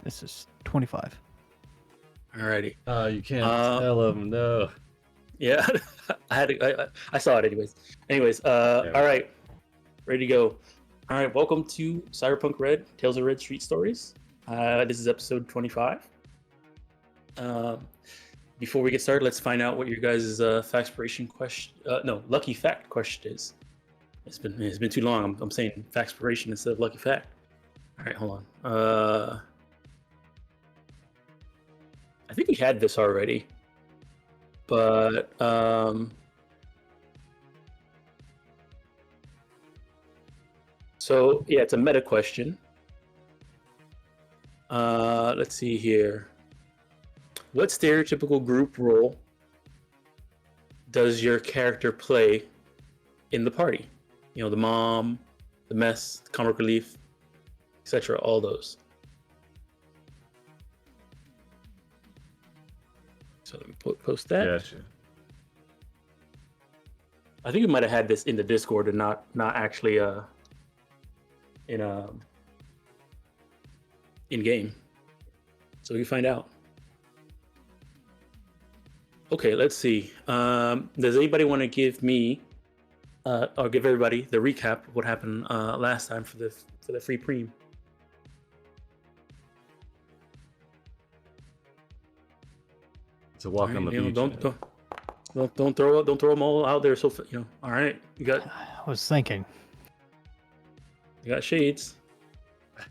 This is 25. Alrighty. You can't tell him, no. Yeah, I saw it anyways. All right, ready to go. All right, welcome to Cyberpunk Red, Tales of Red Street Stories. This is episode 25. Before we get started, let's find out what your guys' factspiration question, lucky fact question is. It's been too long. I'm saying factspiration instead of lucky fact. All right, hold on. I think we had this already, but so yeah, it's a meta question. Let's see here. What stereotypical group role does your character play in the party? You know, the mom, the mess, the comic relief, etc. All those. So let me post that. Gotcha. I think we might have had this in the Discord and not actually in game. So we can find out. Okay, let's see. Does anybody want to give me or give everybody the recap of what happened last time for the free preem? It's a walk on the beach. Don't throw them all out there. So all right, I was thinking. You got shades.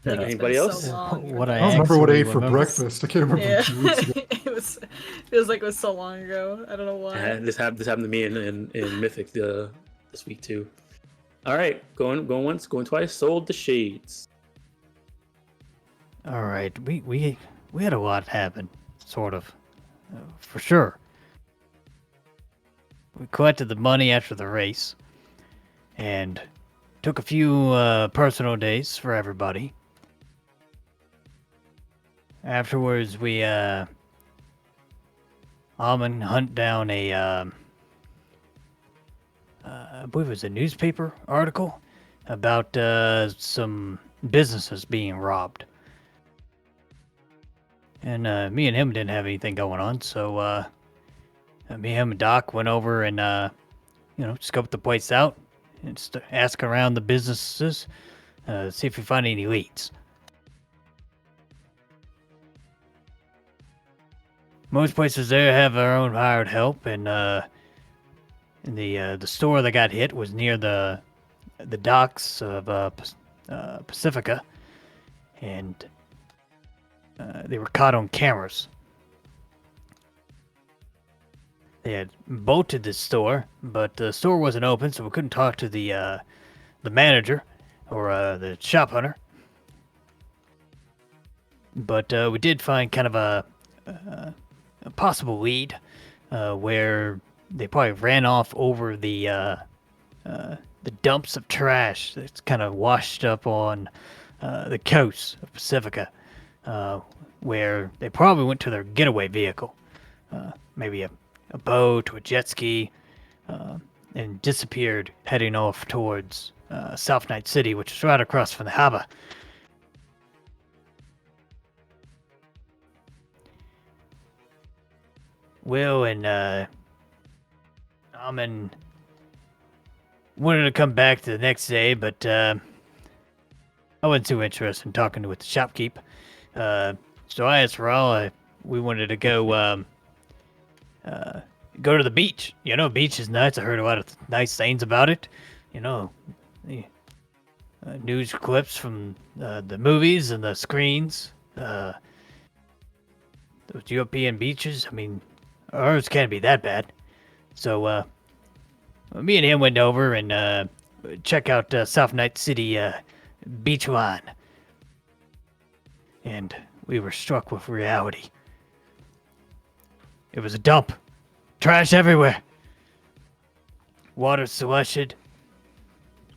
Like Anybody else? So What I don't remember what I ate for breakfast. I can't remember. yeah. 2 weeks ago. Feels like it was so long ago. I don't know why. This happened to me in Mythic this week too. All right, going once, going twice. Sold the shades. All right, we had a lot happen, sort of, for sure. We collected the money after the race, and took a few personal days for everybody. Afterwards, we hunt down a I believe it was a newspaper article about some businesses being robbed. And me and him didn't have anything going on, so me, him, and Doc went over and scoped the place out and ask around the businesses, see if we find any leads. Most places there have their own hired help, and the store that got hit was near the docks of Pacifica, and they were caught on cameras. They had bolted the store, but the store wasn't open, so we couldn't talk to the manager or the shop hunter. But we did find kind of a possible lead where they probably ran off over the dumps of trash that's kind of washed up on the coast of Pacifica, where they probably went to their getaway vehicle, maybe a boat or a jet ski, and disappeared heading off towards South Night City, which is right across from the harbor. Will and Alman wanted to come back the next day, but I wasn't too interested in talking with the shopkeep. So I asked Raul, we wanted to go to the beach. You know, beach is nice. I heard a lot of nice things about it. You know, the news clips from the movies and the screens. Those European beaches, I mean, ours can't be that bad. So me and him went over and check out South Night City beach line. And we were struck with reality. It was a dump. Trash everywhere. Water slushed.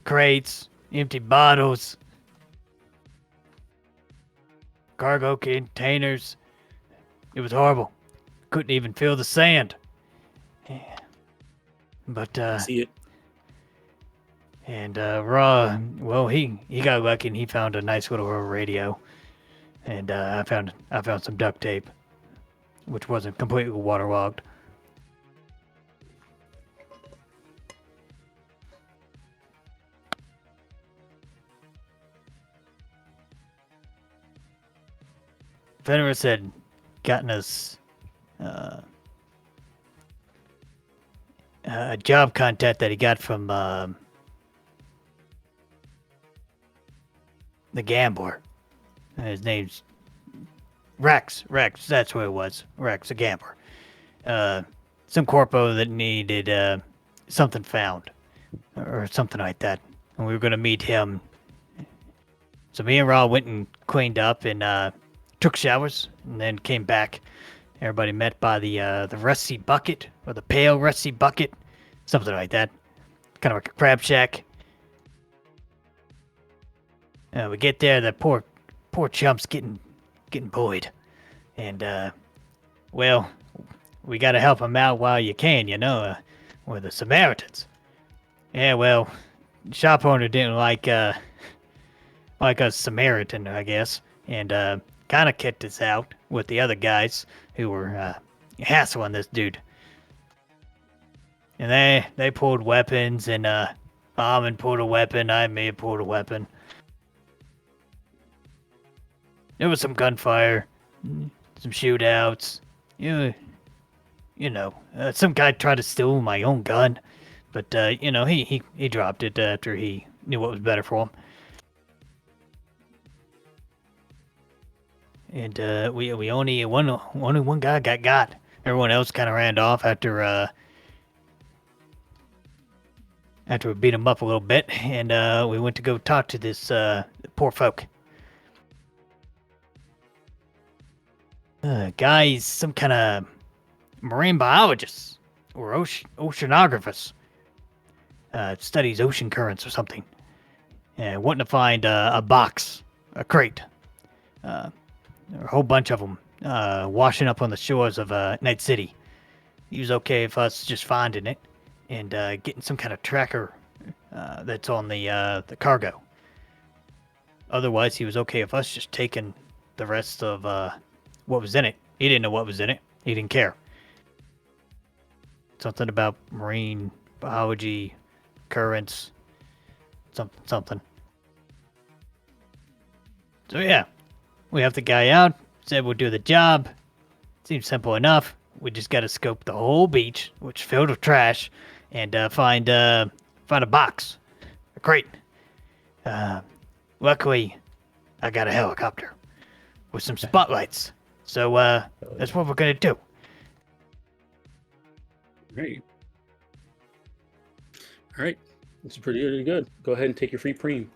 Crates. Empty bottles. Cargo containers. It was horrible. Couldn't even feel the sand. But see it. And Raw, well, he got lucky and he found a nice little radio. And I found some duct tape, which wasn't completely waterlogged. Fenris had gotten us a job contact that he got from the gambler. His name's Rex. Rex, that's what it was. Rex, the gambler. Some corpo that needed something found, or something like that. And we were going to meet him. So me and Raw went and cleaned up and took showers, and then came back. Everybody met by the rusty bucket, or the pale rusty bucket, something like that. Kind of like a crab shack. We get there, the poor chump's getting bullied. And, well, we gotta help him out while you can, you know, we're the Samaritans. Yeah, well, shop owner didn't like us Samaritan, I guess, and, kind of kicked us out with the other guys who were, hassling this dude. And they pulled weapons, and, Almond pulled a weapon, I may have pulled a weapon. There was some gunfire, some shootouts. You know, some guy tried to steal my own gun, but you know, he dropped it after he knew what was better for him. And we only one guy got. Everyone else kind of ran off after we beat him up a little bit, and we went to go talk to this poor folk. Guy's some kind of marine biologist or oceanographers. Studies ocean currents or something. Wanting to find a box, a crate, a whole bunch of them washing up on the shores of Night City. He was okay with us just finding it and getting some kind of tracker that's on the cargo. Otherwise, he was okay with us just taking the rest of what was in it. He didn't know what was in it. He didn't care. Something about marine biology, currents, something. So yeah, we have the guy out. Said we'll do the job. Seems simple enough. We just got to scope the whole beach, which is filled with trash, and find a box, a crate. Luckily, I got a helicopter with some spotlights. So that's what we're gonna do. Great. All right, this is pretty good. Go ahead and take your free preem.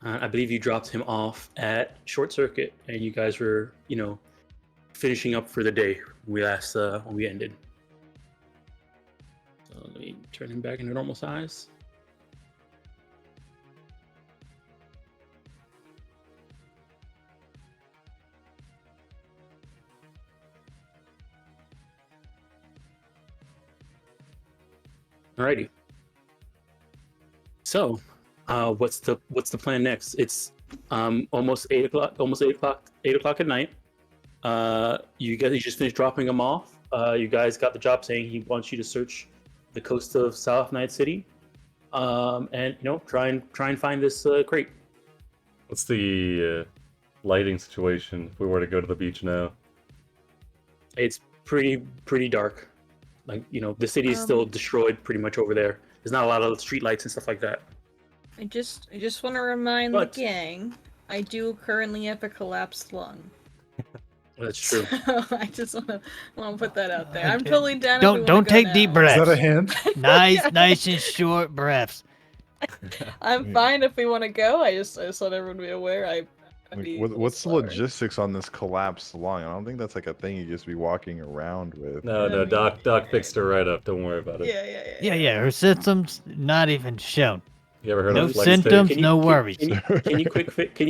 I believe you dropped him off at Short Circuit, and you guys were, you know, finishing up for the day when we ended. So let me turn him back into normal size. Alrighty. So, what's the plan next? It's almost 8 o'clock. Almost 8 o'clock at night. You just finished dropping him off. You guys got the job saying he wants you to search the coast of South Night City, and you know, try and find this crate. What's the lighting situation if we were to go to the beach now? It's pretty dark. Like, you know, the city is still destroyed pretty much over there. There's not a lot of street lights and stuff like that. I just want to remind the gang, I do currently have a collapsed lung. That's true. I just want to put that out there. I'm totally down. Don't take deep breaths. Is that a hint? Nice and short breaths. I'm fine if we want to go. I just want everyone to be aware. What's the logistics on this collapsed lung? I don't think that's like a thing you just be walking around with. No, Doc fixed her right up. Don't worry about it. Yeah. Her symptoms not even shown. You ever heard No of flex symptoms, tape? no worries. Can you quick fix?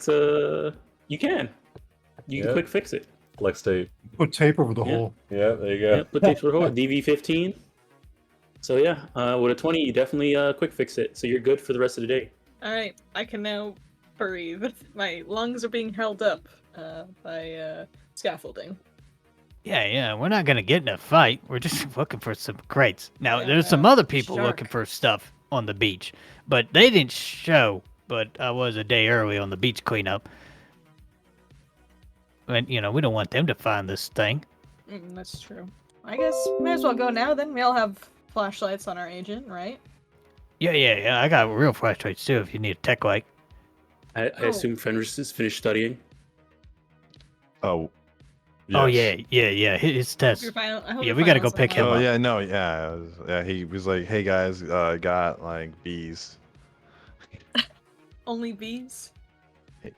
You can. You can quick fix it. Flex tape. Put tape over the hole. Yeah, there you go. Yeah, put tape over the hole. DV15. So yeah, with a 20, you definitely quick fix it. So you're good for the rest of the day. All right, I can now breathe. My lungs are being held up by scaffolding. Yeah, we're not gonna get in a fight. We're just looking for some crates. Now, Yeah, there's some no, other people shark. looking for stuff on the beach, but they didn't show. But I was a day early on the beach cleanup. And, we don't want them to find this thing. That's true. I guess we may as well go now then. We all have flashlights on our agent, right? Yeah, I got real flashlights too if you need a tech light. I assume Fenris is finished studying. Oh. Oh, yes. yeah, his test. You're fine. I hope Yeah, you're we fine gotta go also, pick him huh? Oh up. yeah, no, yeah, yeah. He was like, "Hey guys, got like bees." Only bees? Hey,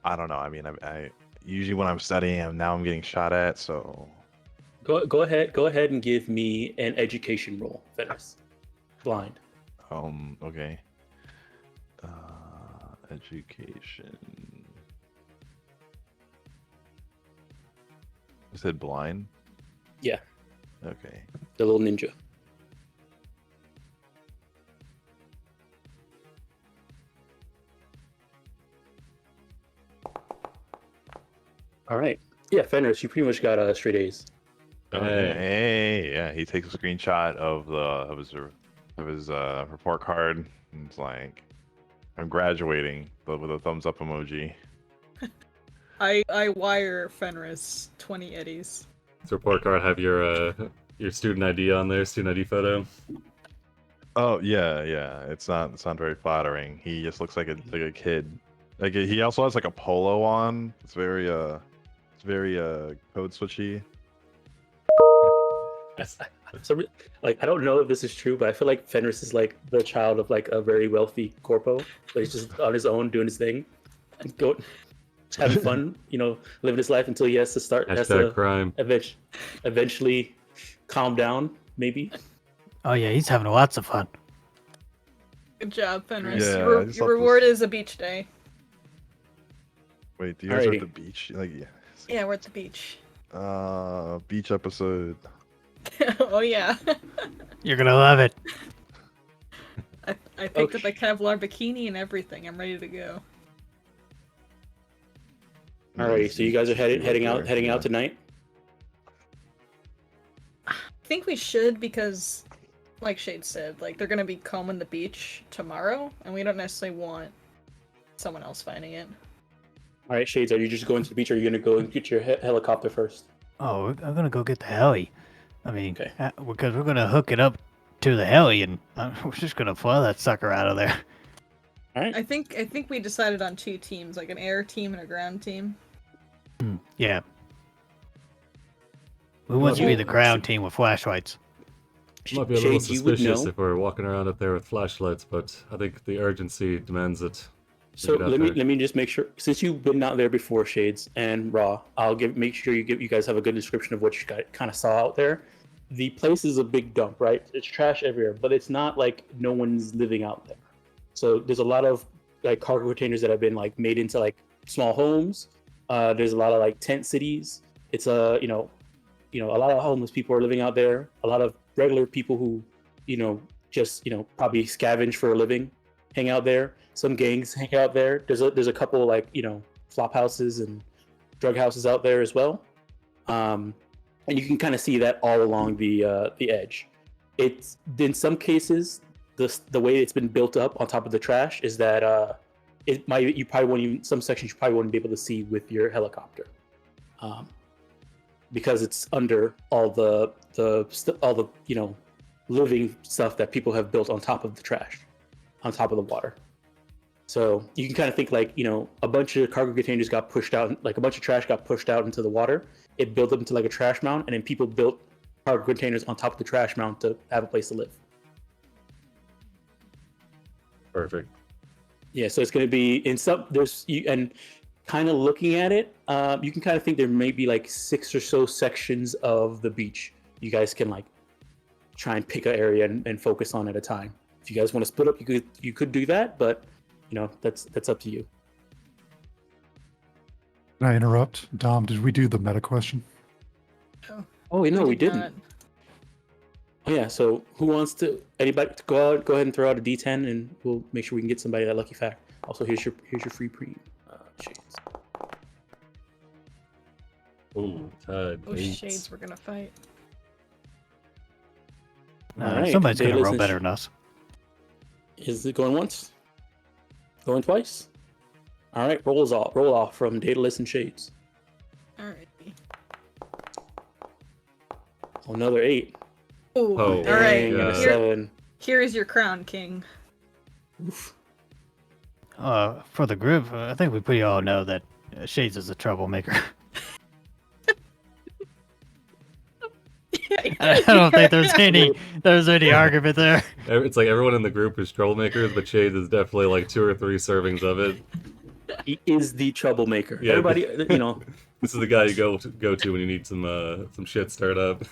I don't know. I mean, I usually when I'm studying, now I'm getting shot at. So Go ahead and give me an education roll, Fenris. Blind. okay. Education. You said blind? Yeah. Okay. The little ninja. All right. Yeah, Fenris, you pretty much got straight A's. Hey, yeah. He takes a screenshot of his report card, and it's like, "I'm graduating," but with a thumbs up emoji. I wire Fenris 20 eddies. Does the report card have your student ID on there, student ID photo? Oh yeah. It's not very flattering. He just looks like a kid. Like he also has like a polo on. It's very code switchy. So, like, I don't know if this is true, but I feel like Fenris is like the child of like a very wealthy corpo, but he's just on his own doing his thing, go having fun, living his life until he has to start. Has Hashtag to crime. eventually calm down, maybe. Oh, yeah, he's having lots of fun. Good job, Fenris. Yeah, your I just your thought reward this- is a beach day. Wait, do you guys are at Alrighty. the beach? Like, yeah. Yeah, we're at the beach. Beach episode. Oh yeah. You're gonna love it. I picked up a Kevlar bikini and everything. I'm ready to go. Alrighty, so you guys are heading out Yeah. tonight. I think we should because, like Shade said, like they're gonna be combing the beach tomorrow, and we don't necessarily want someone else finding it. All right, Shades, are you just going to the beach, or are you gonna go and get your helicopter first? Oh, I'm gonna go get the heli. I mean, Okay. because we're gonna hook it up to the heli, and we're just gonna fly that sucker out of there. All right. I think we decided on 2 teams, like an air team and a ground team. Yeah. We want to be Well, the ground team with flashlights. Might be a little Shades, you would suspicious know. if we're walking around up there with flashlights, but I think the urgency demands it. So Get out let me there. just make sure, since you've been out there before, Shades and Raw, I'll make sure you guys have a good description of what you kind of saw out there. The place is a big dump, right? It's trash everywhere, but it's not like no one's living out there. So there's a lot of like cargo containers that have been like made into like small homes. There's a lot of like tent cities. It's a a lot of homeless people are living out there. A lot of regular people who just probably scavenge for a living hang out there. Some gangs hang out there. There's a couple like flop houses and drug houses out there as well, and you can kind of see that all along the edge. It's in some cases the way it's been built up on top of the trash is that you probably won't even, some sections you probably won't be able to see with your helicopter, because it's under all the living stuff that people have built on top of the trash, on top of the water. So you can kind of think like, a bunch of cargo containers got pushed out, like a bunch of trash got pushed out into the water. It built up into like a trash mound, and then people built cargo containers on top of the trash mound to have a place to live. Perfect. Yeah, so it's going to be in some, and kind of looking at it, you can kind of think there may be like 6 or so sections of the beach. You guys can like try and pick an area and focus on at a time. If you guys want to split up, you could do that, but that's up to you. Can I interrupt? Dom, did we do the meta question? Oh, no, we did didn't. not. Oh yeah. So who wants to? Anybody to go out? Go ahead and throw out a D10, and we'll make sure we can get somebody that lucky fact. Also, here's your free pre shades. Oh, tied. Oh, Eight. shades, we're gonna fight. All right, Somebody's gonna Daedalus roll and better than us. Is it going once? Going twice? All right, roll off from Daedalus and Shades. Alright. Oh, another 8. Oh, Oh, all right. Dang, and a God. 7. Here is your crown, King. Oof. For the group, I think we pretty all know that Shades is a troublemaker. I don't think there's any argument there. It's like everyone in the group is troublemakers, but Shades is definitely like 2 or 3 servings of it. He is the troublemaker. Yeah. Everybody, you know. This is the guy you go to when you need some shit stirred up.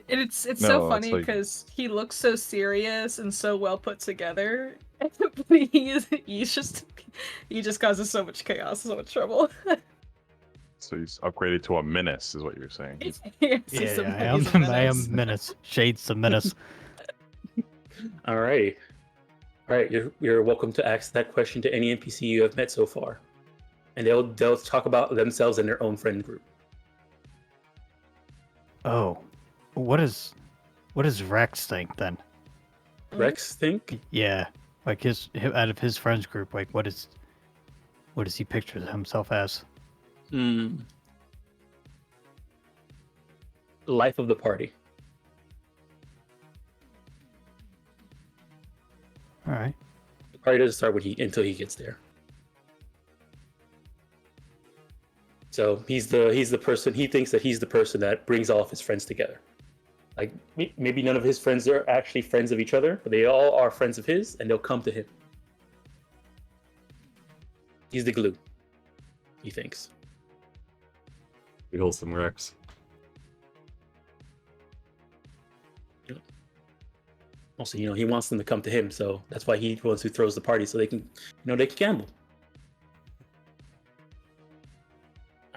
It's No, so it's funny like- because he looks so serious and so well put together, but he just causes so much chaos, so much trouble. So he's upgraded to a menace, is what you're saying. Yes, Yeah, he's a I am. menace. I am menace. Shades the menace. All right. You're welcome to ask that question to any NPC you have met so far, and they'll talk about themselves in their own friend group. Oh, what does Rex think then? Rex think? Yeah, like out of his friends group, like what does he picture himself as? Life of the party. All right. The party doesn't start until he gets there. So he's the person. He thinks that he's the person that brings all of his friends together. Like maybe none of his friends are actually friends of each other, but they all are friends of his, and they'll come to him. He's the glue. He thinks. We hold some Rex. Also, he wants them to come to him, so that's why he wants who throws the party, so they can gamble.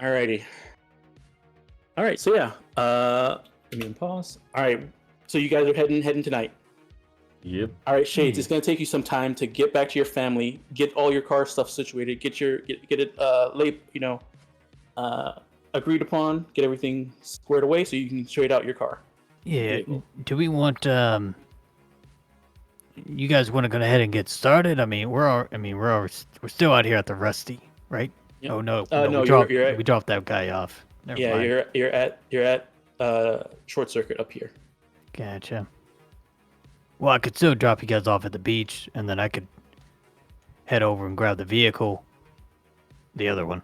Alrighty. All right, so yeah. Let me pause. All right, so you guys are heading tonight. Yep. All right, Shades. It's gonna take you some time to get back to your family, get all your car stuff situated, get it agreed upon, get everything squared away, so you can trade out your car. Yeah. Vehicle. Do we want you guys want to go ahead and get started? I mean, we're still out here at the Rusty, right? Yep. Oh no, No, we dropped that guy off. Never Yeah, mind. you're at Short Circuit up here. Gotcha. Well, I could still drop you guys off at the beach, and then I could head over and grab the vehicle, the other one,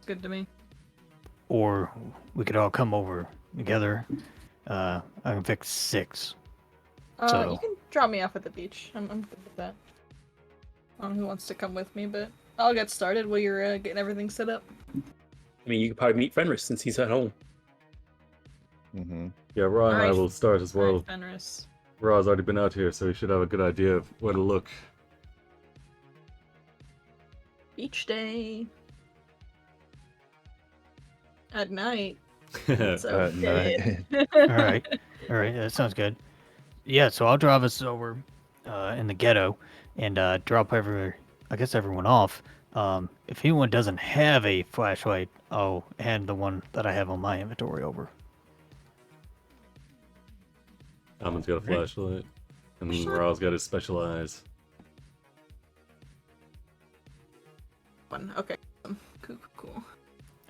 Good to me. or we could all come over together. I can fix 6. So- You can drop me off at the beach. I'm good with that. I don't know who wants to come with me, but I'll get started while you're getting everything set up. I mean, you could probably meet Fenris since he's at home. Mm-hmm. Yeah, Ra and I Alright. will start as well. Alright, Fenris. Ra's already been out here, so he should have a good idea of where to look. Beach day. At night. So At dead. all right, that sounds good. Yeah, so I'll drive us over in the ghetto and drop everyone off. If anyone doesn't have a flashlight, I'll hand the one that I have on my inventory over. Almond's got a flashlight, and Ra's got his special eyes. One. Okay. Cool.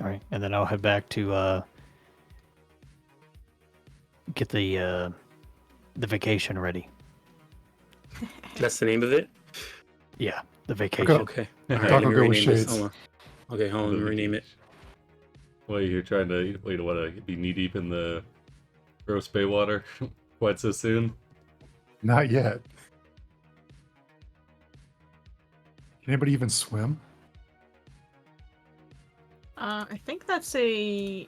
All right, and then I'll head back to get the vacation ready. That's the name of it. Yeah, the vacation. Okay. All right, Taco let me Go with rename this. shades. Hold on. Okay, hold on. Let me rename it. What, you're trying to want to be knee deep in the gross bay water quite so soon? Not yet. Can anybody even swim? I think that's a.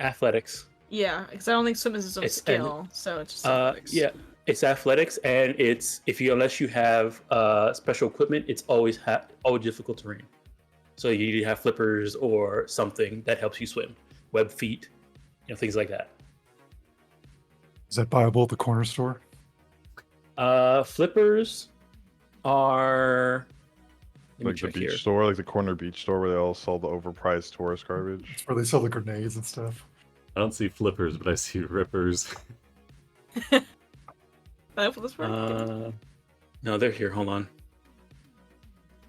Athletics. Yeah, because I don't think swim is his own It's- skill, so it's just athletics. Yeah, it's athletics, and it's unless you have special equipment, it's always difficult terrain. So you need to have flippers or something that helps you swim. Web feet, things like that. Is that buyable at the corner store? Flippers are let me Like the check beach here. store, like the corner beach store where they all sell the overpriced tourist garbage. It's where they sell the grenades and stuff. I don't see flippers, but I see rippers. That's right. No, they're here. Hold on.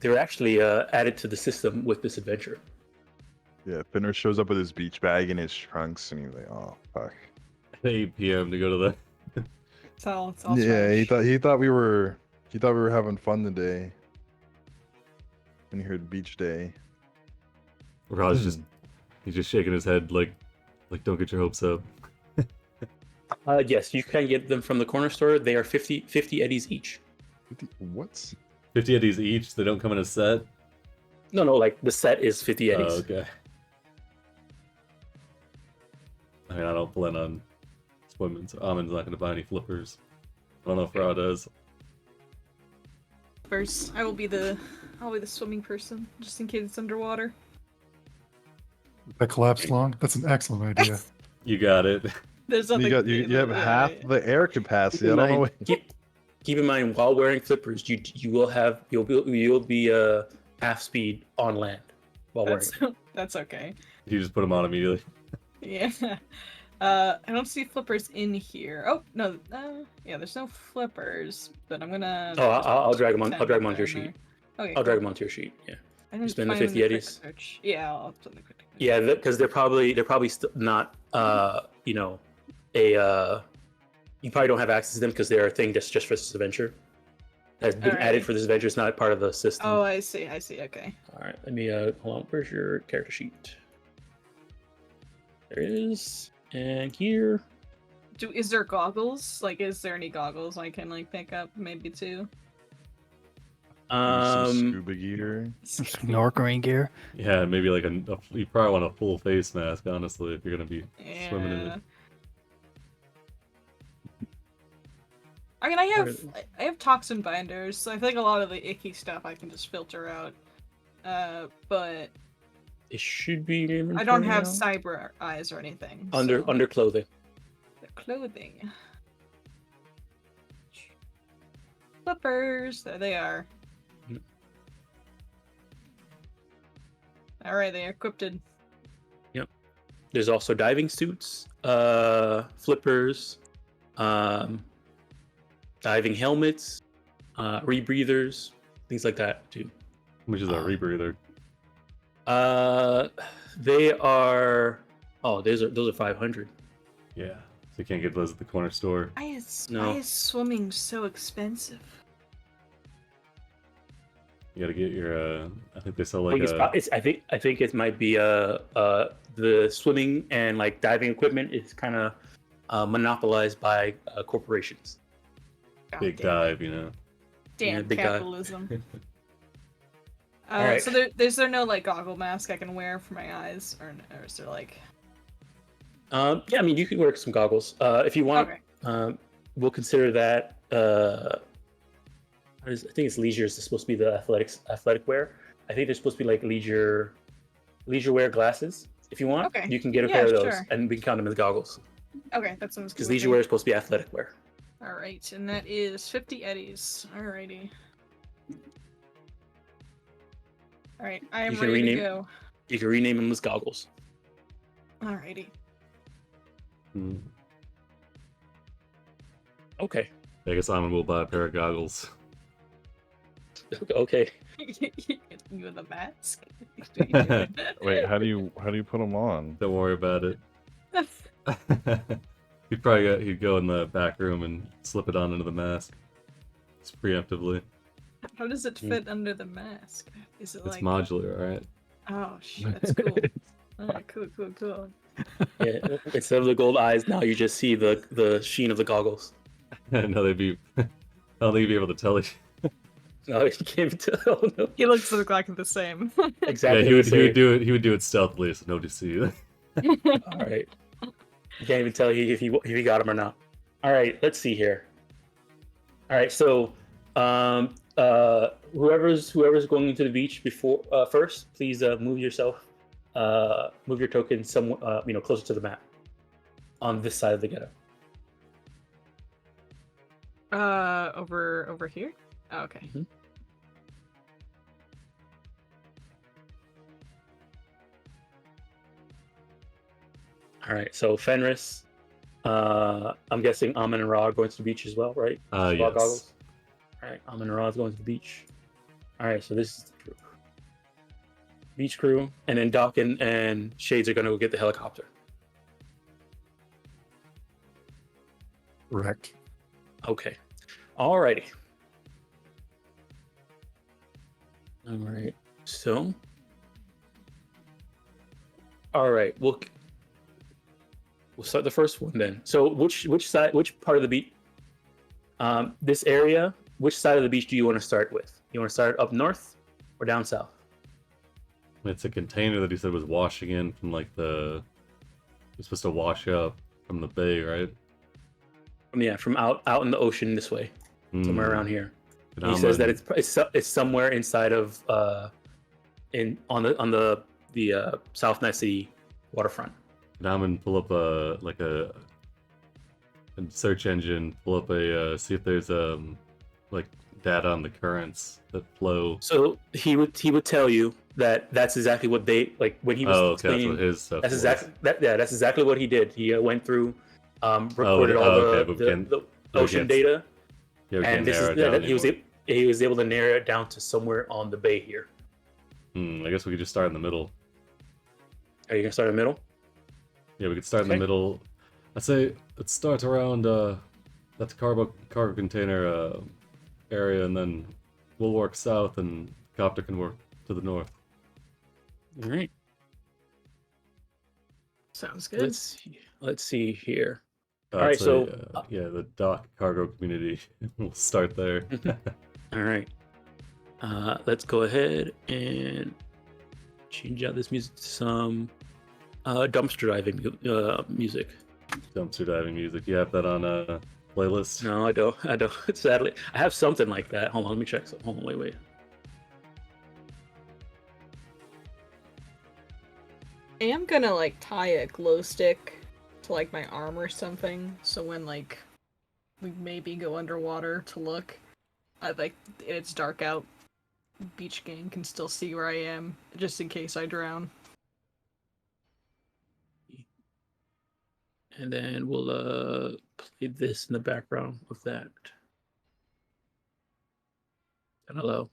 They were actually added to the system with this adventure. Yeah, Finner shows up with his beach bag and his trunks, and he's like, "Oh fuck." At 8 p.m. to go to the. It's all Yeah, trash. he thought we were having fun today. When he heard beach day. Raj he's just shaking his head like don't get your hopes up. Yes, you can get them from the corner store. They are 50 eddies each. What? 50 eddies each. They don't come in a set. No, like the set is 50 eddies. Oh, okay. I mean, I don't plan on swimming, so Amin's not going to buy any flippers. I don't know if Ra does. First, I'll be the swimming person, just in case it's underwater. That collapsed lung? That's an excellent idea. You got it. There's nothing. You have half the air capacity. I don't know. Keep in mind, while wearing flippers, you'll be half speed on land while wearing. That's okay. You just put them on immediately. Yeah. I don't see flippers in here. Oh no. Yeah, there's no flippers, but I'm gonna. Oh, I'll drag them on. I'll drag them onto your there. sheet. Okay. I'll drag them onto your sheet. Yeah. I didn't spend the find them 50 in quick eddies. search. Yeah, I'll spend the quick. Yeah, because they're probably not you probably don't have access to them because they're a thing that's just for this adventure. Has been added for this adventure. It's not part of the system. Oh, I see. Okay. All right, let me hold on. Where's your character sheet? There it is. And here. Is there goggles? Like, is there any goggles I can pick up? Maybe two. Some scuba gear. Snorkeling gear. Yeah, maybe like you probably want a full face mask, honestly, if you're going to be swimming in it. I mean, I have toxin binders, so I feel like a lot of the icky stuff I can just filter out. But it should be in your inventory I don't have now. cyber eyes or anything. Under clothing. The clothing. Flippers. There they are. Mhm. All right, they are equipped. Yep. There's also diving suits, flippers, diving helmets, rebreathers, things like that too. How much is a rebreather? They are. Oh, those are 500. Yeah, so you can't get those at the corner store. Why No. is swimming so expensive? You got to get your. I think they sell I like think I think it might be the swimming and diving equipment is kind of monopolized by corporations. God big damn it. dive, you know. Yeah, Damn big dive. capitalism. Alright. So is there no goggle mask I can wear for my eyes, or is there Yeah, I mean you can wear some goggles if you want. Okay. We'll consider that. I think it's leisure is supposed to be the athletic wear. I think there's supposed to be leisure wear glasses. If you want, Okay. you can get a Yeah, pair of those, sure. and we can count them as goggles. Okay, that sounds good. Because with leisure me. wear is supposed to be athletic wear. All right, and that is 50 eddies. Alrighty. All right, I am You can ready rename- to go. You can rename them as goggles. Alrighty. Hmm. Okay. I guess Amin will buy a pair of goggles. Okay. You with a mask? Wait, how do you put them on? Don't worry about it. He'd go in the back room and slip it on into the mask. Just preemptively. How does it fit under the mask? Is it It's modular, alright? Oh, shit, that's cool. Alright, cool. Yeah. Instead of the gold eyes, now you just see the sheen of the goggles. No, they'd be. I don't think you'd be able to tell you. No, you can't even tell. No. He looks exactly the same. Exactly. Yeah, he would do it. He would do it stealthily, so nobody see you. All right. You can't even tell if he got him or not. All right. Let's see here. All right. So, whoever's going into the beach first, please move your token somewhat closer to the map. on this side of the ghetto. Over here. Oh, okay. All right. So Fenris, I'm guessing Amin and Ra are going to the beach as well, right? Ra Yes. goggles. All right. Amin and Ra is going to the beach. All right. So this is the crew. Beach crew, and then Doc and Shades are going to go get the helicopter. Correct. Okay. Alrighty. All right. So. All right. We'll start the first one then. So which part of the beach? This area. Which side of the beach do you want to start with? You want to start up north or down south? It's a container that he said was washing in from like the. It's supposed to wash up from the bay, right? From out in the ocean this way, somewhere around here. And He says that it's somewhere inside of on the South Night City waterfront. And I'm gonna pull up a search engine, pull up see if there's like data on the currents that flow. So he would tell you that that's exactly what they like when he was That's what his stuff that's was. that's exactly what he did. He went through, recorded all the ocean data, and this is he was able to narrow it down to somewhere on the bay here. I guess we could just start in the middle. Are you gonna start in the middle? Yeah, we could start in the middle. I'd say let's start around that cargo container area, and then we'll work south, and copter can work to the north. All right. Sounds good. Let's see here. All right, so the dock cargo community. We'll start there. All right. Let's go ahead and change out this music to some dumpster diving music. Dumpster diving music. You have that on a playlist? No, I don't. Sadly, I have something like that. Hold on, let me check. Hold on, wait. I am gonna like tie a glow stick to like my arm or something, so when like we maybe go underwater to look, it's dark out, beach gang can still see where I am, just in case I drown. And then we'll play this in the background of that. And hello.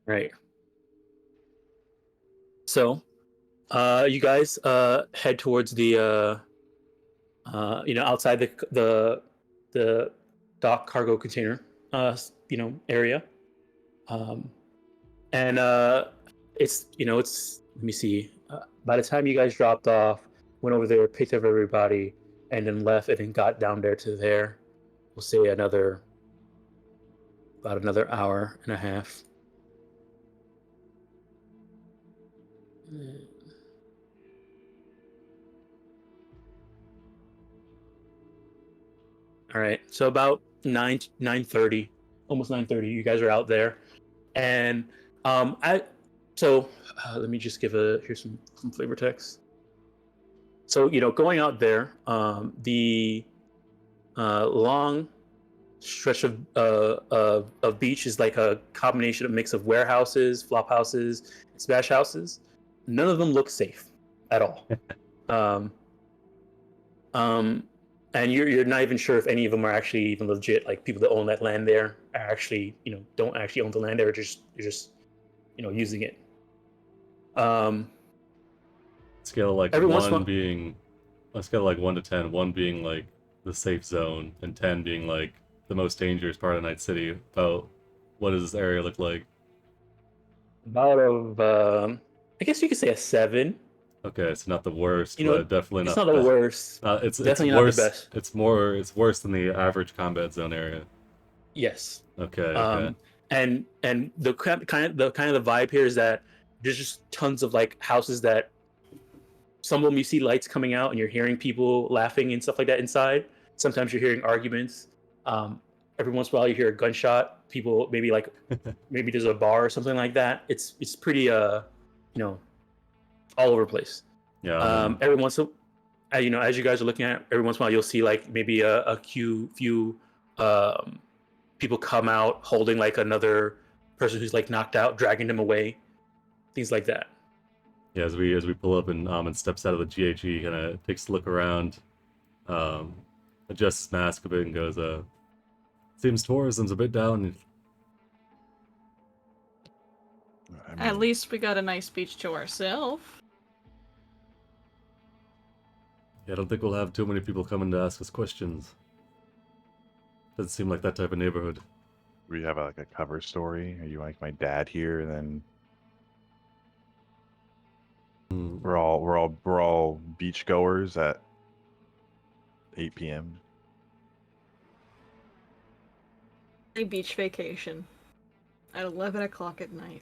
Right. So, you guys head towards the outside the dock cargo container area. And it's let me see. By the time you guys dropped off, went over there, picked up everybody, and then left, and then got down there to there. We'll say about another hour and a half. All right, so about 9:30, almost 9:30, you guys are out there, and let me just here's some flavor text. So going out there, the long stretch of beach is like a combination of mix of warehouses, flop houses, and smash houses. None of them look safe at all. And you're not even sure if any of them are actually even legit. Like people that own that land there are actually, don't actually own the land there. They're just using it. Scale of like every 1 being, a scale of like 1 to 10, 1 being like the safe zone, and 10 being like the most dangerous part of Night City. About what does this area look like? I guess you could say a 7. Okay, it's not the worst, but definitely it's not the worst. It's definitely worse, not the best. It's worse than the average combat zone area. Yes. Okay. And the kind of the vibe here is that there's just tons of like houses that some of them you see lights coming out and you're hearing people laughing and stuff like that inside. Sometimes you're hearing arguments. Every once in a while you hear a gunshot. People maybe there's a bar or something like that. It's pretty you know, all over the place. Yeah. Every once in as you guys are looking at it, every once in a while you'll see like maybe a few people come out holding like another person who's like knocked out, dragging them away, things like that. Yeah, as we pull up and Amon steps out of the GHE, kind of takes a look around, adjusts his mask a bit, and goes, "Seems tourism's a bit down." At least we got a nice beach to ourselves. Yeah, I don't think we'll have too many people coming to ask us questions. Doesn't seem like that type of neighborhood. We have like a cover story. Are you like my dad here? And then we're all beach goers at 8 p.m. A beach vacation at 11 o'clock at night.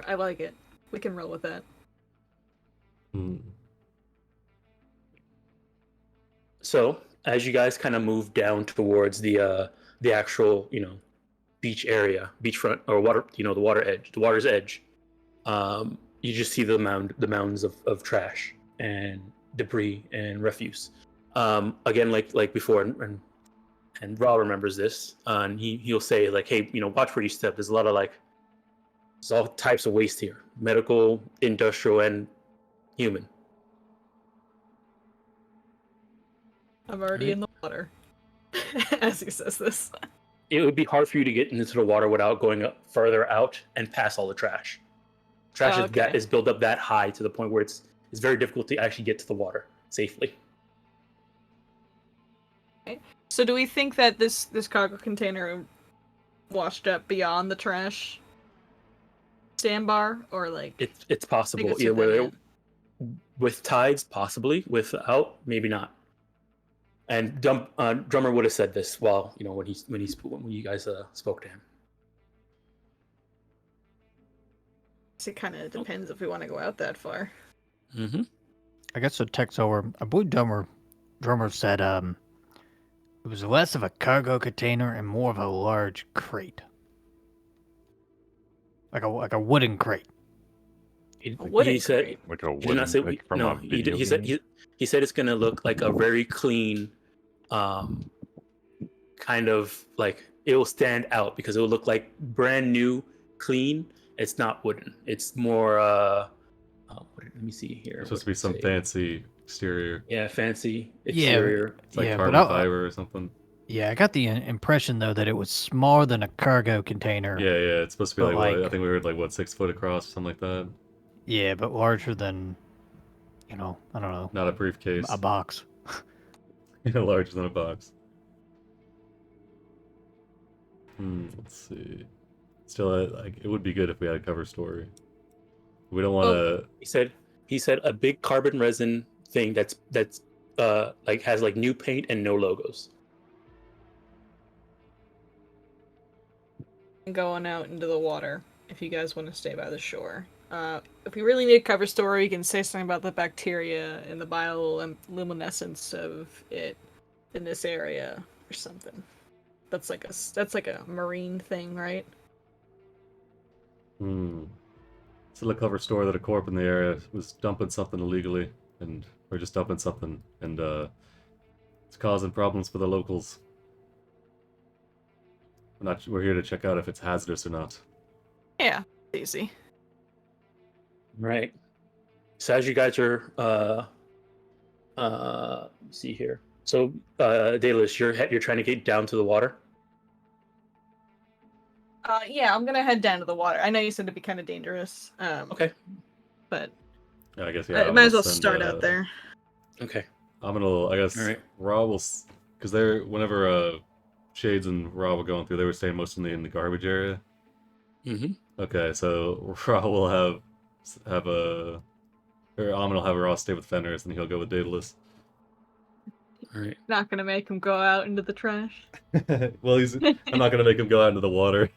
I like it. We can roll with that. So as you guys kind of move down towards the actual beach area, beachfront or water, the water's edge, you just see the mounds of trash and debris and refuse. Again, like before, and Ra remembers this, and he'll say like, hey, watch where you step. There's a lot of there's all types of waste here: medical, industrial, and human. I'm already in the water as he says this. It would be hard for you to get into the water without going up further out and past all the trash. Trash is built up that high to the point where it's very difficult to actually get to the water safely. Okay. So do we think that this cargo container washed up beyond the trash sandbar, or like it's possible? it's Yeah, with tides, possibly. Without, maybe not. And Drummer would have said this while when you guys spoke to him. It kind of depends if we want to go out that far. Mm-hmm. I guess the text over. I believe Drummer said it was less of a cargo container and more of a large crate, like a wooden crate. He said Like a he did not say like from no. a video He said game? he said it's gonna look like a very clean, kind of like it will stand out because it will look like brand new, clean. It's not wooden. It's more let me see here. It's supposed to be some fancy exterior. Yeah, fancy exterior. It's like Yeah, carbon fiber or something. Yeah, I got the impression though that it was smaller than a cargo container. Yeah, it's supposed to be But, like, like- I think we heard 6 foot across, something like that. Yeah, but larger than, I don't know, Not a briefcase. a box. Larger than a box. Let's see. Still, it would be good if we had a cover story. We don't want to. He said a big carbon resin thing that's has new paint and no logos. Going out into the water if you guys want to stay by the shore. If we really need a cover story, you can say something about the bacteria and the bioluminescence of it in this area or something. That's like a marine thing, right? Still a cover story that a corp in the area was dumping something illegally, or just dumping something, and it's causing problems for the locals. We're here to check out if it's hazardous or not. Yeah, easy. Right. So as you guys are see here. So Daedalus, you're trying to get down to the water? Yeah, I'm gonna head down to the water. I know you said it'd be kind of dangerous. Okay. But Yeah, I guess I might as well start out there. Okay. I guess All right. Raw will, because whenever Shades and Raw were going through, they were staying mostly in the garbage area. Mm-hmm. Okay, so Raw will have or Amon will have Raw stay with Fenris, and he'll go with Daedalus. All right. Not gonna make him go out into the trash. Well, I'm not gonna make him go out into the water.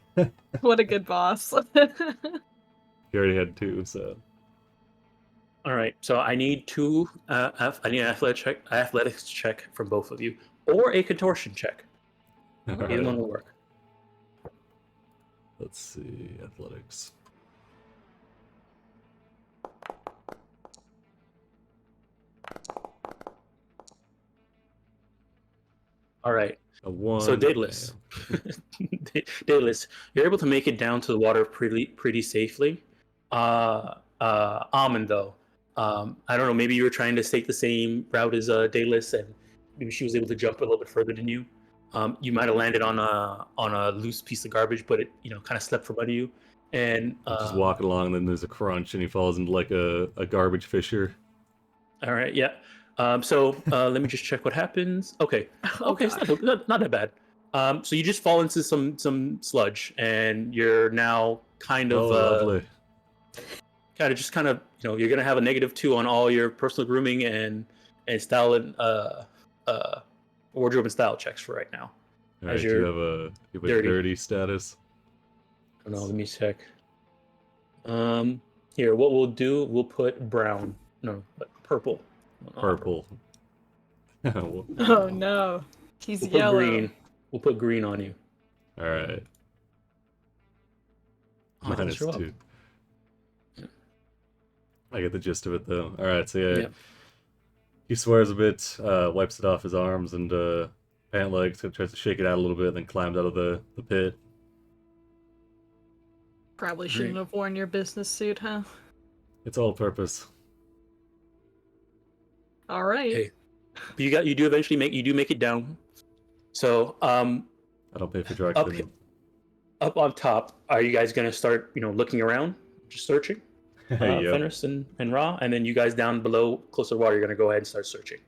What a good boss. He already had 2, so. All right. So I need two. I need an athletics check from both of you, or a contortion check. Either Alright, one will work. let's see. Athletics. All right. A 1. So Daedalus, Daedalus, you're able to make it down to the water pretty safely. Almond though, I don't know. Maybe you were trying to take the same route as Daedalus, and maybe she was able to jump a little bit further than you. You might have landed on a loose piece of garbage, but it kind of slipped from under you. And He's just walking along, and then there's a crunch, and he falls into like a garbage fissure. All right, yeah. So let me just check what happens. Okay, okay, it's not that bad. So you just fall into some sludge, and you're now kind of lovely. You're gonna have a -2 on all your personal grooming and style and wardrobe and style checks for right now. All right, you have a dirty status. I don't know. Let me check. Here, what we'll do, we'll put brown. No, but purple. Purple. Oh no, he's We'll put yellow. green. We'll put green on you. All right. Oh, it doesn't show up. -2. I get the gist of it though. All right, so yeah, Yep. he swears a bit, wipes it off his arms and pant legs, tries to shake it out a little bit, then climbs out of the pit. Probably shouldn't have worn your business suit, huh? It's all purpose. All right. Okay. But you do eventually make it down. So I don't pay for dry Up cleaning. up on top, are you guys gonna start looking around, just searching? Yep. Fenris and Ra, and then you guys down below, closer to water, you're gonna go ahead and start searching.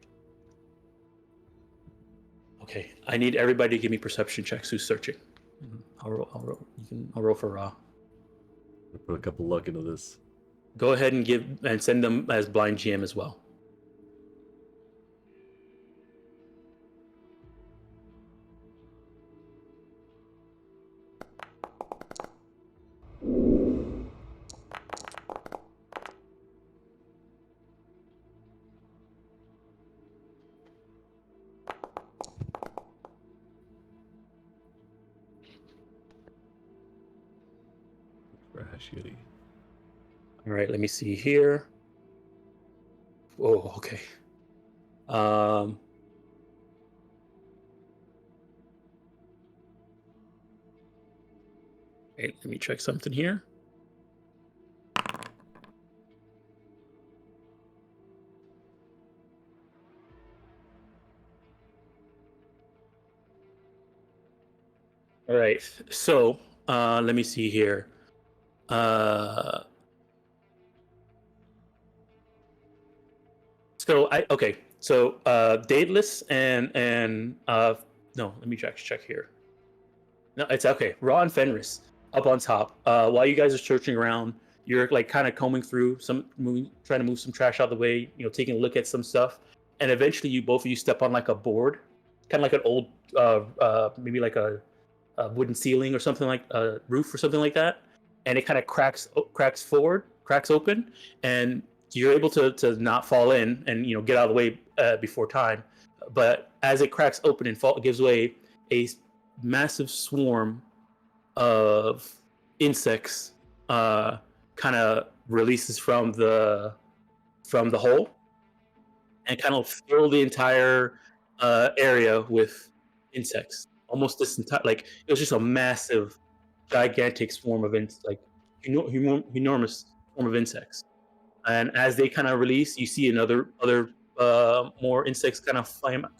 Okay, I need everybody to give me perception checks. Who's searching? I'll roll. I'll roll for Ra. We'll put a couple luck into this. Go ahead and send them as blind GM as well. Shitty. All right, let me see here. Oh, okay. Okay, let me check something here. All right, so let me see here. So Daedalus and no, let me check here. No, it's okay. Ra and Fenris up on top. While you guys are searching around, you're like kind of combing through trying to move some trash out of the way. Taking a look at some stuff, and eventually both of you step on like a board, kind of like an old maybe like a wooden ceiling or something, like a roof or something like that, and it kind of cracks open, and you're able to not fall in and get out of the way before time. But as it cracks open and it gives way, a massive swarm of insects kind of releases from the hole and kind of fill the entire area with insects. Almost this entire, like, it was just a massive, gigantic swarm of enormous swarm of insects. And as they kind of release, you see other more insects kind of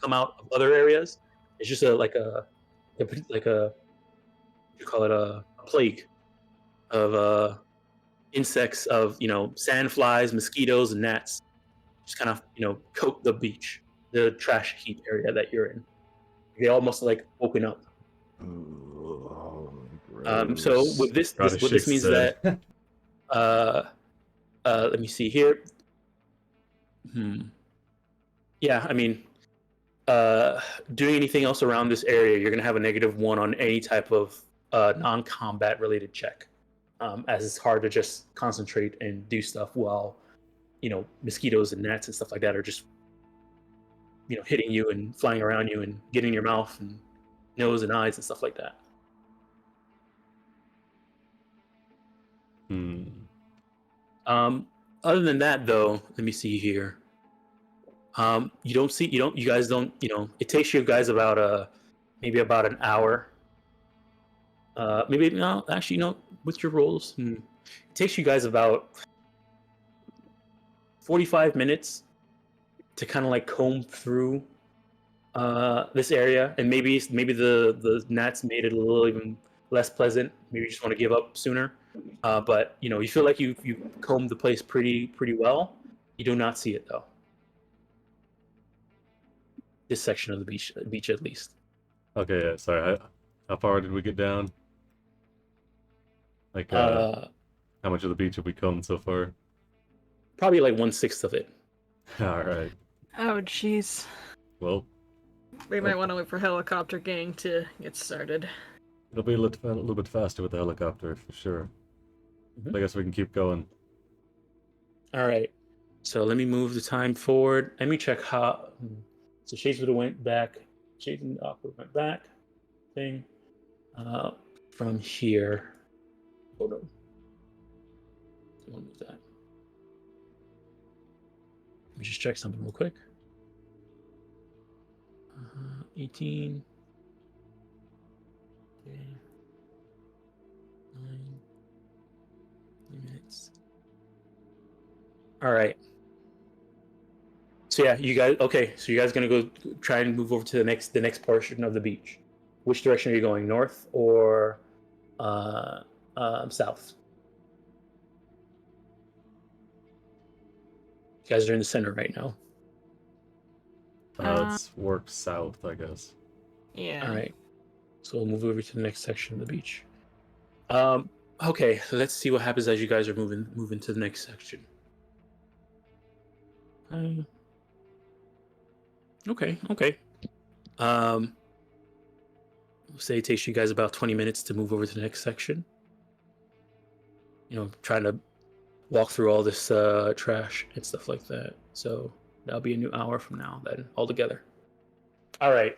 come out of other areas. It's just like a you call it a plague of insects, of sandflies, mosquitoes, and gnats. Just kind of coat the beach, the trash heap area that you're in. They almost like open up. So with this what this means is that let me see here. Yeah, I mean, doing anything else around this area, you're gonna have a -1 on any type of non-combat related check, as it's hard to just concentrate and do stuff while mosquitoes and gnats and stuff like that are just hitting you and flying around you and getting in your mouth and nose and eyes and stuff like that. Other than that, though, let me see here. You guys don't, it takes you guys about maybe about an hour. Maybe no, actually, with your rolls, it takes you guys about 45 minutes to kind of like comb through this area, and maybe the gnats made it a little even less pleasant. Maybe you just want to give up sooner. But you feel like you combed the place pretty well. You do not see it though. This section of the beach at least. Okay, yeah, sorry. How far did we get down? Like, how much of the beach have we combed so far? Probably like 1/6 of it. All right. Oh, jeez. Well, We might want to wait for helicopter gang to get started. it'll be a little bit faster with the helicopter for sure. Mhm. I guess we can keep going. All right. So let me move the time forward. Let me check how. So Shades would have went back. Shades and Aqua went back. Thing. From here. Hold on. I want to move that. Let me just check something real quick. 18. Okay. 9 minutes. All right. So yeah, you guys. Okay, so you guys gonna go try and move over to the next portion of the beach. Which direction are you going? North or south? You guys are in the center right now. Let's work south, I guess. Yeah. All right. So we'll move over to the next section of the beach. Okay, so let's see what happens as you guys are moving to the next section. Okay. Say it takes you guys about 20 minutes to move over to the next section. Trying to walk through all this trash and stuff like that. So that'll be a new hour from now then, altogether. All right.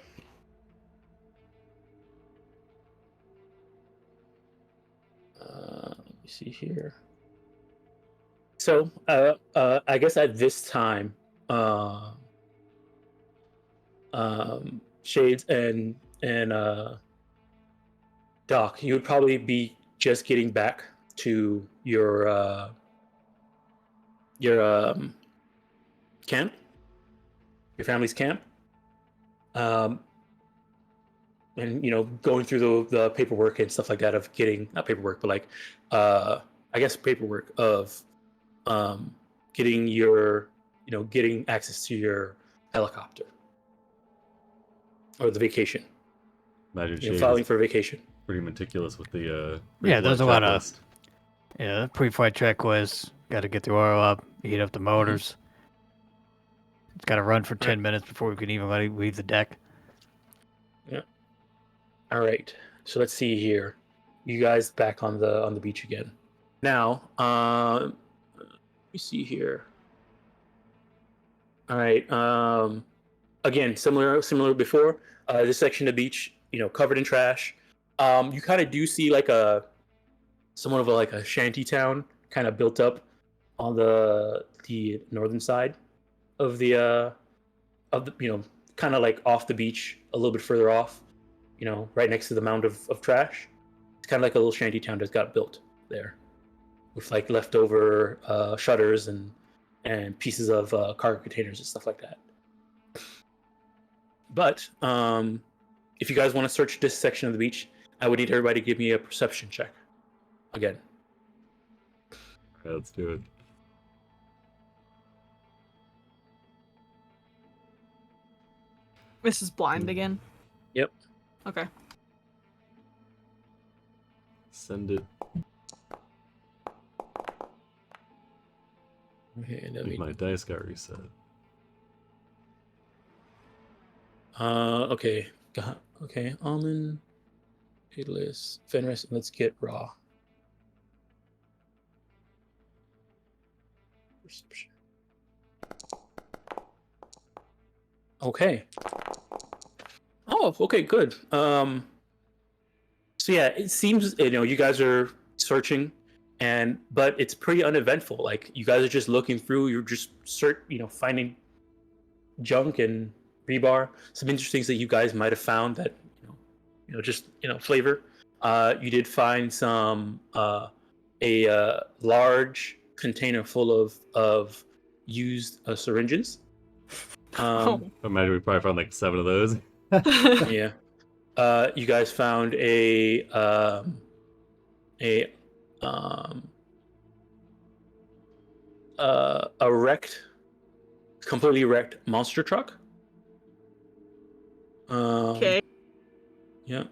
Let me see here. So I guess at this time, Shades and Doc, you would probably be just getting back to your camp, your family's camp, and going through the paperwork and stuff like that of getting, not paperwork, but like I guess paperwork of getting getting access to your helicopter or the vacation. Imagine You're Shade filing is for vacation. pretty meticulous with the Yeah, there's a lot of checklist. pre-flight checklist. Got to get the oil up, heat up the motors. It's got to run for 10 minutes before we can even let it leave the deck. Yeah. All right. So let's see here. You guys back on the beach again. Now, let me see here. All right. Again, similar before. This section of the beach, covered in trash. You kind of do see like somewhat of a shanty town kind of built up on the northern side of the kind of like off the beach a little bit further off, right next to the mound of trash. It's kind of like a little shanty town that's got built there with like leftover shutters and pieces of cargo containers and stuff like that. But if you guys want to search this section of the beach, I would need everybody to give me a perception check again. Yeah, let's do it. This is blind again. Yep. Okay. Send it. Okay, My dice got reset. Okay. Okay. Almond, Payless, Fenris, and let's get raw. Perception. Okay. Oh, okay, good. So yeah, it seems you guys are searching, but it's pretty uneventful. Like you guys are just looking through. You're just finding junk and rebar. Some interesting things that you guys might have found that just flavor. You did find some a large container full of used syringes. Imagine we probably found like 7 of those. Yeah. You guys found um, a completely wrecked monster truck. Okay. Yeah.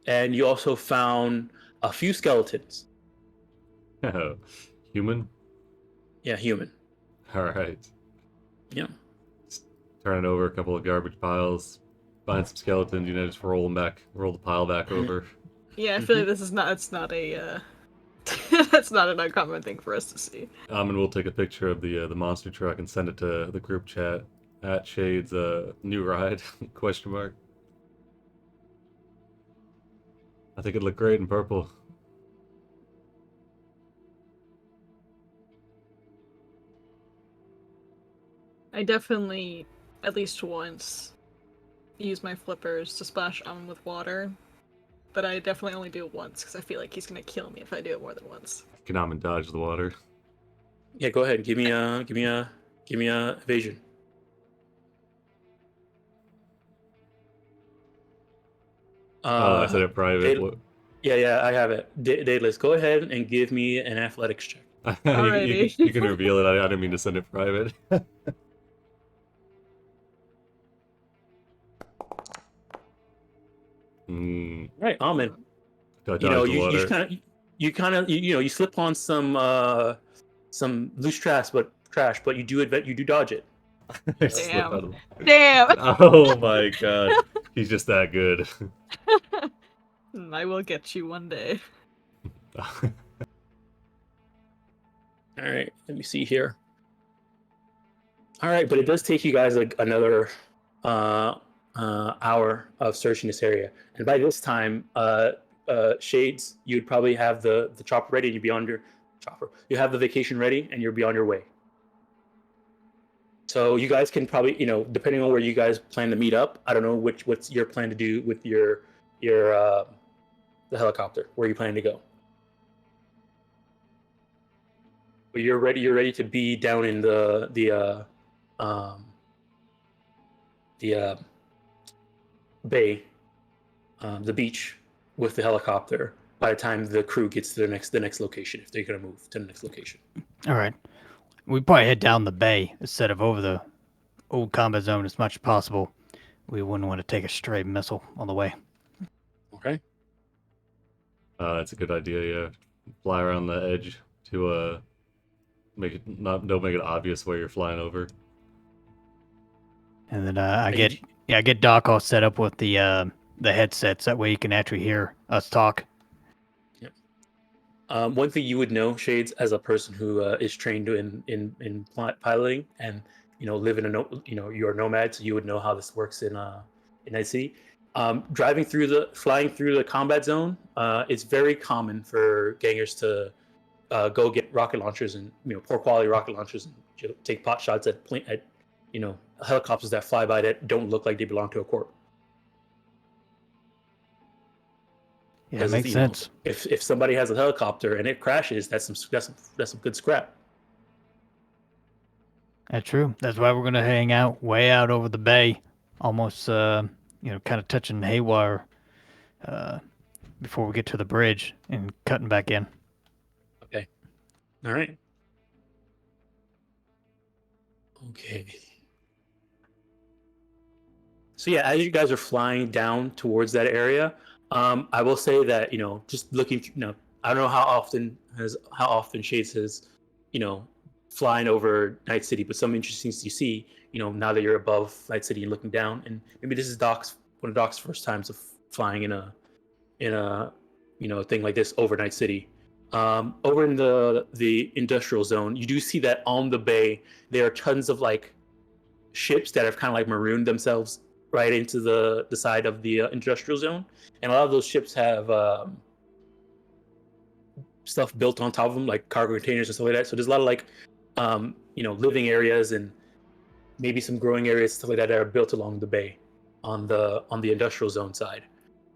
And you also found a few skeletons. Human? Yeah, human. Alright. Yeah. Turn it over a couple of garbage piles. Find some skeletons, just roll the pile back over. Yeah, I feel like this is not. It's not a. That's not an uncommon thing for us to see. And we'll take a picture of the monster truck and send it to the group chat at Shade's new ride ? I think it'd look great in purple. I definitely, at least once, use my flippers to splash with water. But I definitely only do it once because I feel like he's gonna kill me if I do it more than once. You can dodge the water. Yeah, go ahead. Give me a evasion. I said it private. Yeah, I have it. Daedalus, go ahead and give me an athletics check. you can reveal it. I didn't mean to send it private. Right, Almond. Do I dodge the water? You slip on some loose trash, but you do dodge it. Damn. Damn. Oh my god, he's just that good. I will get you one day. All right, let me see here. All right, but it does take you guys like another hour of searching this area, and by this time, Shades, you'd probably have the chopper ready, and you'd be on your chopper. You have the vacation ready, and you'll be on your way. So you guys can probably, depending on where you guys plan to meet up. I don't know what's your plan to do with your the helicopter. Where are you planning to go? But you're ready. You're ready to be down in the bay, the beach, with the helicopter. By the time the crew gets to the next location, if they're gonna move to the next location. All right. We probably head down the bay instead of over the old combat zone as much as possible. We wouldn't want to take a stray missile on the way. Okay. That's a good idea. Yeah, fly around the edge to don't make it obvious where you're flying over. And then I get Doc all set up with the headsets. That way you can actually hear us talk. One thing you would know, Shades, as a person who is trained in piloting and live in you're a nomad, so you would know how this works in Night City. Flying through the combat zone, it's very common for gangers to go get rocket launchers and poor quality rocket launchers and take pot shots at helicopters that fly by that don't look like they belong to a corp. Yeah, makes sense. If somebody has a helicopter and it crashes, that's some good scrap. That's true. That's why we're gonna hang out way out over the bay, almost kind of touching haywire before we get to the bridge and cutting back in. Okay. All right. Okay. So yeah, as you guys are flying down towards that area, I will say that just looking, I don't know how often Shades has, flying over Night City, but some interesting things you see, now that you're above Night City and looking down, and maybe this is one of Doc's first times of flying in a thing like this over Night City. Over in the industrial zone, you do see that on the bay there are tons of like ships that have kind of like marooned themselves right into the side of the industrial zone, and a lot of those ships have stuff built on top of them, like cargo containers and stuff like that. So there's a lot of like living areas and maybe some growing areas, stuff like that are built along the bay on the industrial zone side.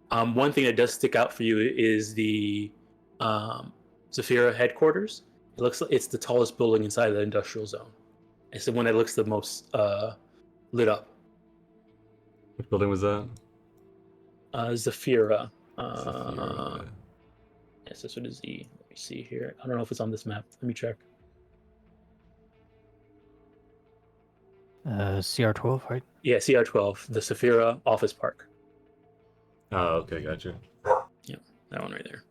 One thing that does stick out for you is the Zafira headquarters. It looks like it's the tallest building inside of the industrial zone. It's the one that looks the most lit up. What building was that? Zafira. Zafira, okay. Yes, this one is the. Let me see here. I don't know if it's on this map. Let me check. CR12, right? Yeah, CR12, the Zafira Office Park. Oh, okay, gotcha. Yeah, that one right there.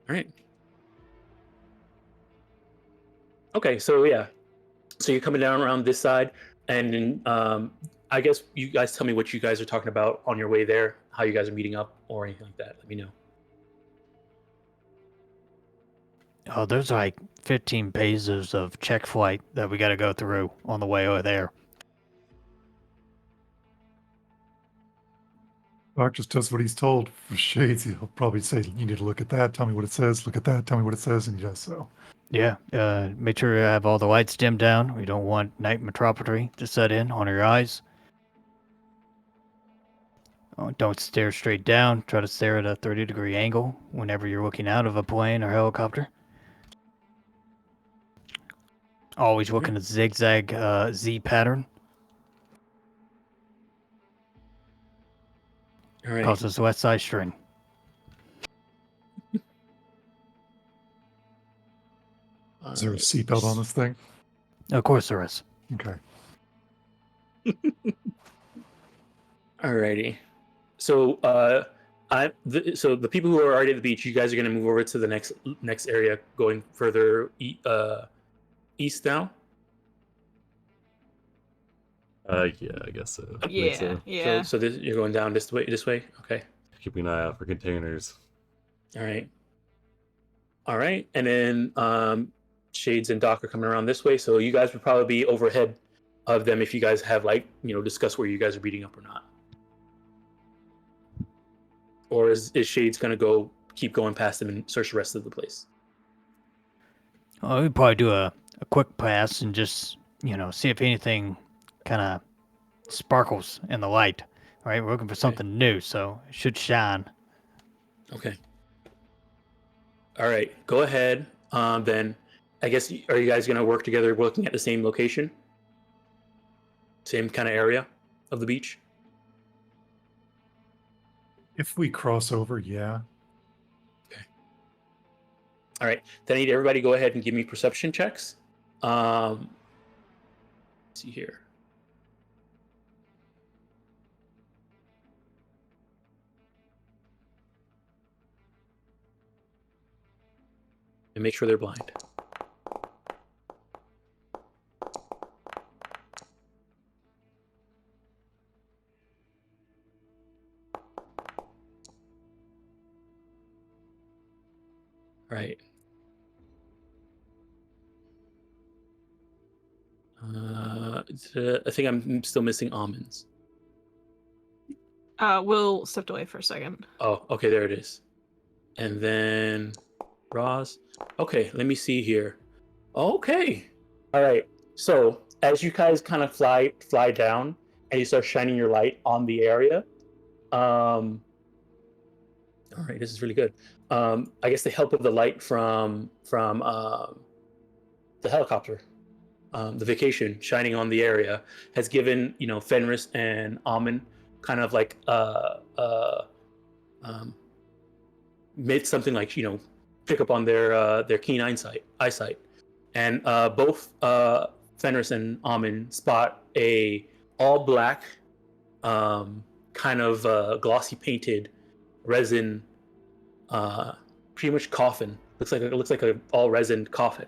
All right. Okay, so yeah, so you're coming down around this side, and then I guess you guys tell me what you guys are talking about on your way there, how you guys are meeting up, or anything like that. Let me know. Oh, there's like 15 pages of check flight that we got to go through on the way over there. Doc just does what he's told. For Shades, he'll probably say, "You need to look at that. Tell me what it says. Look at that. Tell me what it says," and he does so. Yeah, make sure you have all the lights dimmed down. We don't want night metropolis to set in on your eyes. Don't stare straight down. Try to stare at a 30-degree angle whenever you're looking out of a plane or helicopter. Always look in a zigzag Z pattern. All right. Causes west side string. Is there a seatbelt on this thing? Of course there is. Okay. Alrighty. So so the people who are already at the beach, you guys are going to move over to the next area, going further east now. Yeah, I guess so. I think Yeah, so. yeah. So you're going down this way. Okay. Keeping an eye out for containers. All right. And then Shades and Doc are coming around this way, so you guys would probably be overhead of them if you guys have discuss where you guys are beating up or not. Or is Shades going to keep going past them and search the rest of the place? Oh, we'd probably do a quick pass and just, see if anything kind of sparkles in the light. All right, we're looking for something new, so it should shine. Okay. All right, go ahead. Then, I guess, are you guys going to work together looking at the same location? Same kind of area of the beach? If we cross over, yeah. Okay. All right, then I need everybody go ahead and give me perception checks. Let's see here. And make sure they're blind. Right. I think I'm still missing almonds. Will stepped away for a second. Oh, okay, there it is. And then Roz. Okay, let me see here. Okay. All right. So as you guys kind of fly down and you start shining your light on the area, all right, this is really good. I guess the help of the light from the helicopter, the vacation shining on the area has given Fenris and Almond kind of like made something like pick up on their keen eyesight, and both Fenris and Almond spot a all black kind of glossy painted resin pretty much coffin. It looks like a all resin coffin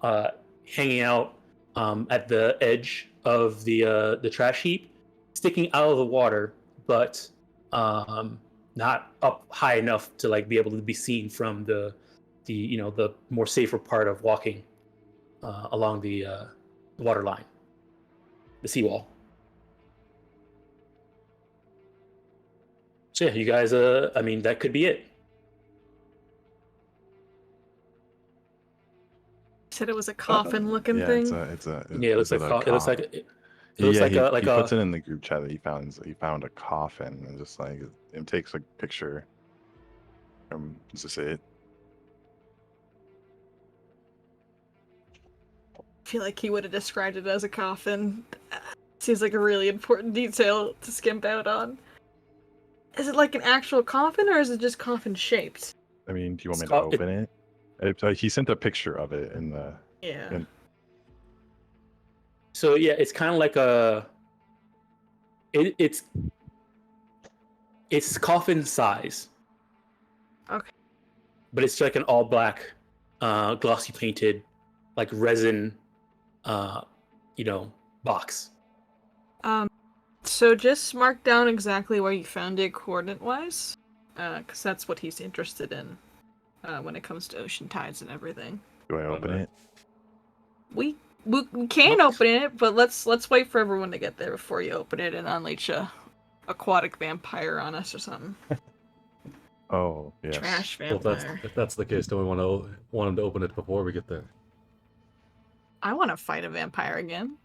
hanging out at the edge of the trash heap, sticking out of the water, but not up high enough to like be able to be seen from the the more safer part of walking along the water line, the seawall. So yeah, you guys, I mean, that could be it. Said it was a coffin-looking Yeah, thing. Yeah, it looks like it looks like it looks yeah, like he a puts it in the group chat that he found a coffin and just like it takes a picture. Is this it? I feel like he would have described it as a coffin. Seems like a really important detail to skimp out on. Is it like an actual coffin, or is it just coffin-shaped? I mean, do you want me It's to called- open it? He sent a picture of it in the. Yeah. in- So yeah, it's kind of like a it's coffin size. Okay. But it's like an all black, glossy painted, like resin, box. So just mark down exactly where you found it coordinate-wise, because that's what he's interested in when it comes to ocean tides and everything. Do I open it? We can open it, but let's wait for everyone to get there before you open it and unleash a aquatic vampire on us or something. Oh, yes. Trash Well, vampire. if that's the case, then we want him to open it before we get there. I want to fight a vampire again.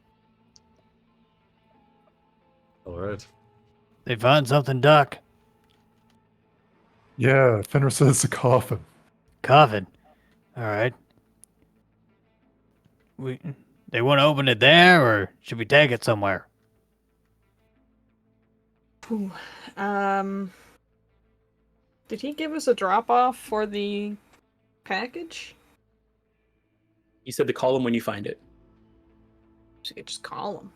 All right. They find something, Doc. Yeah, Fenrir says it's a coffin. Coffin. All right. They want to open it there, or should we take it somewhere? Ooh. Did he give us a drop off for the package? You said to call him when you find it. So you could just call him.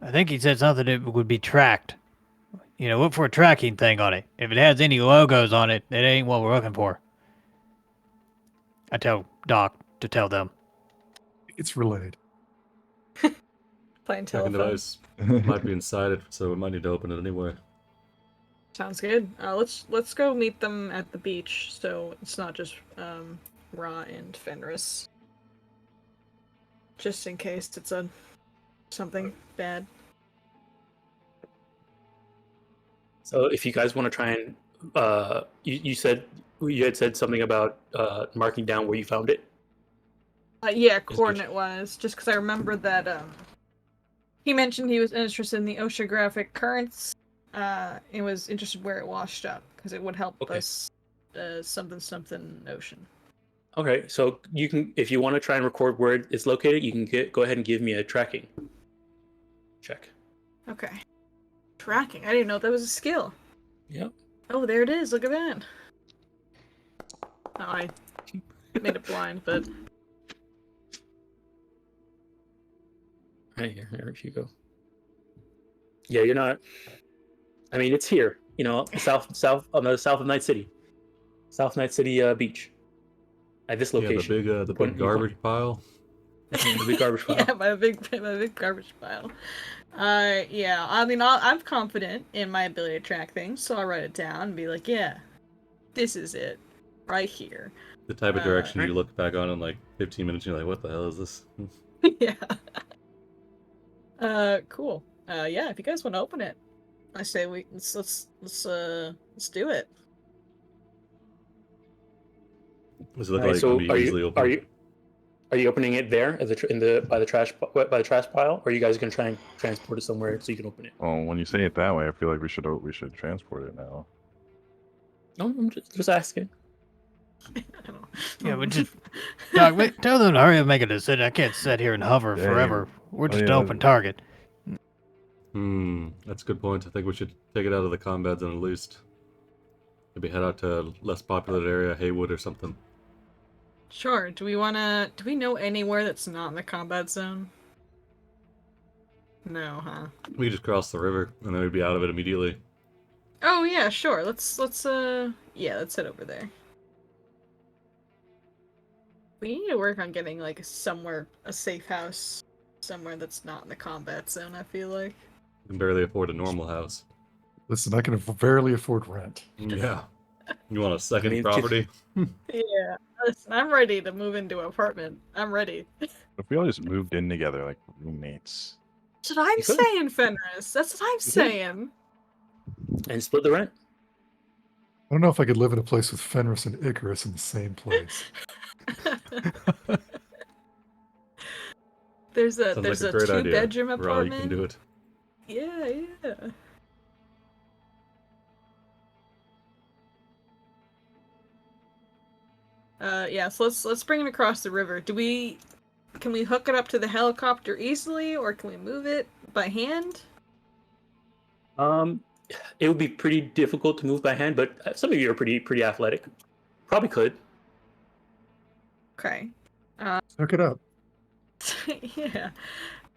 I think he said something that would be tracked. Look for a tracking thing on it. If it has any logos on it, it ain't what we're looking for. I tell Doc to tell them. It's relayed. Playing Tracking telephone. device might be inside it, so we might need to open it anyway. Sounds good. Let's go meet them at the beach, so it's not just Ra and Fenris. Just in case it's something bad. So if you guys want to try and, you had said something about marking down where you found it. Yeah, coordinate-wise, just because I remember that he mentioned he was interested in the oceanographic currents. And was interested where it washed up because it would help us something ocean. Okay, so you can, if you want to try and record where it's located, you can go ahead and give me a tracking check. Okay. Tracking. I didn't know that was a skill. Yep. Oh, there it is. Look at that. Oh, I made it blind, but Right here you go. Yeah, you're not. I mean, it's here. South of Night City, South Night City Beach. At this location. Yeah, the big garbage pile. The big garbage pile. yeah, my big garbage pile. Yeah. I mean, I'm confident in my ability to track things, so I'll write it down and be like, yeah, this is it, right here. The type of direction you look back on in like 15 minutes, you're like, what the hell is this? yeah. Cool. Yeah. If you guys want to open it, I say let's do it. Does it look Alright, like so it can be easily opened? are you opening it there by the trash pile, or are you guys gonna try and transport it somewhere so you can open it? Well, when you say it that way, I feel like we should transport it now. No, I'm just asking. I don't know. Yeah, we just Doc, tell them to hurry up and make a decision. I can't sit here and hover Yeah, forever. We're oh, just an yeah. open target. That's a good point. I think we should take it out of the combat zone at least. Maybe head out to a less populated area, Haywood or something. Sure. Do we know anywhere that's not in the combat zone? No, huh? We could just cross the river and then we'd be out of it immediately. Oh yeah, sure. Let's head over there. We need to work on getting like a safe house somewhere that's not in the combat zone, I feel like. can barely afford a normal house. Listen, I can barely afford rent. Yeah. You want a second mean, property? Yeah. Listen, I'm ready to move into an apartment. I'm ready. If we all just moved in together like roommates. That's what I'm You could. saying, Fenris. That's what I'm could. saying. And split the rent. I don't know if I could live in a place with Fenris and Icarus in the same place. There's a Sounds there's like a a great idea. two-bedroom Raleigh apartment. can do it. Yeah. Yeah, so let's bring it across the river. Can we hook it up to the helicopter easily, or can we move it by hand? It would be pretty difficult to move by hand, but some of you are pretty athletic. Probably could. Okay. Hook it up. Yeah.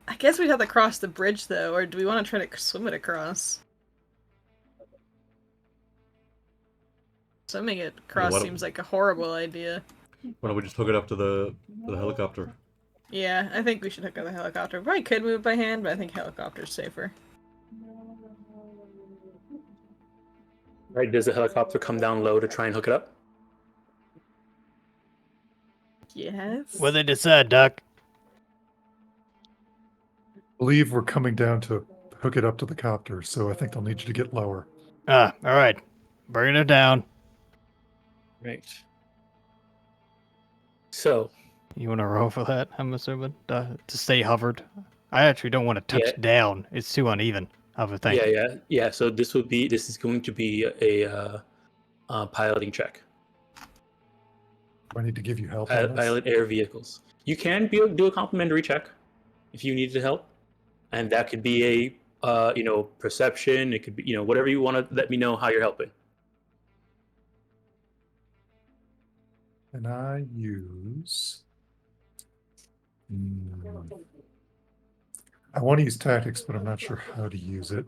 I guess we'd have to cross the bridge though, or do we want to try to swim it across? Swimming it across what- seems like a horrible idea. Why don't we just hook it up to the helicopter? Yeah, I think we should hook up the helicopter. Probably could move it by hand, but I think helicopter's safer. Right? Does the helicopter come down low to try and hook it up? Yes. What they decide, Doc? I believe we're coming down to hook it up to the copter, so I think they'll need you to get lower. Ah, all right. Bringing it down. Right. So, You want to roll for that, I'm assuming, to stay hovered? I actually don't want to touch Yeah. down. It's too uneven, I would think. yeah. So this is going to be a piloting check. Do I need to give you help on this? Pilot air vehicles. You can do a complimentary check if you needed help, and that could be a perception. It could be whatever you want to let me know how you're helping. And I use... I want to use tactics, but I'm not sure how to use it.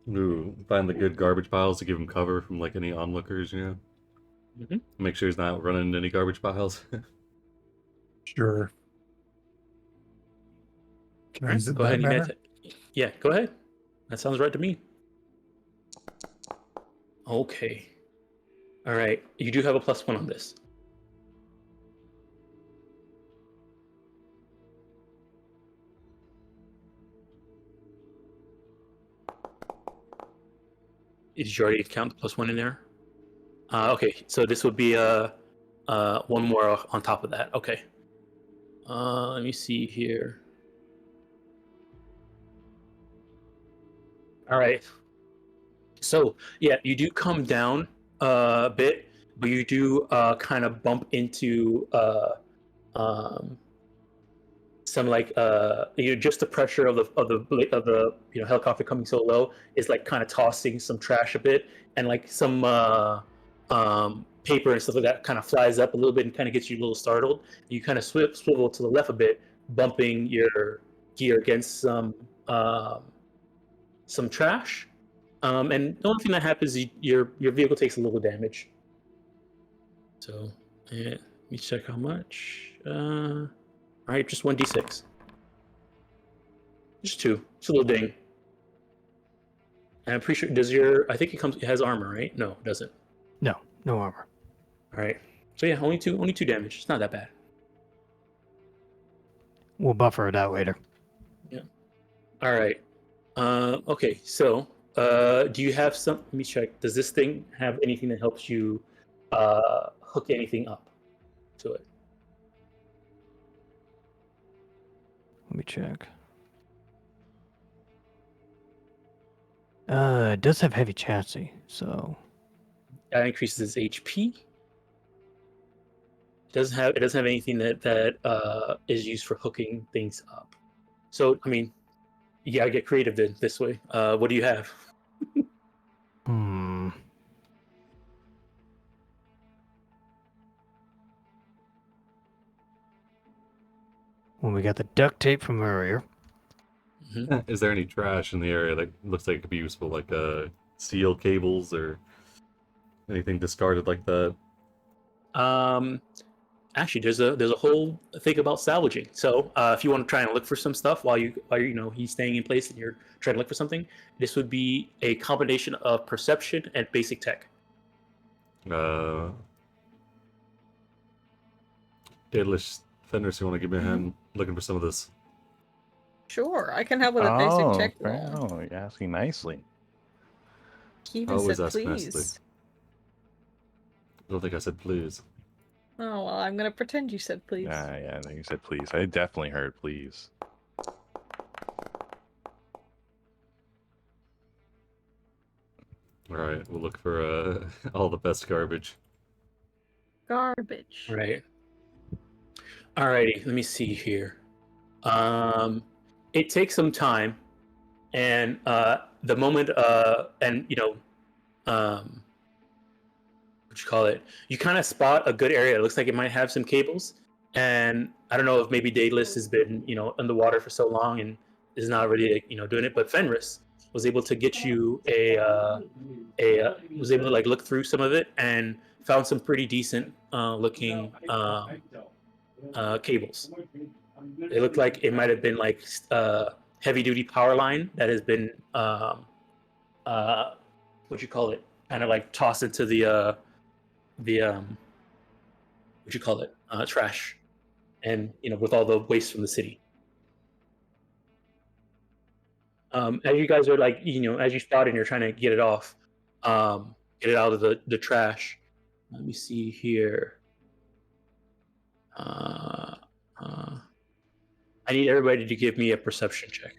Ooh, find the good garbage piles to give him cover from like any onlookers, Mhm. Make sure he's not running into any garbage piles. Sure. Can I use it Go in ahead. that manner? Yeah, go ahead. That sounds right to me. Okay. All right. You do have a +1 on this. Did you already count the +1 in there? Okay, so this would be one more on top of that. Okay. Let me see here. All right. So yeah, you do come down a bit, but you do kind of bump into some just the pressure of the helicopter coming so low is like kind of tossing some trash a bit, and like some paper and stuff like that kind of flies up a little bit and kind of gets you a little startled. You kind of swivel to the left a bit, bumping your gear against some trash. And the only thing that happens is your vehicle takes a little damage. So yeah, let me check how much. All right, just 1d6. Just 2. It's a little ding. And I'm pretty sure I think it has armor, right? No, it doesn't. No armor. All right. So yeah, only two damage. It's not that bad. We'll buffer it out later. Yeah. All right. Okay. So, do you have some? Let me check. Does this thing have anything that helps you hook anything up to it? Let me check. It does have heavy chassis, so That increases its HP. It doesn't have anything that is used for hooking things up. So I mean, you gotta get creative this way. What do you have? Well, we got the duct tape from earlier. Is there any trash in the area that looks like it could be useful, like steel cables or anything discarded like that? actually, there's a whole thing about salvaging. So if you want to try and look for some stuff while he's staying in place and you're trying to look for something, this would be a combination of perception and basic tech. Daedalish Fenris, you want to give me a hand looking for some of this? Sure, I can help with a basic check roll. Oh, you're asking nicely. He even Always said ask nicely. please. I don't think I said please. Oh, well, I'm gonna pretend you said please. Yeah, I think you said please. I definitely heard please. All right, we'll look for all the best garbage. Garbage. Right. Alrighty, let me see here. It takes some time, and the moment, what you call it? You kind of spot a good area. It looks like it might have some cables, and I don't know if maybe Daedalus has been, underwater for so long and is not really, doing it. But Fenris was able to get you was able to like look through some of it and found some pretty decent looking cables. It looked like it might have been like heavy duty power line that has been what you call it, kind of like tossed into the trash, and with all the waste from the city. As you guys are like, as you spot it and you're trying to get it off, get it out of the trash. Let me see here. I need everybody to give me a perception check.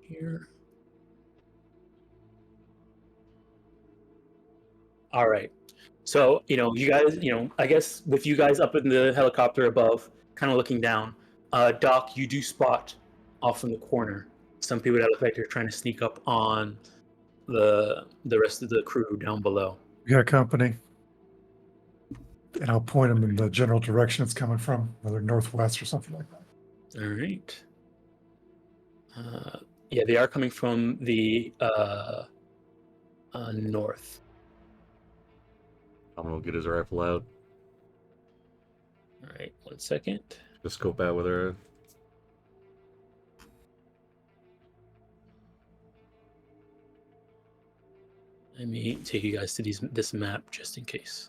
Here. All right. So, you guys, I guess with you guys up in the helicopter above, kind of looking down, Doc, you do spot off from the corner some people that look like they're trying to sneak up on the rest of the crew down below. We got company. And I'll point them in the general direction it's coming from, whether northwest or something like that. All right. Yeah, they are coming from the north. I'm gonna get his rifle out. All right, 1 second. Just scope out with her. Let me take you guys to this map just in case.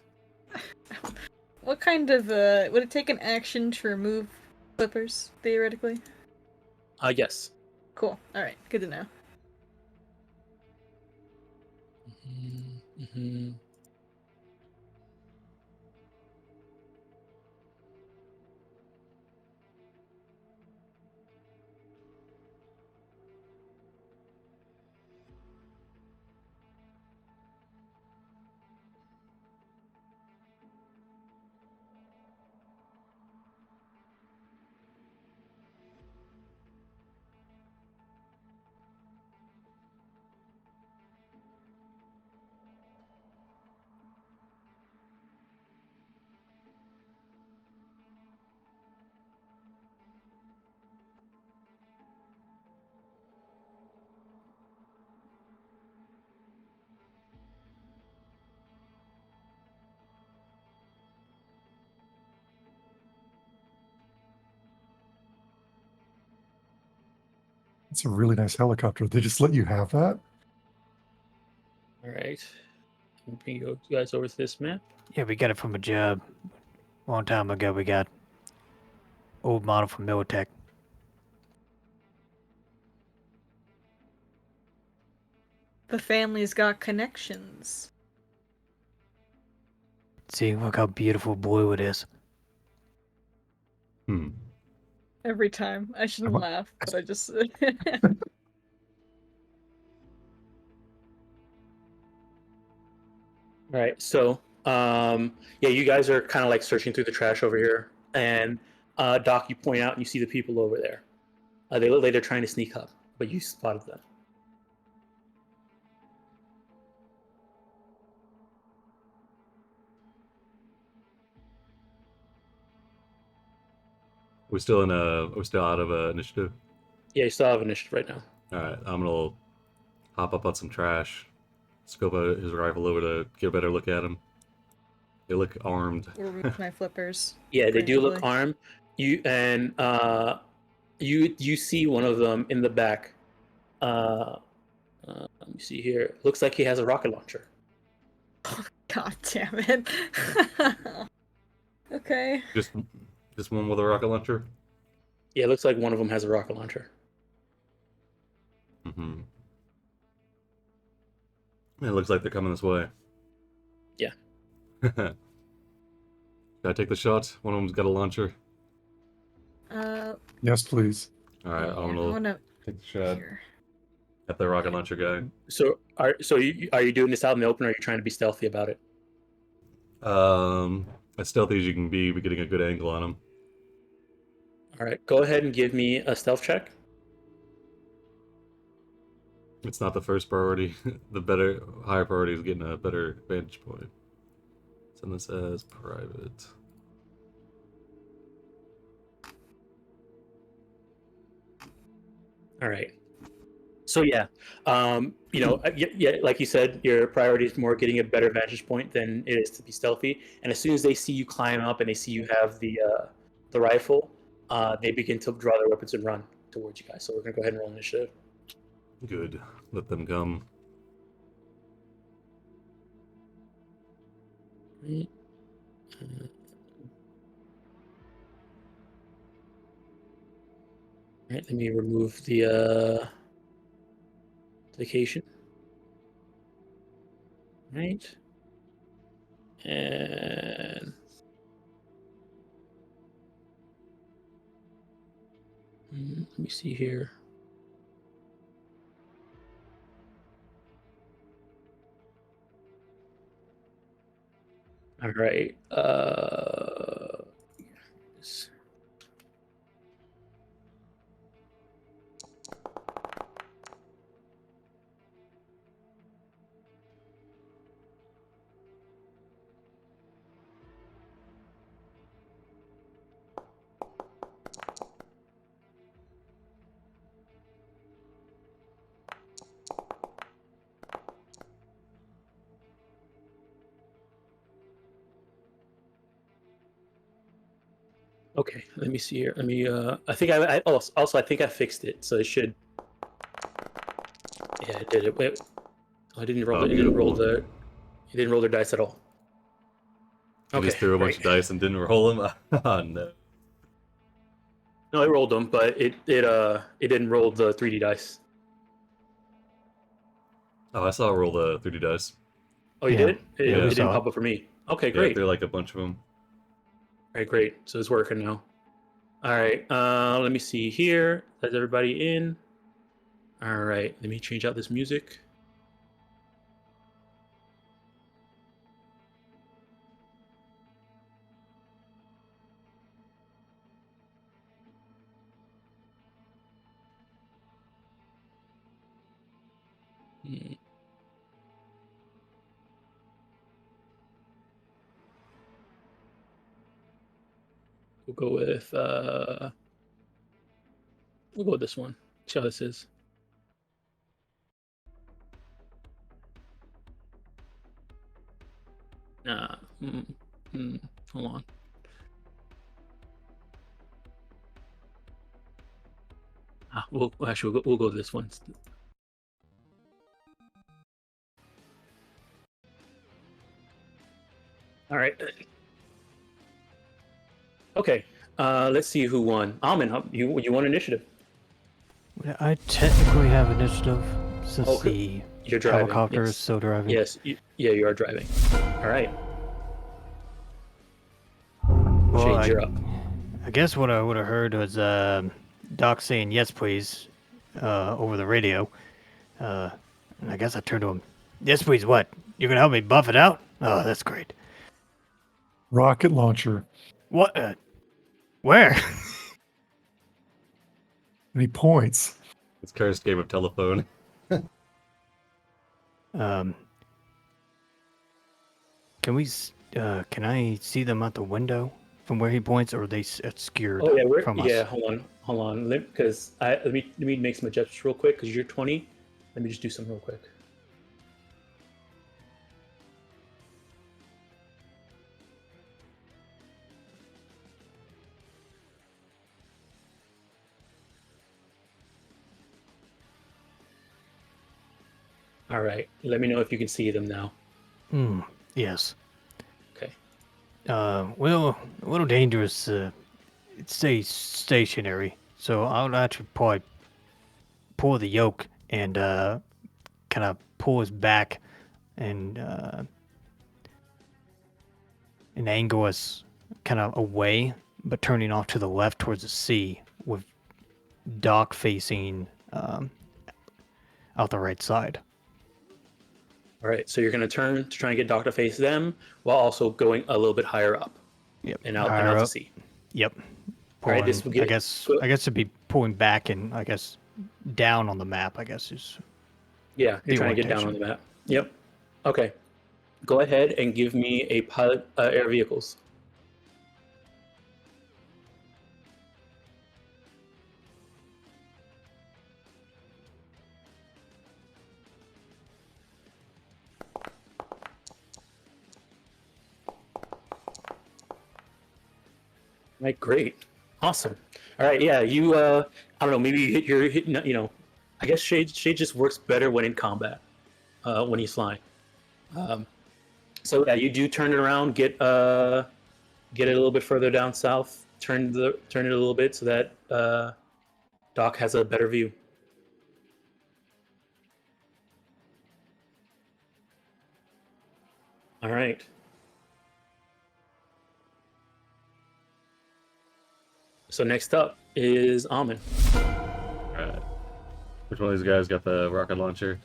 What kind of would it take an action to remove flippers theoretically? Yes. Cool. All right. Good to know. Mm-hmm. It's a really nice helicopter. They just let you have that? All right. Let me go you guys over to this map. Yeah, we got it from a job. Long time ago, we got old model from Militech. The family's got connections. See, look how beautiful blue it is. Every time. I shouldn't laugh, but I just... Right. So, yeah, you guys are kind of like searching through the trash over here, and Doc, you point out and you see the people over there. They look like they're trying to sneak up, but you spotted them. We're still out of initiative. Yeah, you still have initiative right now. All right, I'm gonna hop up on some trash, scope out his rifle over to get a better look at him. They look armed. Remove my flippers. Yeah, they do look gratefully. armed. You see one of them in the back. Let me see here. Looks like he has a rocket launcher. God damn it. Okay. Just one with a rocket launcher. Yeah, it looks like one of them has a rocket launcher. Mm-hmm. It looks like they're coming this way. Yeah. Can I take the shot? One of them's got a launcher. Yes, please. All right, yeah, I'm I wanna take the shot here. at the rocket launcher guy. So are you doing this out in the open, or are you trying to be stealthy about it? As stealthy as you can be, we're getting a good angle on him. All right, go ahead and give me a stealth check. It's not the first priority. The higher priority is getting a better vantage point. Send this as private. All right. So yeah, like you said, your priority is more getting a better vantage point than it is to be stealthy. And as soon as they see you climb up and they see you have the rifle, they begin to draw their weapons and run towards you guys. So we're gonna go ahead and roll initiative. Good. Let them come. Right. Right, let me remove the vacation. Right. And let me see here. All right. Yes. Okay, let me see here. Let me. I think I also I think I fixed it, so it should. Yeah, I did it. Wait, I didn't roll. Oh, It didn't roll beautiful. the. It didn't roll their dice at all. You just threw a bunch of dice and didn't roll them. Oh no. No, I rolled them, but it didn't roll the 3D dice. Oh, I saw it roll the 3D dice. Oh, you Yeah. did? It, Yeah. it I didn't saw pop it. up for me. Okay, Yeah, great. they're like a bunch of them. All right, great. So it's working now. All right. Let me see here. Is everybody in? All right. Let me change out this music. Hmm. We'll go with this one. See how this is. Hold on. We'll go with this one. All right. Okay. Let's see who won. Almin, you won initiative. I technically have initiative since Okay. the You're driving. helicopter is Yes. so driving. Yes. You are driving. All right. Well, Shades, you're up. I guess what I would have heard was Doc saying yes, please, over the radio. And I guess I turned to him. Yes, please. What? You're gonna help me buff it out? Oh, that's great. Rocket launcher. What? Where? And he points. It's cursed game of telephone. Um, can I see them out the window from where he points, or are they obscured Oh yeah, from us? yeah. Hold on. Because let me make some adjustments real quick. Because you're 20. Let me just do something real quick. All right. Let me know if you can see them now. Yes. Okay. Well, a little dangerous. It stays stationary, so I'll actually probably pull the yoke and kind of pull us back and angle us kind of away, but turning off to the left towards the sea, with dock facing out the right side. All right. So you're gonna turn to try and get Doc to face them while also going a little bit higher up Yep. and out Higher to up. sea. Yep. All right, this Pulling- will I get- guess go- I guess it'd be pulling back and I guess down on the map. I guess is Yeah, you're The trying to get down on orientation. the map. Yep. Okay. Go ahead and give me a pilot air vehicles. Right, great. Awesome. All right, yeah, you I don't know, maybe you're hitting, I guess Shade just works better when in combat, when he's flying. So yeah, you do turn it around, get it a little bit further down south, turn it a little bit so that Doc has a better view. All right. So next up is Almond. Alright. Which one of these guys got the rocket launcher?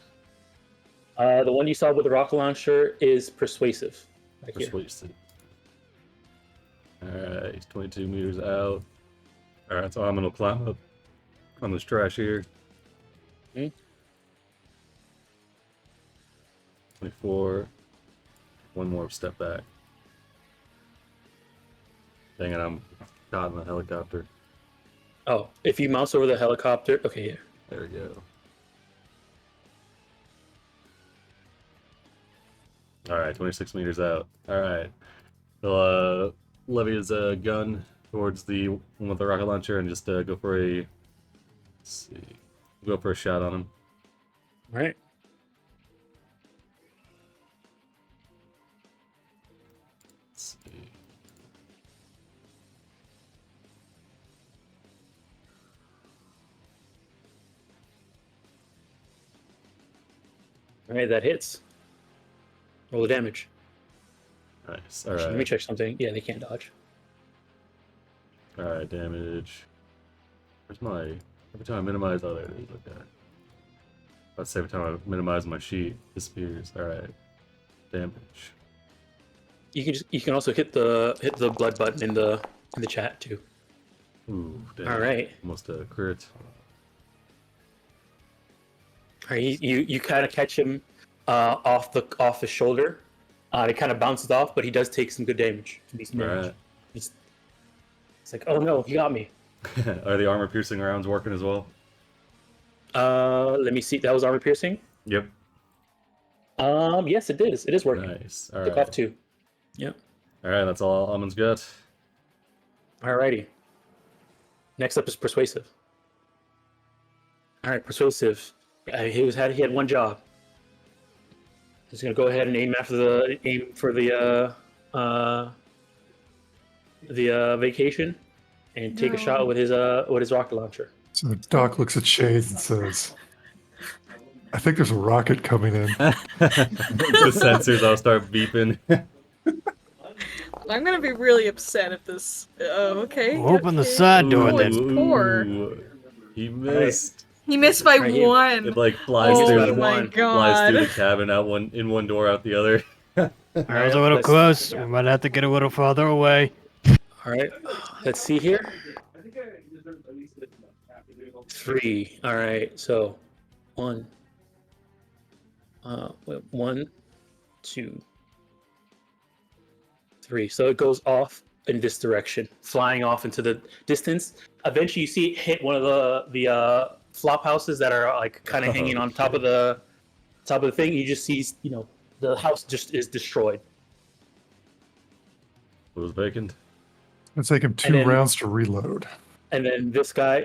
The one you saw with the rocket launcher is persuasive. Right here. Persuasive. Alright, he's 22 meters out. Alright, so I'm gonna climb up on this trash here. 24. One more step back. Dang it, I'm caught in the helicopter. Oh, if you mouse over the helicopter, okay, yeah. There we go. Alright, 26 meters out. Alright. He'll levy his gun towards the one with the rocket launcher and just go for a... Let's see. Go for a shot on him. All right. Let's see. All right, that hits. Roll the damage. Nice. Actually, let me Alright. check something. Yeah, they can't dodge. Alright, damage. Where's my... Every time I minimize... Oh, there it is. Okay. Let's say every time I minimize my sheet, it disappears. Alright. Damage. You can also hit the blood button in the chat too. Ooh, damn. All right. Almost a crit. All right, you kind of catch him off the shoulder. It kind of bounces off, but he does take some good damage. Decent damage. Alright. It's like, oh no, he got me. Are the armor piercing rounds working as well? Let me see. That was armor piercing. Yep. Yes, it is. It is working. Nice. Took Alright. off 2. Yep. Alright, that's all Almond's got. Alrighty. Next up is persuasive. All right, persuasive. He had one job. He's gonna go ahead and aim for the vacation, and take a shot with his rocket launcher. So Doc looks at Shades and says, I think there's a rocket coming in. The sensors all start beeping. I'm gonna be really upset if this. Oh, okay. Open the okay. side door Oh, then. it's poor. Ooh, he missed. He missed by Right here. one. It like flies Oh through my one. flies through the god. cabin out in one door out the other. I was a little let's- close. We might have to get a little farther away. All right. Let's see here. 3. All right. So 1. Wait, 1, 2, 3. So it goes off in this direction, flying off into the distance. Eventually, you see it hit one of the flop houses that are like kind of hanging on top of the thing. You just see, the house just is destroyed. It was vacant. It's taken 2 then- rounds to reload. And then this guy,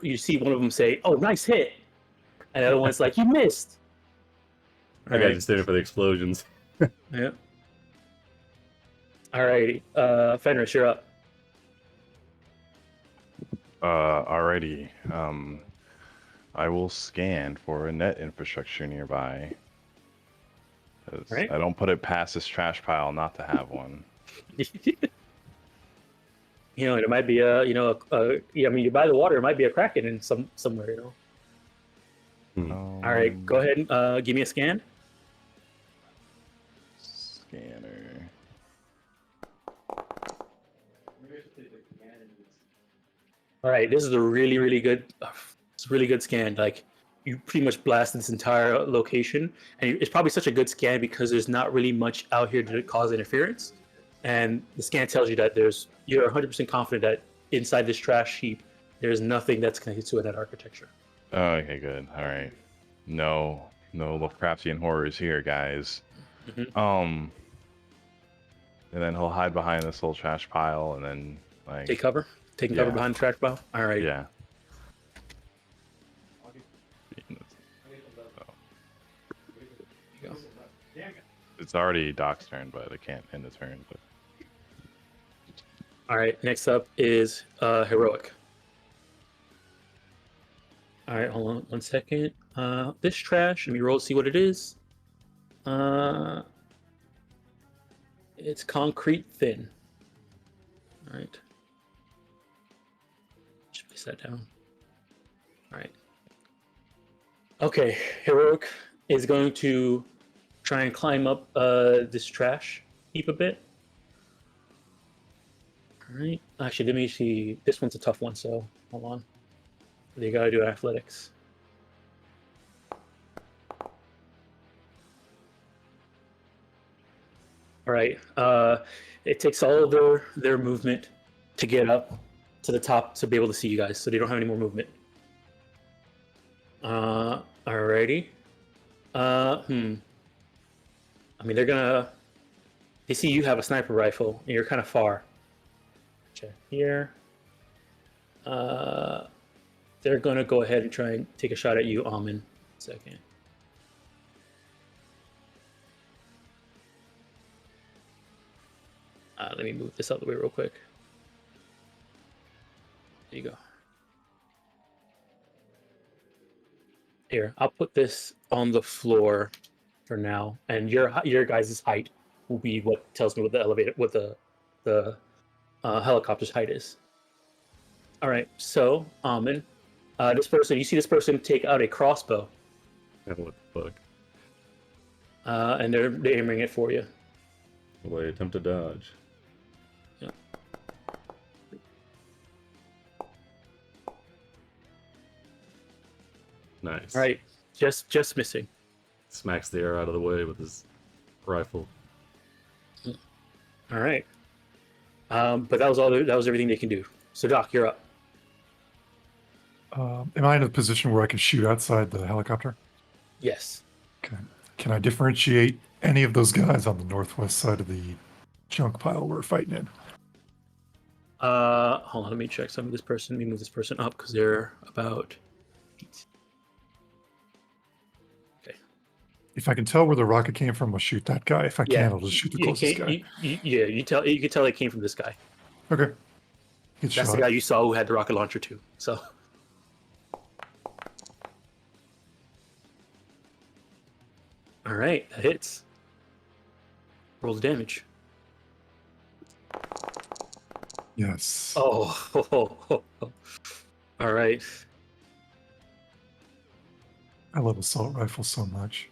you see one of them say, "Oh, nice hit," and the other one's like, "You missed." I got just there for the explosions. Yeah. Alrighty. Fenris, you're up. Alrighty. I will scan for a net infrastructure nearby. 'Cause Right. I don't put it past this trash pile not to have one. It might be you buy the water, it might be a kraken in somewhere. All right, go ahead and give me a scan. Scanner. All right, this is a really, really good, it's a really good scan. Like, you pretty much blasted this entire location, and it's probably such a good scan because there's not really much out here to cause interference. And the scan tells you that you're 100% confident that inside this trash heap, there's nothing that's connected to a net architecture. Oh, okay, good. All right. No Lovecraftian horrors here, guys. Mhm. And then he'll hide behind this little trash pile, and then Take cover. Taking cover Yeah. behind the trash pile. All right. yeah. There you go. It's already Doc's turn, but I can't end the turn. But All right. Next up is heroic. All right. Hold on 1 second. This trash. Let me roll to see what it is. It's concrete thin. All right. Just place that down. All right. Okay. Heroic is going to try and climb up this trash heap a bit. All right. Actually, let me see. This one's a tough one, so hold on. You gotta do athletics. All right. It takes all of their movement to get up to the top to be able to see you guys, so they don't have any more movement. Alrighty. I mean, they see you have a sniper rifle, and you're kind of far. Check here. They're gonna go ahead and try and take a shot at you, Almond. Second. Let me move this out of the way real quick. There you go. Here, I'll put this on the floor for now, and your guys' height will be what tells me what the helicopter's height is. All right, so Almond, you see this person take out a crossbow, What the fuck? and they're aiming it for you. Wait, attempt to dodge. Yeah. Nice. All right, just missing. Smacks the air out of the way with his rifle. All right, but that was all. That was everything they can do. So Doc, you're up. Am I in a position where I can shoot outside the helicopter? Yes. Okay. Can I differentiate any of those guys on the northwest side of the junk pile we're fighting in? Hold on. Let me check some of this person. Let me move this person up because they're about. Okay. If I can tell where the rocket came from, I'll shoot that guy. If I Yeah, can't, I'll just shoot the closest guy. You can tell it came from this guy. Okay. Good That's shot. the guy you saw who had the rocket launcher too. So. All right, that hits. Roll the damage. Yes. Oh. All right. I love assault rifles so much.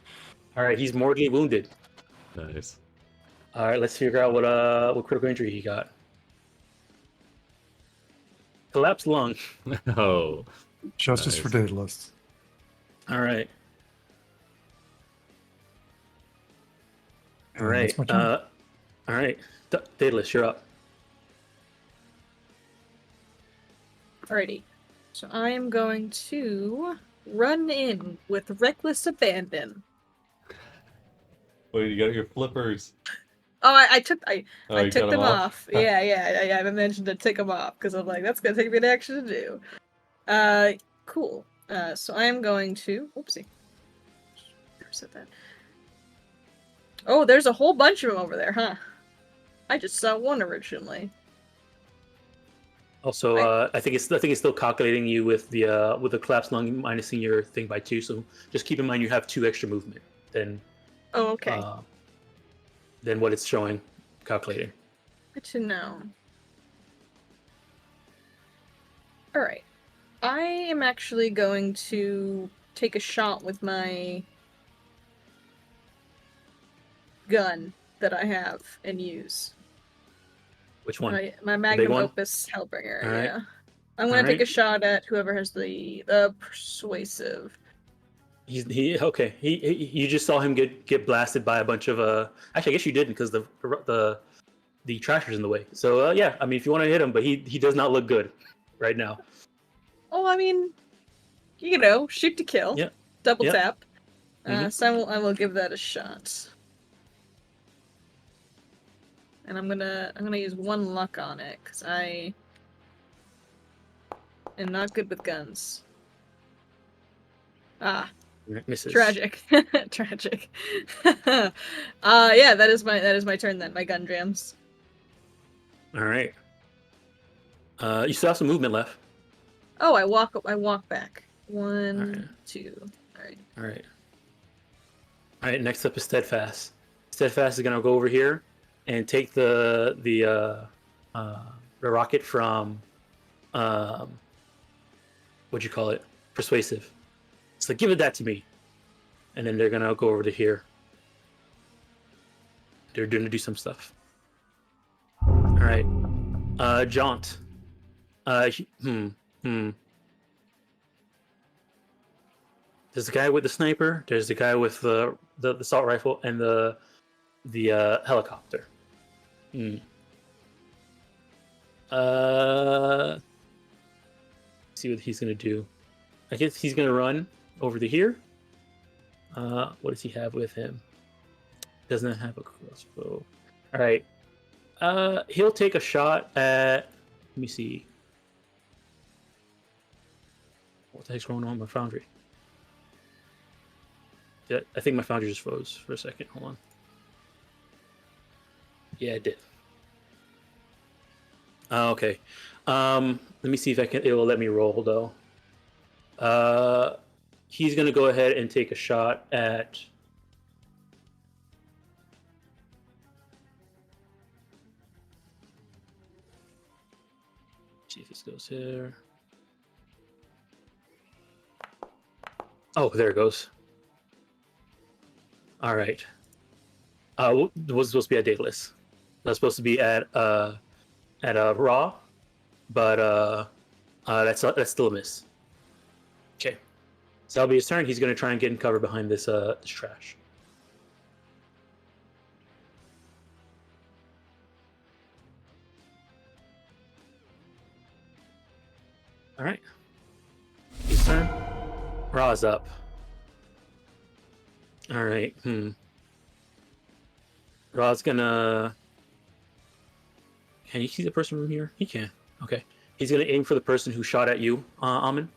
All right, he's mortally wounded. Nice. All right, let's figure out what critical injury he got. Collapsed lung. Oh, Justice Nice. for Daedalus. All right. All And right. that's my turn. All right. Daedalus, you're up. Alrighty. So I am going to run in with reckless abandon. wait, you got your flippers. Oh, I took Oh, I you took got them 'em off. Yeah. I haven't mentioned to take them off because I'm like, that's gonna take me an action to do. Cool. So I am going to. Oopsie. Never said that. Oh, there's a whole bunch of them over there, huh? I just saw one originally. Also, I think it's still calculating you with the collapsed lung minusing your thing by 2. So just keep in mind you have 2 extra movement Oh, okay. than what it's showing calculating. Good to know. Alright. I am actually going to take a shot with my gun that I have and use. Which one? My big magnum one? opus Hellbringer, All right. yeah. I'm gonna take Alright. a shot at whoever has the persuasive. Okay. You just saw him get blasted by a bunch of Actually, I guess you didn't because the trasher's in the way. So yeah, I mean, if you want to hit him, but he does not look good right now. Oh, I mean, shoot to kill. Yep. Double Yep. tap. Mhm. So I will give that a shot. And I'm gonna use 1 luck on it because I am not good with guns. Ah, Misses. tragic. Tragic. Yeah, that is my turn then. My gun jams. All right. You still have some movement left. Oh, I walk back. Alright. 1, 2. Alright. All right. All right. Next up is Steadfast. Steadfast is gonna go over here and take the rocket from what'd you call it? Persuasive. It's like, give it that to me. And then they're gonna go over to here. They're gonna do some stuff. All right. Jaunt. There's the guy with the sniper. There's the guy with the assault rifle and the helicopter. See what he's gonna do. I guess he's gonna run over to here. What does he have with him? Doesn't have a crossbow. All right. He'll take a shot at. Let me see. What the heck's going on with my foundry? Yeah, I think my foundry just froze for a second. Hold on. Yeah, it did. Okay. Let me see if I can. It will let me roll though. He's gonna go ahead and take a shot at. See if this goes here. Oh, there it goes. All right. It was supposed to be at Daedalus. That's supposed to be at Raw, but that's still a miss. Okay. So that'll be his turn. He's gonna try and get in cover behind this this trash. All right. His turn. Raw's up. All right. Raw's gonna. Can you see the person from here? He can. Okay. He's gonna aim for the person who shot at you, Amin.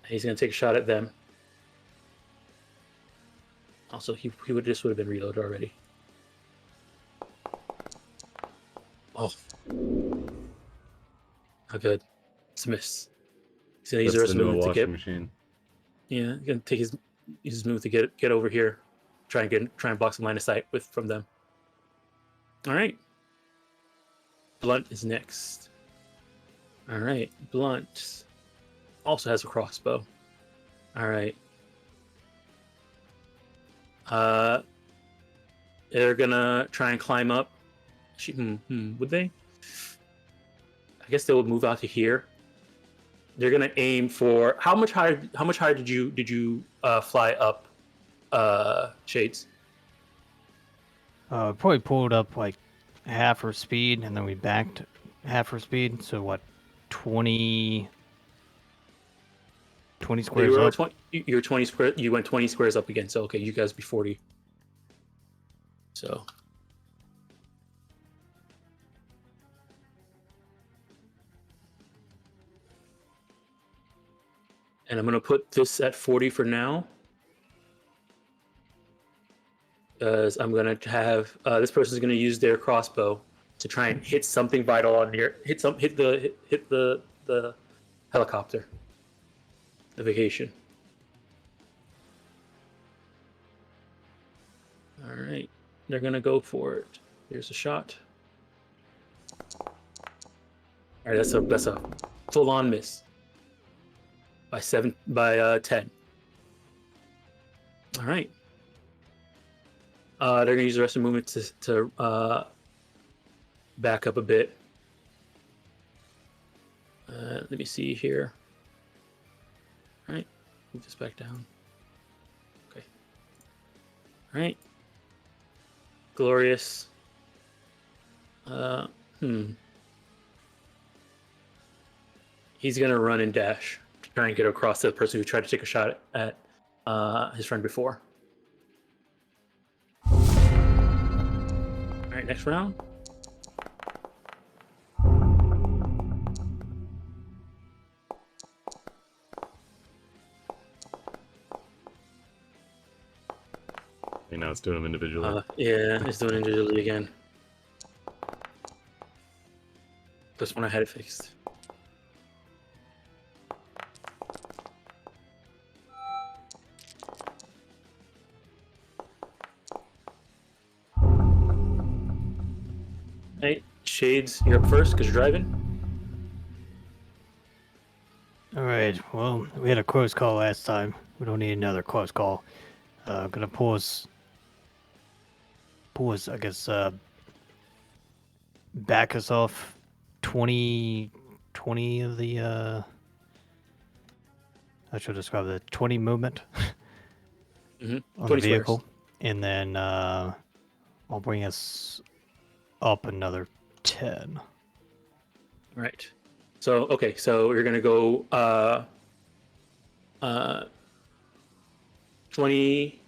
He's gonna take a shot at them. Also, he would have been reloaded already. Oh. How good. It's a miss. He's gonna use the That's rest the of the new move to washing get. machine. Yeah, he's gonna take his move to get over here. Try and block some line of sight from them. All right. Blunt is next. All right. Blunt also has a crossbow. All right. They're gonna try and climb up. Would they? I guess they will move out to here. They're gonna aim for how much higher? How much higher did you fly up, Shades? Probably pulled up like half her speed, and then we backed half her speed. So what, 20 So squares you were up? 20. You're 20 square. You went 20 squares up again. So okay, you guys be 40. So. And I'm gonna put this at 40 for now. Because I'm gonna have this person's gonna use their crossbow to try and hit something vital on your hit the helicopter, the vacation. All right, they're gonna go for it. Here's a shot. All right, that's a full on miss by 10. All right. They're gonna use the rest of the movement to back up a bit. Let me see here. All right, move this back down. Okay. All right. Glorious. He's gonna run and dash to try and get across to the person who tried to take a shot at his friend before. All right, next round. You know, it's doing them individually. Yeah, it's doing individually again. This one I had it fixed. Hey, Shades, you're up first because you're driving. All right. Well, we had a close call last time. We don't need another close call. Gonna pause. I guess. Back us off 20 of the. I should describe the 20 movement Mm-hmm. on the 20 squares. vehicle, and then I'll bring us up another 10. Right. So okay, so you're gonna go 20.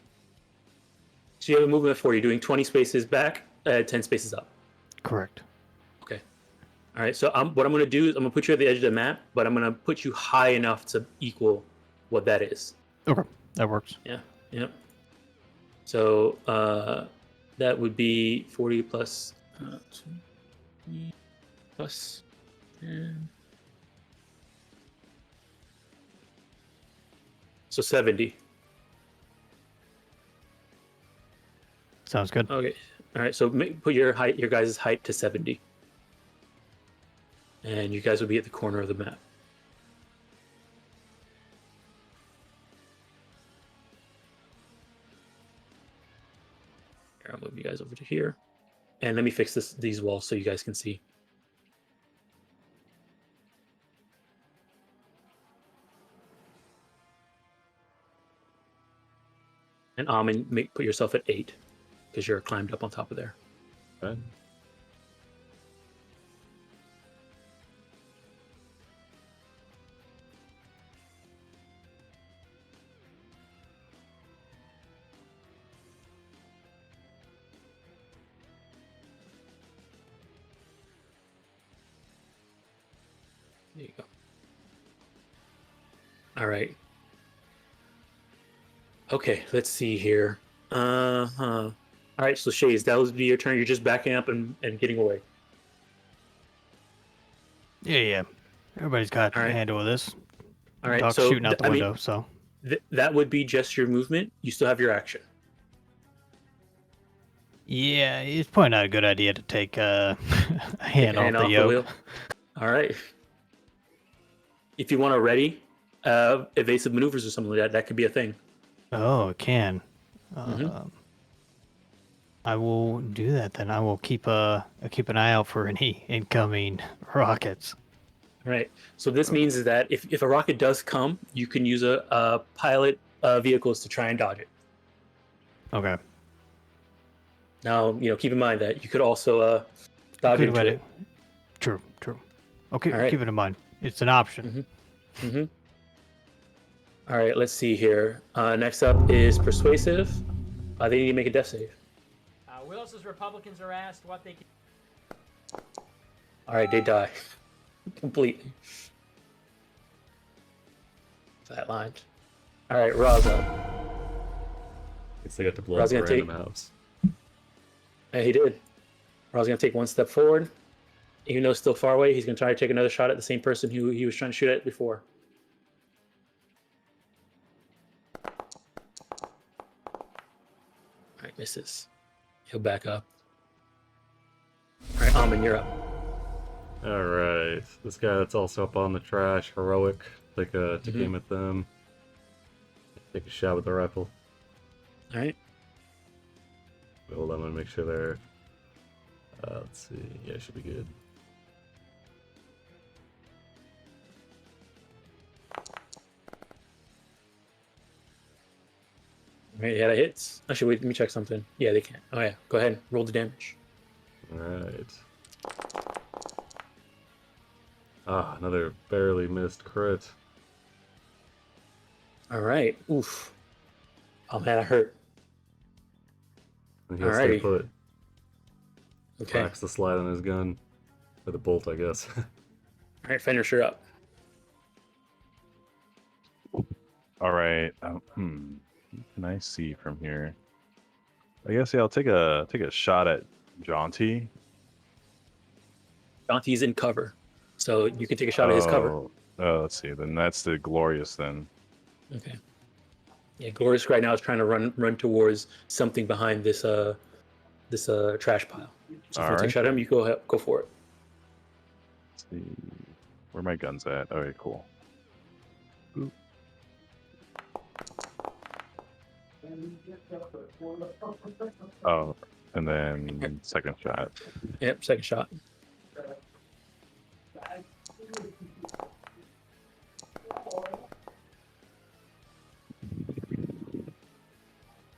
So you have a movement of 4. You're doing 20 spaces back, 10 spaces up. Correct. Okay. All right. So what I'm gonna do is I'm gonna put you at the edge of the map, but I'm gonna put you high enough to equal what that is. Okay, that works. Yeah. Yep. So that would be 40 plus 20 plus 10. So 70. Sounds good. Okay. All right. So put your guys' height to 70, and you guys will be at the corner of the map. Here, I'll move you guys over to here, and let me fix these walls so you guys can see. And Amin, put yourself at 8 because you're climbed up on top of there. Okay. There you go. All right. Okay, let's see here. All right, so Shays, that would be your turn. You're just backing up and getting away. Yeah. Everybody's got All a right. handle of this. All right, Doc's so shooting out the window, so. That would be just your movement. You still have your action. Yeah, it's probably not a good idea to take a hand off the yoke. wheel. All right. If you want to ready evasive maneuvers or something like that, that could be a thing. Oh, it can. Mhm. I will do that then. I will keep an eye out for any incoming rockets. Right. So this means is that if a rocket does come, you can use a pilot vehicles to try and dodge it. Okay. Now, keep in mind that you could also dodge Good into way it. True. Okay, All right. keep it in mind. It's an option. Mm-hmm. All right, let's see here. Next up is persuasive. They need to make a death save. Willis's Republicans are asked what they can. All right, they die completely. Flatlined. All right, Roz up. Guess they got to blow Rob's up a gonna random take- house. Yeah, he did. Roz gonna take one step forward. Even though it's still far away, he's gonna try to take another shot at the same person who he was trying to shoot at before. All right, misses. He'll back up. All right, Amin, you're up. Alright. This guy that's also up on the trash, heroic. Take aim at them. Take a shot with the rifle. All right. Hold on, I'm gonna make sure they're. Let's see. Yeah, it should be good. All right, yeah, that hits. Actually, wait, let me check something. Yeah, they can. Oh yeah, go ahead. Roll the damage. Alright. Another barely missed crit. All right. Oof. Oh man, I hurt. And he'll stay Alrighty. put. Okay. Cracks the slide on his gun. Or the bolt, I guess. All right, Fenris, you're up. All right. What can I see from here? I guess I'll take a shot at Jaunty. Jaunty's in cover, so you can take a shot at his cover. Oh, let's see. Then that's the Glorious then. Okay. Yeah, Glorious right now is trying to run towards something behind this trash pile. So if you take a Alright. shot at him, you go for it. Let's see. Where my guns at? Okay, cool. Boop. Oh, and then second shot. Yep, second shot.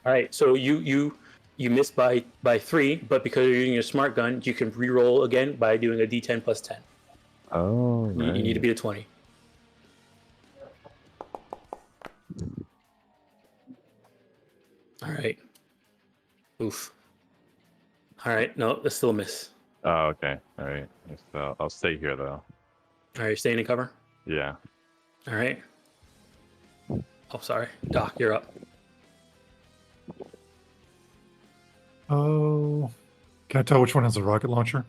All right, so you missed by 3, but because you're using your smart gun, you can re-roll again by doing a D10 plus 10. Oh, You need to right. beat a 20. All right. Oof. All right, no, that's still a miss. Oh, okay. All right. So I'll stay here though. All right, you're staying in cover. Yeah. All right. Oh, sorry, Doc, you're up. Oh, can I tell which one has a rocket launcher?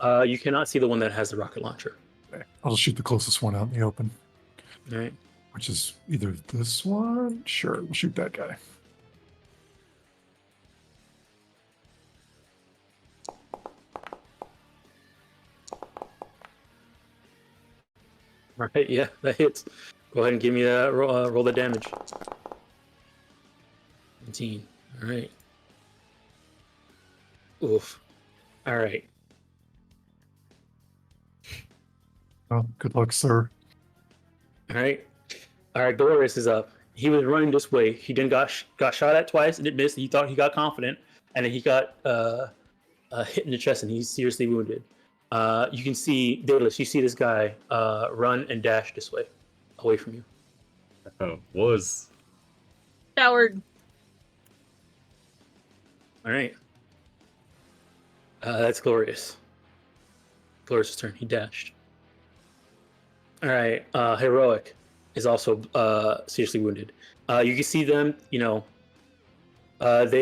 You cannot see the one that has the rocket launcher. Okay. I'll just shoot the closest one out in the open, All right. which is either this one. Sure, we'll shoot that guy. All right, yeah, that hits. Go ahead and give me that roll the damage. 17. All right. Oof. All right. Well, good luck, sir. All right. All right. Dolores is up. He was running this way. He then got shot at twice and it missed. He thought he got confident, and then he got hit in the chest and he's seriously wounded. You can see Daedalus. You see this guy run and dash this way, away from you. Oh, was. Coward. All right. That's Glorious. Glorious' turn. He dashed. All right. Heroic is also seriously wounded. You can see them. They're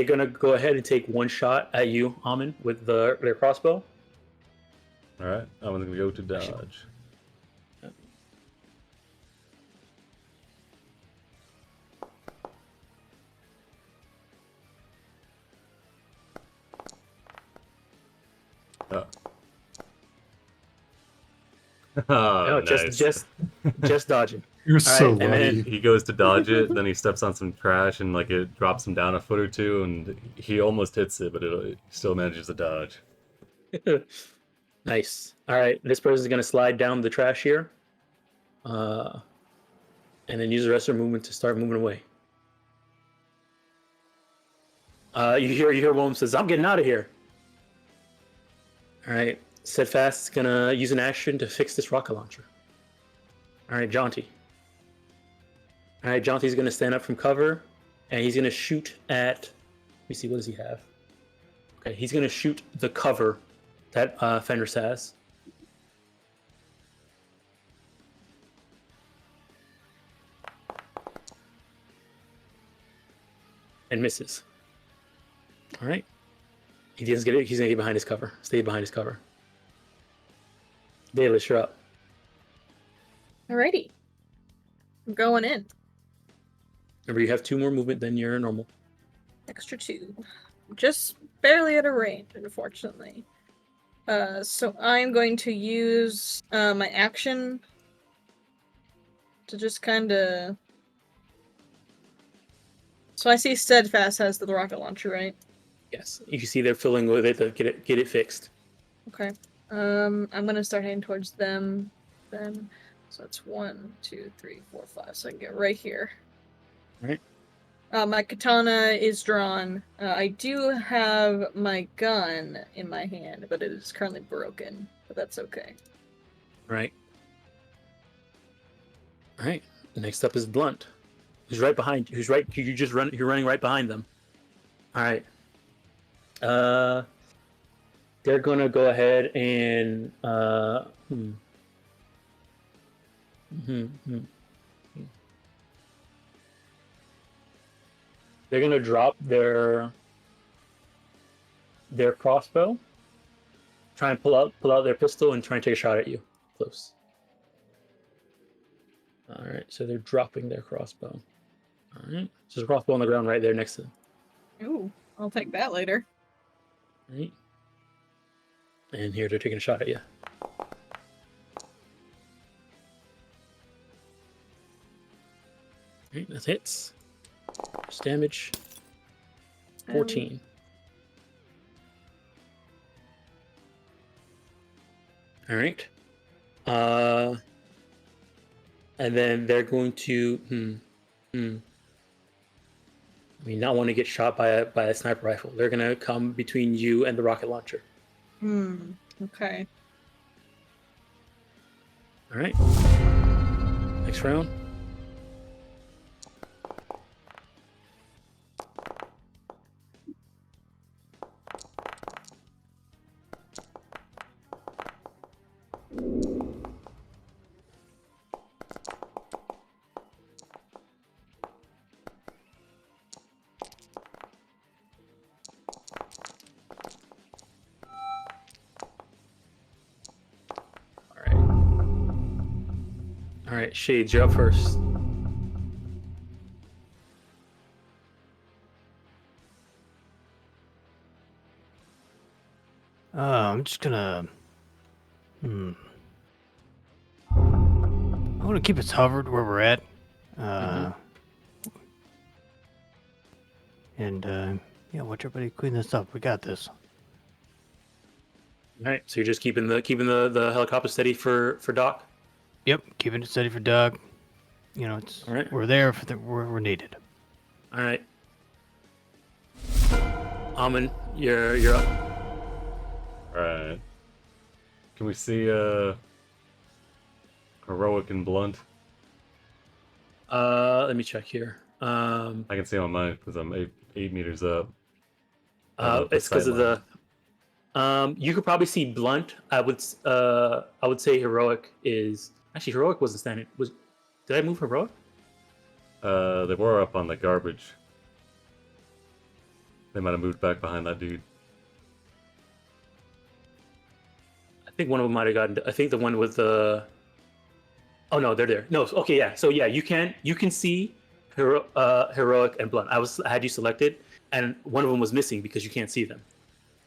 gonna go ahead and take one shot at you, Amin, with their crossbow. Alright, I'm gonna go to dodge. Oh. Oh, No, nice. just dodging. You're so right, and then- lucky. He goes to dodge it, then he steps on some trash and like it drops him down a foot or two, and he almost hits it, but he still manages to dodge. All Nice. All right, this person is gonna slide down the trash here, and then use the rest of their movement to start moving away. You hear William says, "I'm getting out of here." All right, Steadfast is gonna use an action to fix this rocket launcher. All right, Jaunty. All right, Jaunty's gonna stand up from cover, and he's gonna shoot at. Let me see, what does he have? Okay, he's gonna shoot the cover that Fenris has. And misses. All right. He doesn't get it. He's gonna get behind his cover. Stay behind his cover. Baelish, you're up. Alrighty. I'm going in. Remember, you have 2 more movement than your normal. Extra 2. Just barely out of range, unfortunately. So I'm going to use my action to just kind of. So I see Steadfast has the rocket launcher, right? Yes. You can see they're filling with it to get it fixed. Okay. I'm gonna start heading towards them then. So that's 1, 2, 3, 4, 5. So I can get right here. Right. My katana is drawn. I do have my gun in my hand, but it is currently broken. But that's okay. Right. All right. Next up is Blunt, who's right behind. Who's right? You're running right behind them. All right. They're gonna go ahead and They're gonna drop their crossbow, try and pull out their pistol and try and take a shot at you close. All right, so they're dropping their crossbow. All right, so there's a crossbow on the ground right there next to them. Ooh, I'll take that later. All right, and here they're taking a shot at you. All right, that hits. Just damage. 14. All right. And then they're going to not want to get shot by a sniper rifle. They're gonna come between you and the rocket launcher. Okay. All right. Next round. All right, Shades, you're up first. I'm just gonna. I want to keep us hovered where we're at. And yeah, watch everybody clean this up. We got this. All right, so you're just keeping the helicopter steady for Doc. Yep, keeping it steady for Doug. You know, it's All right. we're there for we're needed. All right. Amon, you're up. Alright. Can we see Heroic and Blunt? Let me check here. I can see on mine because I'm 8 meters up. It's because of the. You could probably see Blunt. I would say Heroic is actually Heroic wasn't standing. Did I move Heroic? They were up on the garbage. They might have moved back behind that dude. I think one of them might have gotten. I think the one with the. Oh no, they're there. No, okay, yeah. So yeah, you can see Heroic and Blunt. I had you selected, and one of them was missing because you can't see them.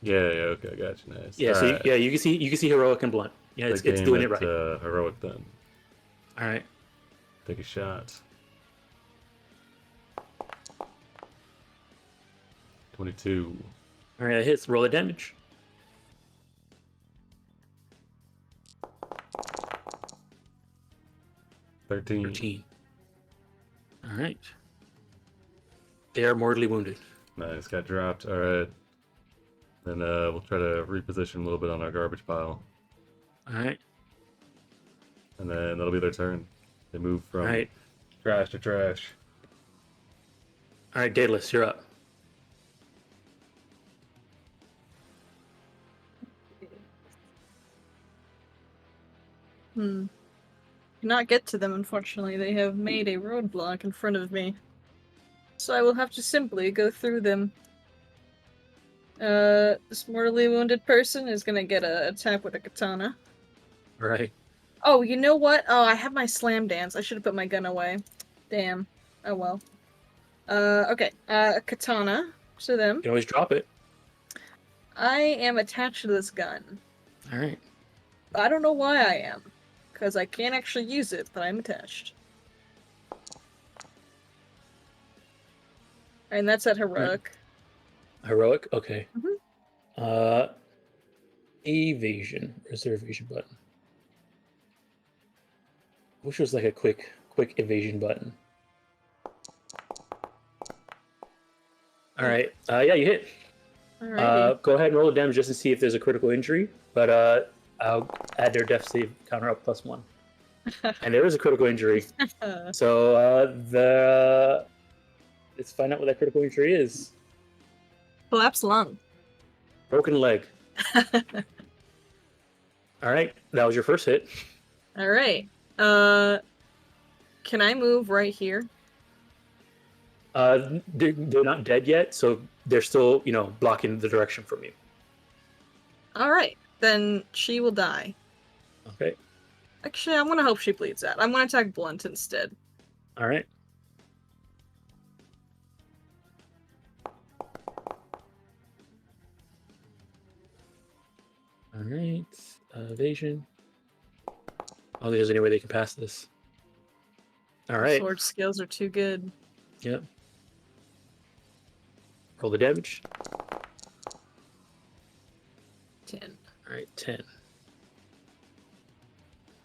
Yeah, okay, I got you. Nice. Yeah, Alright. you can see Heroic and Blunt. Yeah, it's doing it right. Heroic then. All right. Take a shot. 22. All right, that hits. Roll the damage. 13. 13. All right. They are mortally wounded. Nice, got dropped. All right. Then we'll try to reposition a little bit on our garbage pile, All right. and then that'll be their turn. They move All from right. trash to trash. All right, Daedalus, you're up. Cannot get to them, unfortunately. They have made a roadblock in front of me. So I will have to simply go through them. This mortally wounded person is gonna get an attack with a katana. All right. Oh, you know what? Oh, I have my slam dance. I should have put my gun away. Damn. Oh well. Okay. A katana to them. You can always drop it. I am attached to this gun. All right. I don't know why I am. Because I can't actually use it, but I'm attached. And that's at heroic. Heroic. Okay. Mhm. Evasion. Where's their evasion button? Wish it was like a quick evasion button. All right. Yeah, you hit. Alrighty. Go ahead and roll the damage just to see if there's a critical injury. But I'll add their death save counter up +1. And there is a critical injury. So let's find out what that critical injury is. Collapsed lung. Broken leg. All right, that was your first hit. Alright. Can I move right here? They're not dead yet, so they're still, blocking the direction from you. Alright. Then she will die. Okay. Actually, I'm gonna hope she bleeds out. I'm gonna attack Blunt instead. All right. All right. Evasion. I don't think there's any way they can pass this. All right. Sword skills are too good. Yep. Roll the damage. 10. All right, 10.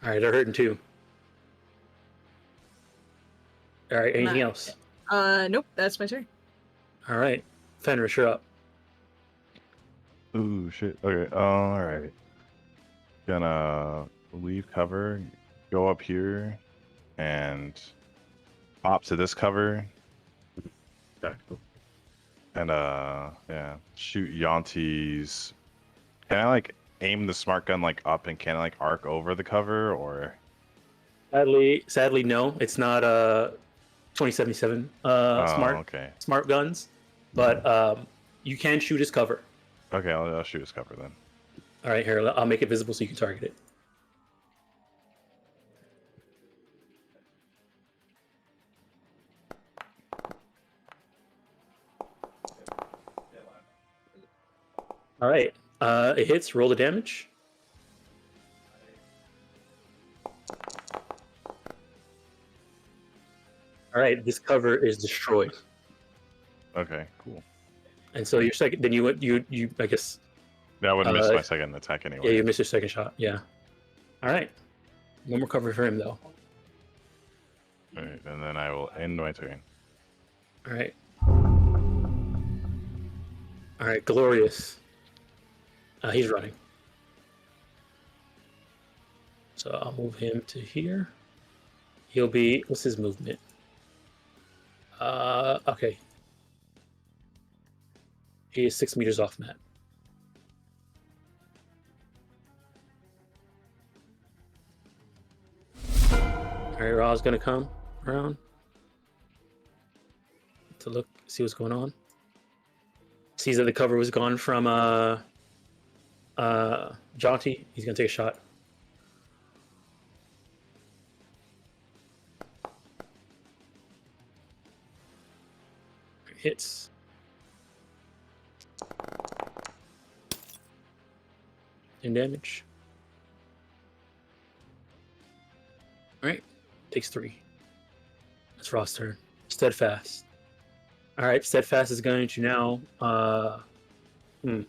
All right, they're hurting too. All right, anything else? Nope, that's my turn. All right, Fenris, you're up. Ooh, shit. Okay. All right. Gonna leave cover, go up here, and pop to this cover, Tactical. and yeah, shoot Yonti's. Can I aim the smart gun up and can I arc over the cover or? Sadly, no. It's not 2077 Okay. smart guns, but you can shoot his cover. Okay, I'll shoot his cover then. All right, here, I'll make it visible so you can target it. All right, it hits. Roll the damage. All right, this cover is destroyed. Okay, cool. And so your second, then you I guess. That would miss my second attack Yeah, anyway. you missed your second shot. Yeah. All right. One more cover for him though. All right, and then I will end my turn. All right. All right, Glorious. He's running. So I'll move him to here. He'll be, what's his movement? Okay. He is 6 meters off map. All right, Ra's gonna come around to look, see what's going on. Sees that the cover was gone from Jaunty. He's gonna take a shot. Hits. And damage. All right, takes 3. That's Ross' turn. Steadfast. All right, Steadfast is going to now. I mean,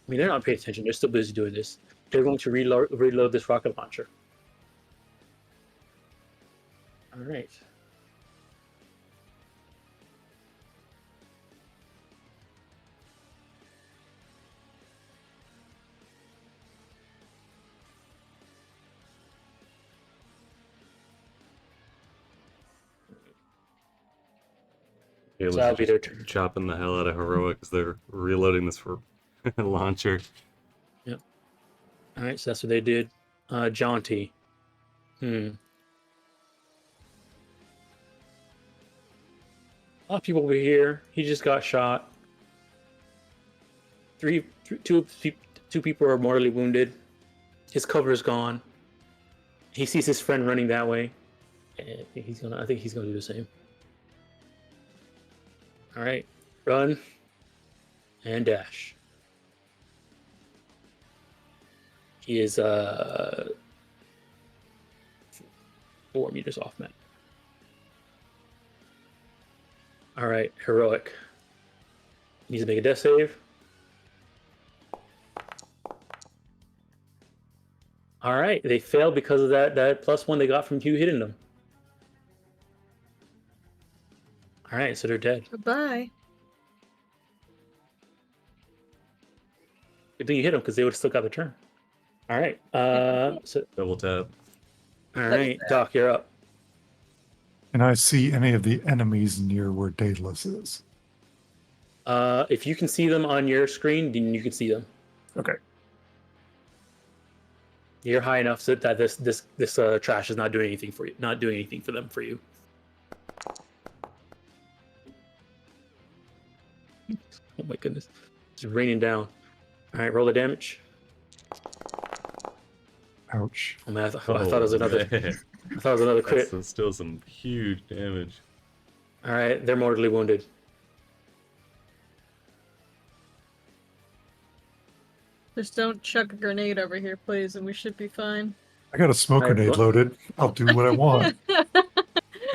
they're not paying attention. They're still busy doing this. They're going to reload this rocket launcher. All right. Kayla's So that'll be just their turn. chopping the hell out of heroic because they're reloading this for launcher. Yep. All right, so that's what they did. Jaunty. A lot of people over here. He just got shot. Two people are mortally wounded. His cover is gone. He sees his friend running that way. And I think he's gonna do the same. All right, run and dash. He is 4 meters off, man. All right, heroic. Needs to make a death save. All right, they failed because of that +1 they got from you hitting them. All right, so they're dead. Goodbye. Good thing you hit them because they would have still got the turn. All right, so Double tap. all right, Doc, you're up. Can I see any of the enemies near where Daedalus is? If you can see them on your screen, then you can see them. Okay. You're high enough so that this trash is not doing anything for you. Not doing anything for them for you. Oh my goodness, it's raining down. All right, roll the damage. Ouch. Oh man, I thought it was another. Man. I thought it was another crit. That's still some huge damage. All right, they're mortally wounded. Just don't chuck a grenade over here, please, and we should be fine. I got a smoke All right, grenade loaded. I'll do what I want. All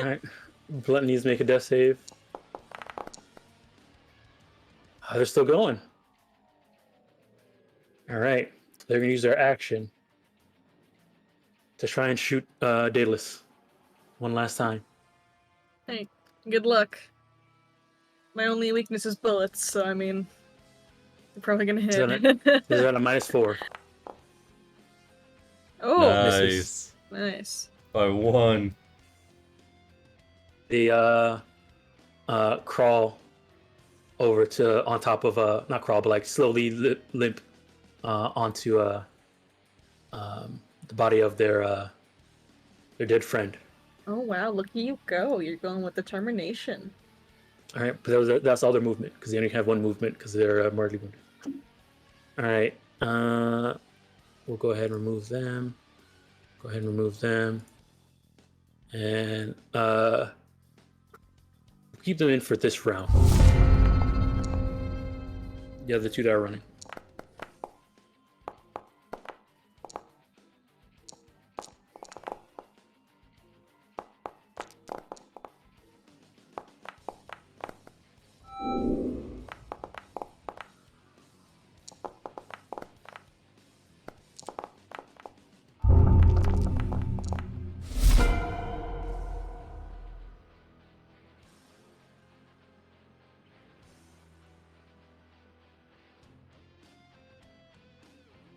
right, Blunt needs to make a death save. Oh, they're still going. All right, they're gonna use their action to try and shoot Daedalus one last time. Hey, good luck. My only weakness is bullets, so I mean, they're probably gonna hit. Is that a -4? Oh, misses. Nice. nice. By 1. They crawl over to on top of not crawl but like slowly limp onto the body of their dead friend. Oh wow, look at you go. You're going with determination. All right, but that's all their movement because they only have one movement because they're mortally wounded. All right, we'll go ahead and remove them. Go ahead and remove them, and keep them in for this round. The other two that are running.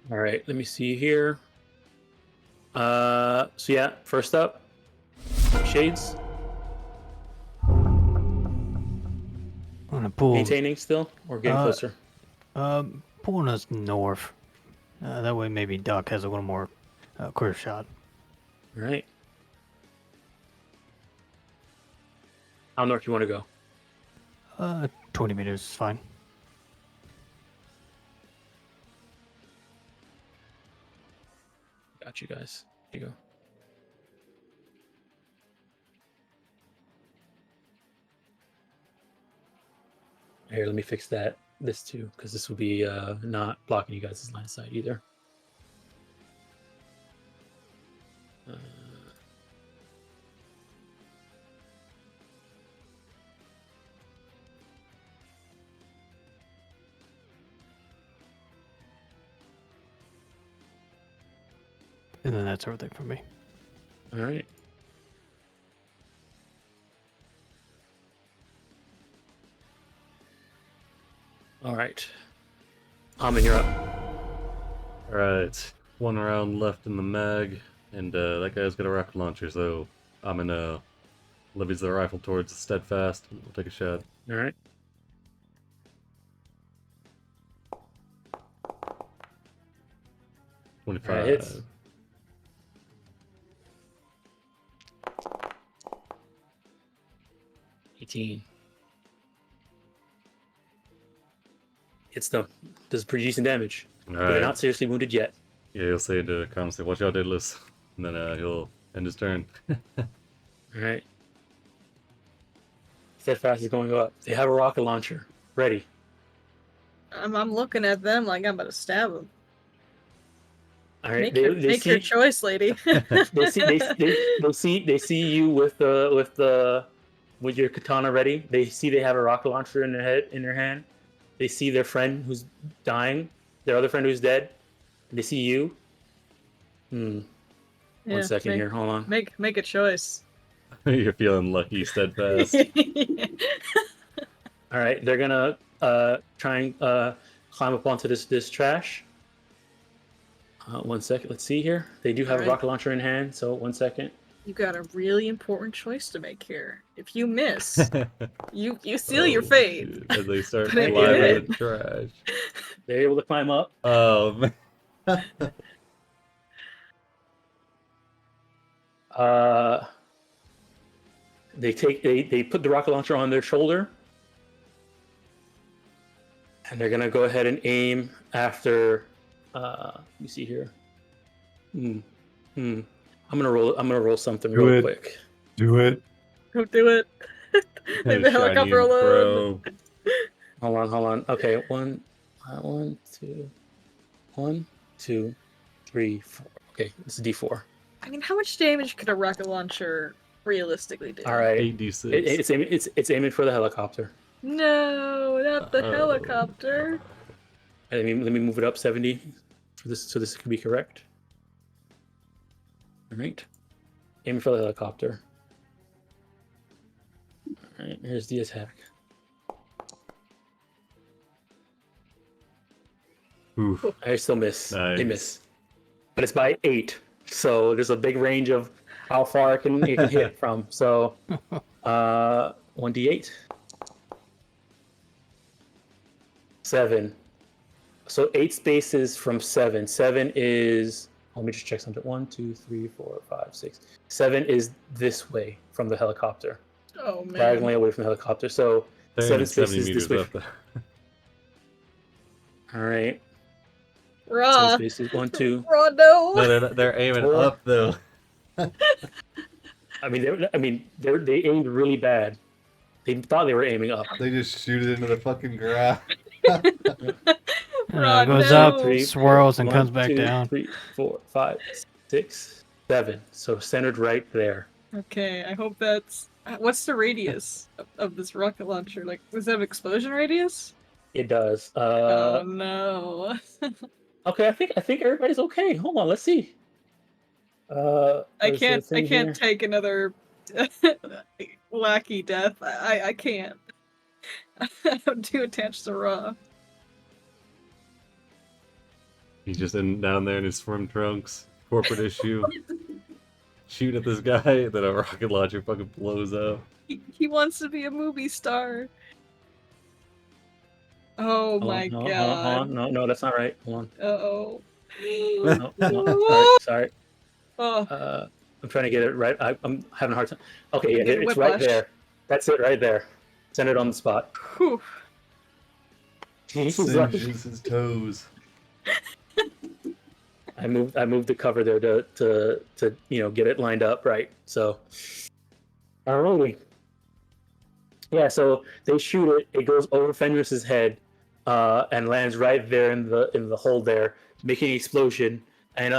All right, let me see here. So yeah, first up, Shades. I'm gonna pull. Maintaining still or getting closer? Pulling us north. That way, maybe Doc has a little more clear shot. All right. How north you want to go? 20 meters is fine. Got you guys. Here you go. Here, let me fix this too, because this will be not blocking you guys' line of sight either. And then that's everything for me. All right. All right. Amin, you're up. Alright, 1 round left in the mag, and that guy's got a rocket launcher, so Amin levies the rifle towards Steadfast. We'll take a shot. All right. All 25. right, hits. $18. Hits them. Does pretty decent damage. But they're Alright. not seriously wounded yet. Yeah, he'll say to Constantly, watch out, Daedalus. And then he'll end his turn. All right. Steadfast is going up. They have a rocket launcher ready. I'm looking at them like I'm about to stab them. All right. Make your choice, lady. They see you with your katana ready. They see they have a rocket launcher in their hand. They see their friend who's dying, their other friend who's dead. They see you. One second here. Hold on. Make a choice. You're feeling lucky, Steadfast. All right. They're gonna try and climb up onto this trash. 1 second. Let's see here. They do have a rocket launcher in hand. So 1 second. You got a really important choice to make here. If you miss, you seal your fate. Dude, as they start But if you climbing hit- the trash. They're able to climb up. Man. They put the rocket launcher on their shoulder, and they're gonna go ahead and aim after. Let me see here. I'm gonna roll something Do real it. quick. Do it. Don't do it. Leave the helicopter alone. Hold on. Okay, 1, 2, 3, 4. Okay, it's a D4. I mean, how much damage could a rocket launcher realistically do? All right, 8d6. it's aiming for the helicopter. No, not the Uh-oh. helicopter. Let me move it up 70 for this, so this can be correct. All right, aiming for the helicopter. All right, here's the attack. Oof. I still miss. They Nice. miss, but it's by 8. So there's a big range of how far it can hit from. So 1d8, 7. So 8 spaces from 7. 7 is. Let me just check something. 1, 2, 3, 4, 5, 6. 7 is this way from the helicopter, Oh man. diagonally away from the helicopter. So 7 70 spaces this meters way. up there. All right. 7 Raw. spaces. 1, 2. Raw, no. No, they're aiming Four. up though. I mean, they aimed really bad. They thought they were aiming up. They just shoot it into the fucking ground. Raw, Goes no. up, swirls, and 1, comes back 2, down. 3, 4, 5, 6, 7. So centered right there. Okay, I hope that's. What's the radius of this rocket launcher? Like, does it have explosion radius? It does. Oh no. Okay, I think everybody's okay. Hold on, let's see. I where's the can't thing here? take another wacky death. I can't. I'm too attached to Raw. He's just down there in his swim trunks, corporate issue, shooting at this guy. Then a rocket launcher fucking blows up. He wants to be a movie star. Oh Hold on, my hold on, god. No, that's not right. Hold Uh-oh. on. Sorry. Oh, I'm trying to get it right. I'm having a hard time. Okay, yeah, Get it's right whiplash. there. That's it right there. Centered on the spot. whew. Singes his toes. I moved the cover there to get it lined up right. So, alrighty. Yeah, so they shoot it. It goes over Fenris's head, and lands right there in the hole there, making an explosion. And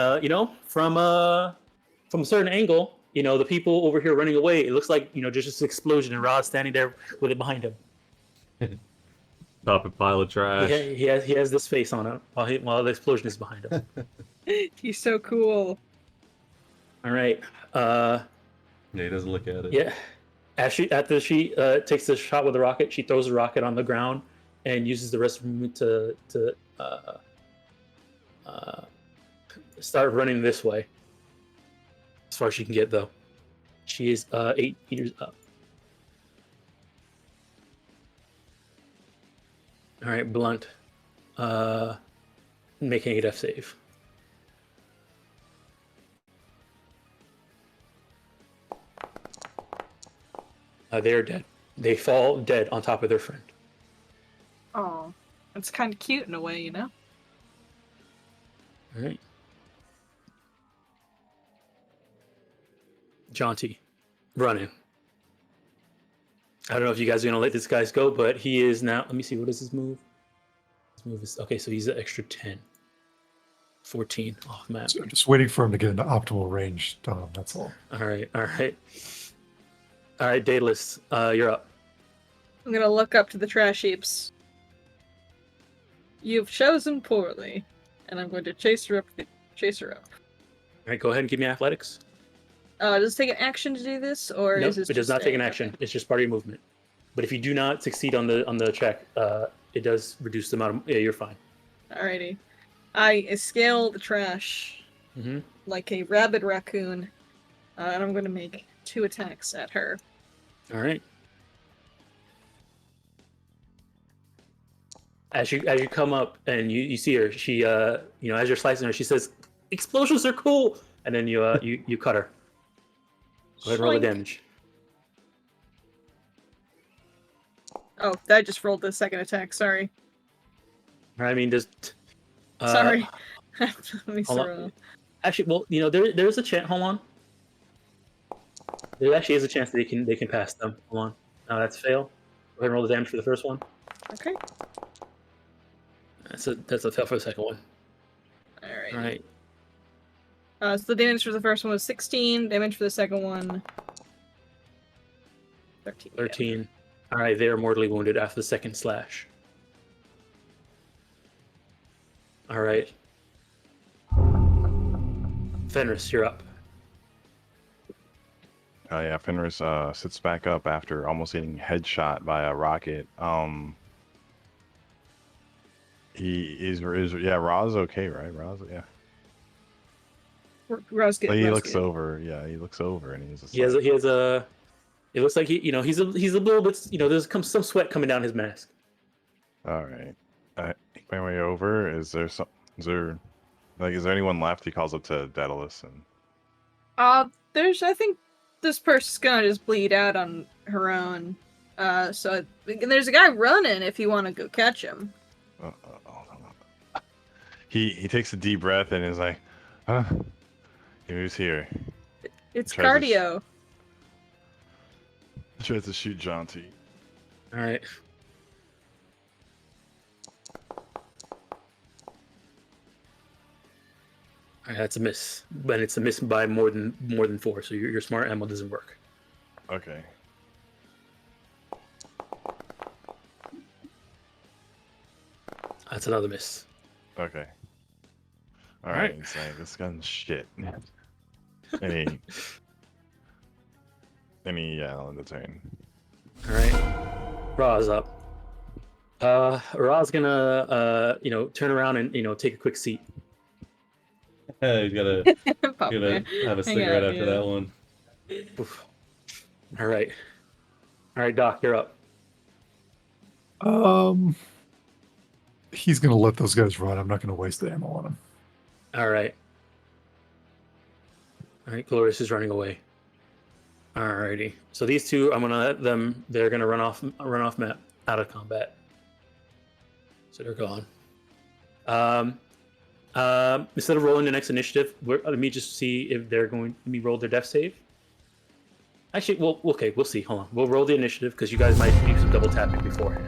from a certain angle, the people over here running away, it looks like just an explosion, and Rod's standing there with it behind him. Top a pile of trash. He has this face on him while the explosion is behind him. He's so cool. All right. Yeah, he doesn't look at it. Yeah. After she takes the shot with the rocket, she throws the rocket on the ground, and uses the rest of her movement to start running this way. As far as she can get, though. She is 8 meters up. All right, Blunt. Making a death save. They are dead. They fall dead on top of their friend. Oh, it's kind of cute in a way, you know? All right. Jaunty, running. I don't know if you guys are gonna let this guy go, but he is now. Let me see. What is his move? His move is okay. So he's an extra 10, 14 off map. So I'm just waiting for him to get into optimal range. That's all. All right. All right. All right. Daedalus, you're up. I'm gonna look up to the trash heaps. You've chosen poorly, and I'm going to chase her up. Chase her up. All right. Go ahead and give me athletics. Does it take an action to do this, or No, is this it does just not take an okay. action. It's just part of your movement. But if you do not succeed on the check, it does reduce the amount of. Yeah, you're fine. Alrighty. I scale the trash Mm-hmm. like a rabid raccoon, and I'm going to make 2 attacks at her. All right. As you come up and you see her, she as you're slicing her, she says, "Explosions are cool," and then you cut her. Go ahead and roll the Shoink. damage. Oh, I just rolled the second attack. Sorry. I mean, just Sorry. Let me hold on. throw. Actually, well, there's a chance. Hold on. There actually is a chance that they can pass them. Hold on. That's fail. Go ahead and roll the damage for the first one. Okay. That's a fail for the second one. Alright. All right. So the damage for the first one was 16. Damage for the second one. 13. 13. All right, they are mortally wounded after the second slash. All right. Fenris, you're up. Oh yeah, Fenris sits back up after almost getting headshot by a rocket. He is yeah. Ra's okay, right? Ra's yeah. Rose good. But he Rose looks good. over. Yeah, he looks over and he's just He has a. It looks like he's a little bit. There's some sweat coming down his mask. all right. My way over. Is there anyone left? He calls up to Daedalus and I think this person's gonna just bleed out on her own. So and there's a guy running if you want to go catch him. hold on. He takes a deep breath and is like, huh? He moves here. It's Tries to cardio. Tries to shoot Jaunty. All right. All right, that's a miss, but it's a miss by more than 4. So your smart ammo doesn't work. Okay. That's another miss. Okay. All Alright. right. It's like this gun's shit. Any on the turn. All right, Ra's up. Ra's gonna turn around and take a quick seat. He's gotta Pop gonna there. have a Hang cigarette out, after yeah. that one. Oof. All right, Doc, you're up. He's gonna let those guys run. I'm not gonna waste the ammo on him. All right, Glorious is running away. Alrighty, so these two, I'm gonna let them. They're gonna run off map, out of combat. So they're gone. Instead of rolling the next initiative, let me just see if they're going. Let me roll their death save. Actually, we'll see. Hold on, we'll roll the initiative because you guys might do some double tapping beforehand.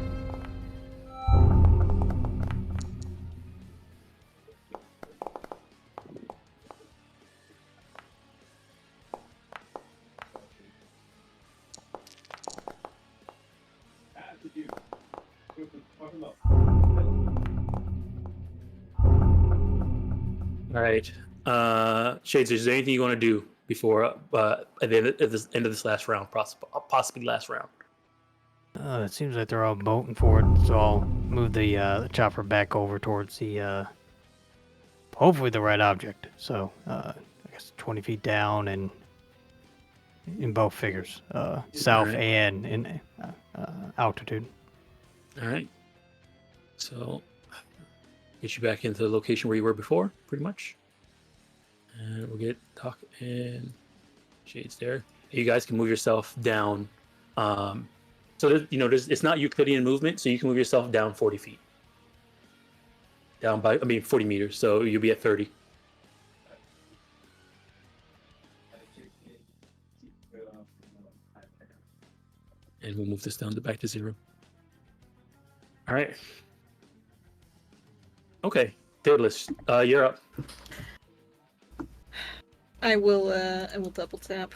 All right, Shades. Is there anything you want to do before at the end of this last round, possibly last round? It seems like they're all boating for it, so I'll move the chopper back over towards the hopefully the right object. So I guess 20 feet down and in both figures, south Alright. and in altitude. All right. So, get you back into the location where you were before, pretty much. And we'll get Doc and Shades there. You guys can move yourself down. So it's not Euclidean movement, so you can move yourself down 40 feet. Down by 40 meters. So you'll be at 30. And we'll move this down to back to 0. All right. Okay, Daedalus, you're up. I will double tap.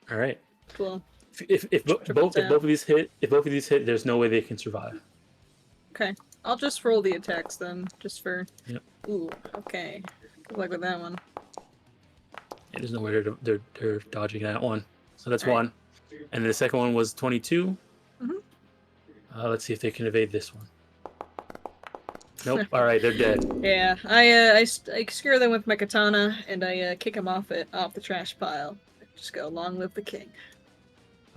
All right. Well, If both of these hit, there's no way they can survive. okay. I'll just roll the attacks then, just for. Yep. Ooh, okay. Good luck with that one. Yeah, there's no way they're dodging that one. So that's All right. one. And the second one was 22. Mhm. Let's see if they can evade this one. Nope. All right, they're dead. Yeah, I skewer them with my katana and I kick them off the trash pile. Just go, long live the king.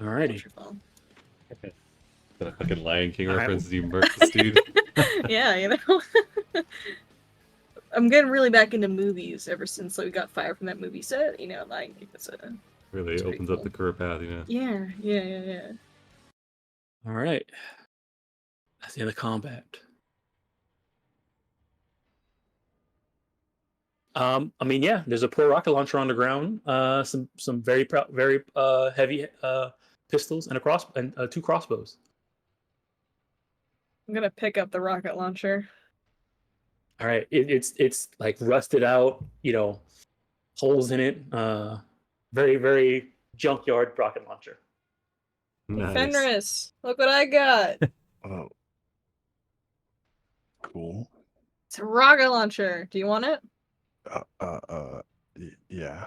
Alrighty. Wonderful. Got a fucking Lion King Alright. reference as you murk this dude. Yeah, you know. I'm getting really back into movies ever since we got fired from that movie set. You know, like it's a Really It's pretty opens up cool. the career path, you know. yeah. All right. That's the end of combat. There's a poor rocket launcher on the ground. Some very heavy pistols and two crossbows. I'm gonna pick up the rocket launcher. All right, it's like rusted out, holes in it. Very very junkyard rocket launcher. Nice. Fenris, look what I got! Oh. Cool. It's a rocket launcher. Do you want it? Yeah.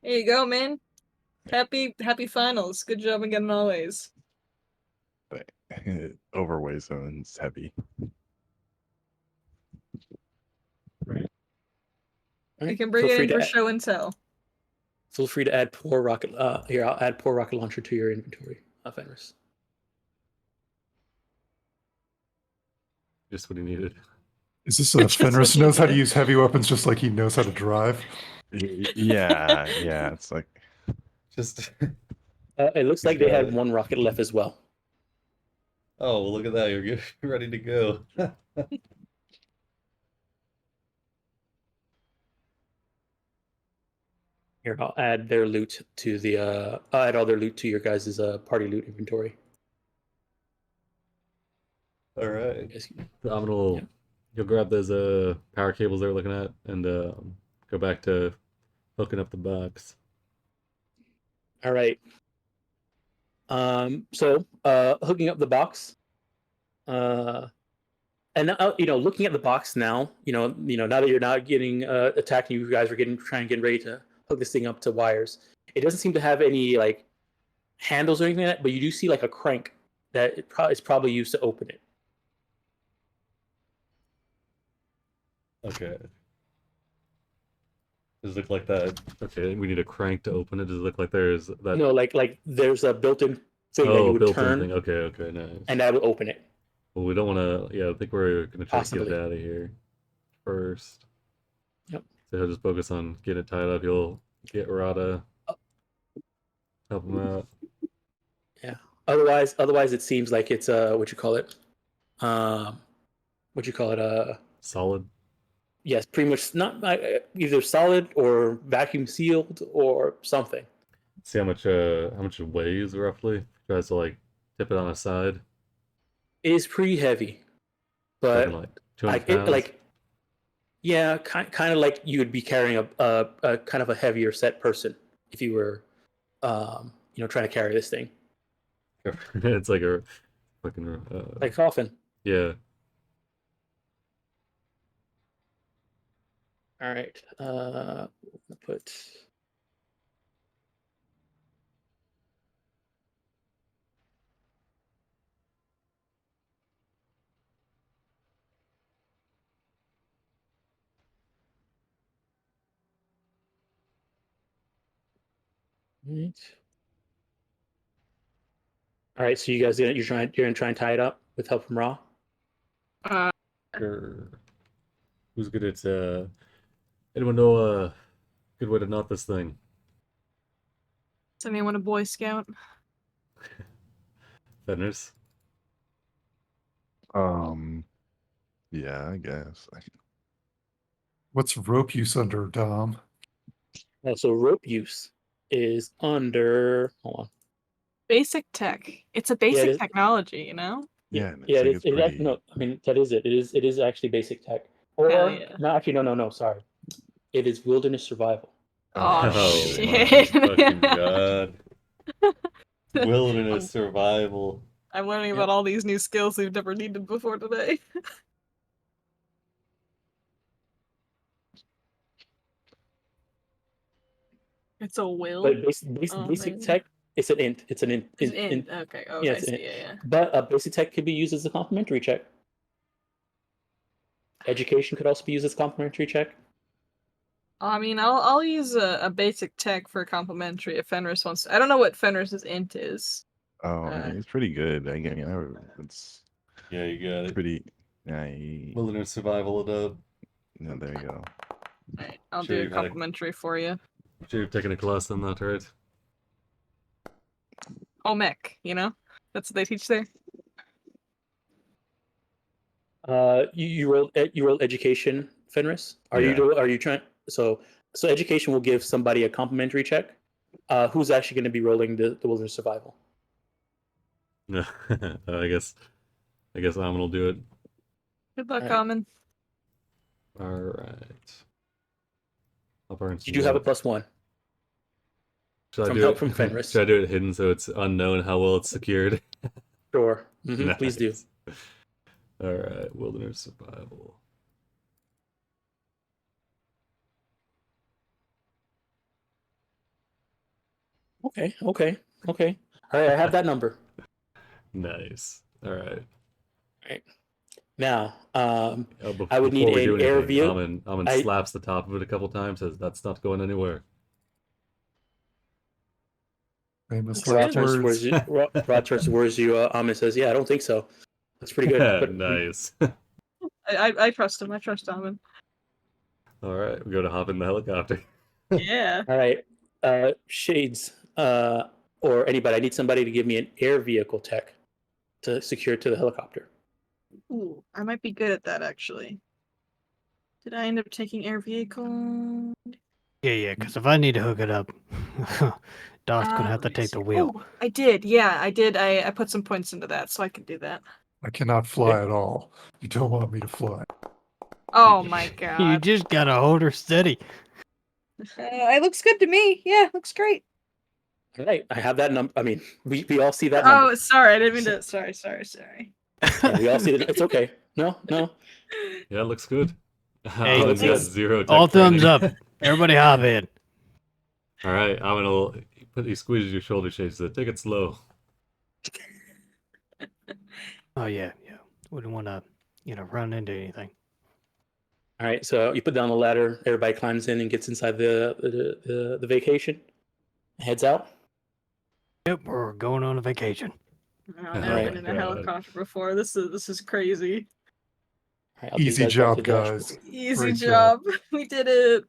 Here you go, man. Happy finals. Good job again always. Overweight zone's heavy. You can bring it in for show and tell. Feel free to add poor rocket. Here, I'll add poor rocket launcher to your inventory, Fenris. Just what he needed. Is this Fenris knows how to use heavy weapons just like he knows how to drive? Yeah, it's like Just It looks like they had one rocket left as well. oh, well, look at that! You're ready to go. Here, I'll add their loot to the. I'll add all their loot to your guys' party loot inventory. All right. Yes. Phenomenal. Yeah. You'll grab those power cables they were looking at and go back to hooking up the box. All right. So hooking up the box. And looking at the box now, now that you're not getting attacked, you guys are trying to get ready to hook this thing up to wires. It doesn't seem to have any like handles or anything like that, but you do see like a crank that is probably used to open it. Okay. Does it look like that? Okay, we need a crank to open it. Does it look like there's that? No, like there's a built-in thing that you would built-in turn, thing. Okay, nice. and that would open it. Well, we don't want to. Yeah, I think we're gonna try to get Possibly. it out of here first. Yep. So he'll just focus on getting it tied up. You'll get Rada, help him out. Yeah. Otherwise, it seems like it's what you call it. Solid. Yes, pretty much not either solid or vacuum sealed or something. See how much it weighs roughly. Tries to like tip it on a side. It is pretty heavy, but Like 200 pounds. Yeah, kind of like you would be carrying a kind of a heavier set person if you were, trying to carry this thing. It's like a fucking Like coffin. yeah. All right. Put. Right. All right, so you guys you're gonna try and tie it up with help from Ra. Uh, Sure. Who's good at anyone know a good way to knot this thing? is anyone a Boy Scout? Fenris? Yeah, I guess. What's rope use under, Dom? So rope use is under. Hold on. Basic tech. It's a Yeah, it basic is. technology, you know? Yeah, and Yeah, it's like it's it is. pretty. No, I mean that is it. It is actually basic tech. Hell Or yeah. no, actually, no. Sorry, it is wilderness survival. Oh, my shit. fucking god. I'm, Wilderness survival. I'm learning about all these new skills we've never needed before today. It's a will. But Oh, basic man. tech, it's an int. It's an int. It's in. Okay, okay, Yeah, I it's an see, int. yeah. But basic tech could be used as a complementary check. Education could also be used as a complementary check. I mean, I'll use a basic tech for complimentary if Fenris wants to. I don't know what Fenris's int is. Oh, it's pretty good. It's Yeah, you got it. pretty. Yeah, Wilderness survival it up. yeah, there you go. Alright, I'll Sure, do a you've had a- complimentary for you. Sure, you've taken a class on that, right? Oh, mech, you know? That's what they teach there. You rolled education, Fenris. Are you trying? So education will give somebody a complimentary check. Who's actually going to be rolling the wilderness survival? Yeah, I guess Amon will do it. Good luck, Alright. Amon. Alright. I'll burn You do have a +1 Should I from do help it? from Fenris. Should I do it hidden so it's unknown how well it's secured? Sure. Please do. Nice. Alright, wilderness survival. Okay. All right, I have that number. Nice. Alright. Now, Oh, I would need before we do an air anything, view. Amon slaps the top of it a couple times, says that's not going anywhere. Famous That's last good. words. Rod turns towards you. Amon says, "Yeah, I don't think so. That's pretty good." But Nice. I trust him. I trust Amon. Alright, we go to hop in the helicopter. Yeah. all right, Shades, or anybody. I need somebody to give me an air vehicle tech to secure to the helicopter. Ooh, I might be good at that, actually. Did I end up taking air vehicle? Yeah, because if I need to hook it up, Dot's gonna have to Let me take see. the wheel. Oh, I did. Yeah, I did. I put some points into that, so I can do that. I cannot fly at all. You don't want me to fly. Oh my You god. just gotta hold her steady. It looks good to me. Yeah, looks great. All right, I have that number. I mean, we all see that Oh, number. sorry. I didn't mean to. Sorry. Yeah, we all see it. It's okay. No. Yeah, it looks good. Hey, Amon's got it's- 0 tech All thumbs training. up. Everybody hop in. Alright, Amon will he squeezes your shoulder shades, so take it slow. Oh yeah. Wouldn't want to, run into anything. All right, so you put down the ladder. Everybody climbs in and gets inside the vacation. Heads out. Yep, we're going on a vacation. I've never been in a God. helicopter before. This is crazy. All right, I'll take you Easy guys back job, to the dashboard. guys. Easy Great job. We did it.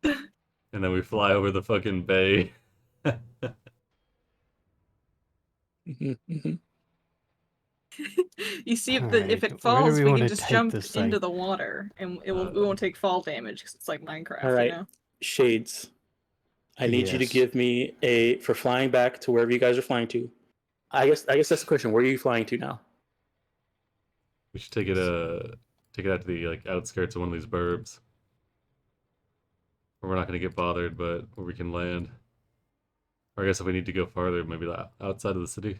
And then we fly over the fucking bay. You see, if Alright, if where it do falls, we we wanna can just take jump this into thing? the water, and we won't take fall damage because it's like Minecraft. All right. You know? Shades. I need you to Yes. give me for flying back to wherever you guys are flying to. I guess that's the question. Where are you flying to now? We should take it out to the outskirts of one of these burbs. Where we're not gonna get bothered, but where we can land. Or I guess if we need to go farther, maybe outside of the city.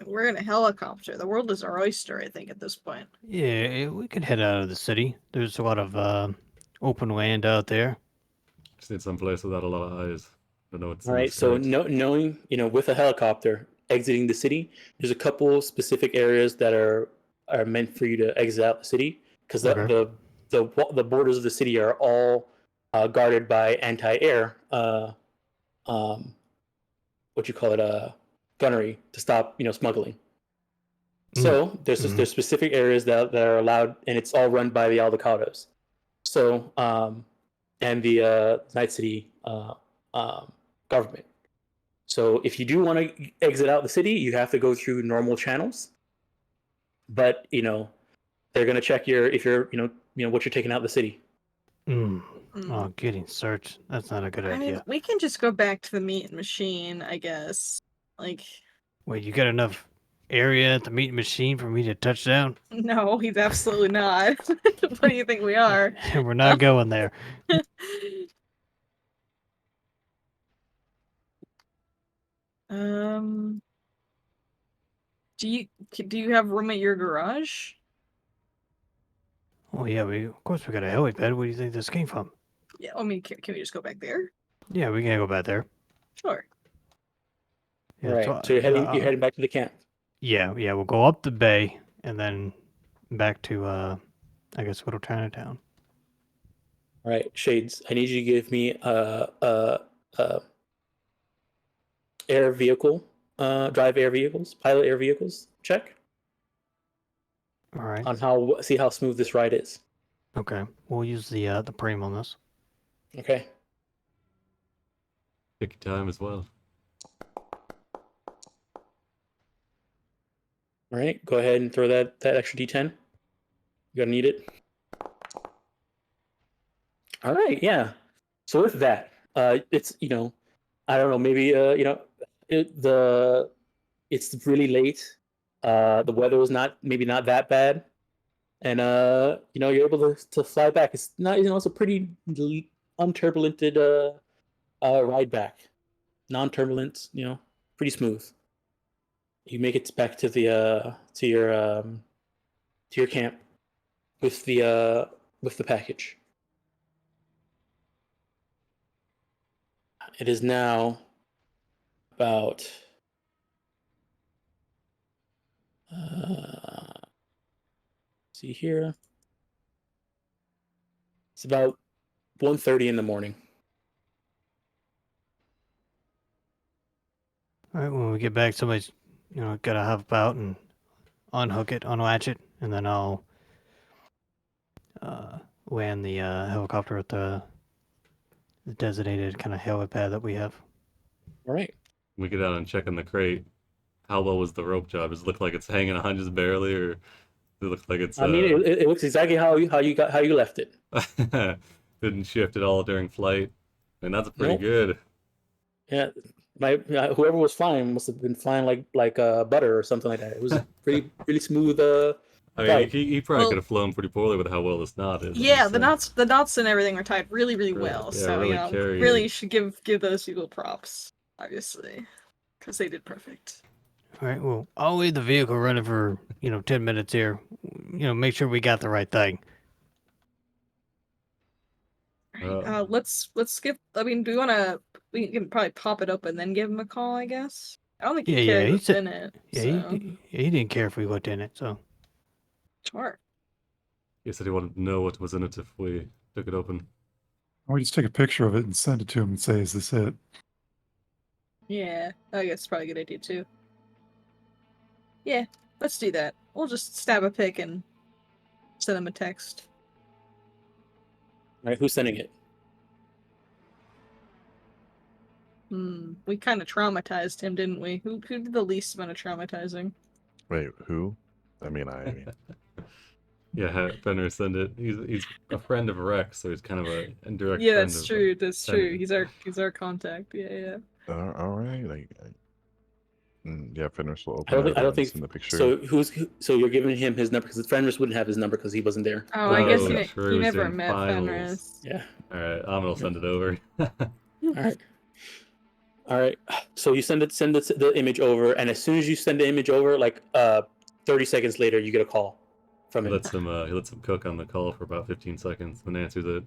We're in a helicopter. The world is our oyster, I think, at this point. Yeah, we could head out of the city. There's a lot of open land out there. Just need some place without a lot of eyes. Don't know what's All in right. the So sky. knowing with a helicopter exiting the city, there's a couple specific areas that are meant for you to exit out the city because Okay. the borders of the city are all guarded by anti-air what you call it, gunnery to stop smuggling. Mm. So there's specific areas that are allowed, and it's all run by the Aldecados. So and the Night City government. So if you do want to exit out the city, you have to go through normal channels. But they're gonna check if you're what you're taking out of the city. Mm. Mm. Oh, getting searched. That's not a good I mean, idea. we can just go back to the meat machine, I guess. Like, Wait, you got enough area at the meat machine for me to touch down? no, he's absolutely not. What do you think we are? We're not going there. Um, do you have room at your garage? Oh yeah, of course we got a helipad. Where do you think this came from? Yeah, I mean, can we just go back there? Yeah, we can go back there. Sure. Yeah, Right. So you're heading back to the camp. Yeah, we'll go up the bay and then back to I guess Little Chinatown. All right, Shades. I need you to give me air vehicle, drive air vehicles, pilot air vehicles check All right. on see how smooth this ride is. Okay. We'll use the Preem on this. Okay. Take your time as well. All right. Go ahead and throw that extra D10. You're gonna need it. All right. Yeah. So with that, it's I don't know, maybe it's really late. The weather was not that bad, and you're able to fly back. It's not it's a pretty unturbulented ride back, non-turbulent. Pretty smooth. You make it back to the to your camp with the package. It is now about see here. It's about 1:30 in the morning. All right. When we get back, somebody's gotta hop out and unhook it, unlatch it, and then I'll land the helicopter at the designated kind of helipad that we have. All right. We get out and check on the crate. How low was the rope job? Does it look like it's hanging on just barely, or does it look like it's? I mean, it looks exactly how you left it. Didn't shift at all during flight, and that's pretty Nope. good. Yeah, whoever was flying must have been flying like butter or something like that. It was really smooth. I mean, Right. he probably Well- could have flown pretty poorly with how well this knot is. Yeah, So- the knots and everything are tied really, really Really- well. yeah, So really carried really it. should give those people props, obviously, because they did perfect. All right. Well, I'll leave the vehicle running for 10 minutes here. Make sure we got the right thing. Alright, Uh, let's skip. I mean, do we want to? We can probably pop it open, then give him a call. I guess. I don't think he Yeah, cared he what's said- in it. Yeah, so. he didn't care if we looked in it. So Sure. He said he wanted to know what was in it if we took it open. Or just take a picture of it and send it to him and say, "Is this it?" Yeah, I guess it's probably a good idea too. Yeah, let's do that. We'll just stab a pic and send him a text. All right, who's sending it? We kind of traumatized him, didn't we? Who did the least amount of traumatizing? Wait, who? I mean, Yeah, Fenrir send it. He's a friend of Rex, so he's kind of a indirect Yeah, friend that's of true. That's Fenrir. true. He's our contact. Yeah. all right. Yeah, Fenris will I open don't it think. I don't and think. send the picture. So you're giving him his number because Fenris wouldn't have his number because he wasn't there. Oh, I guess Oh, he true, he's never in met finals. Fenris. Yeah. All right, I'm gonna send it over. All right. So you send the image over, and as soon as you send the image over, like 30 seconds later, you get a call from He him. lets him cook on the call for about 15 seconds, then answers it.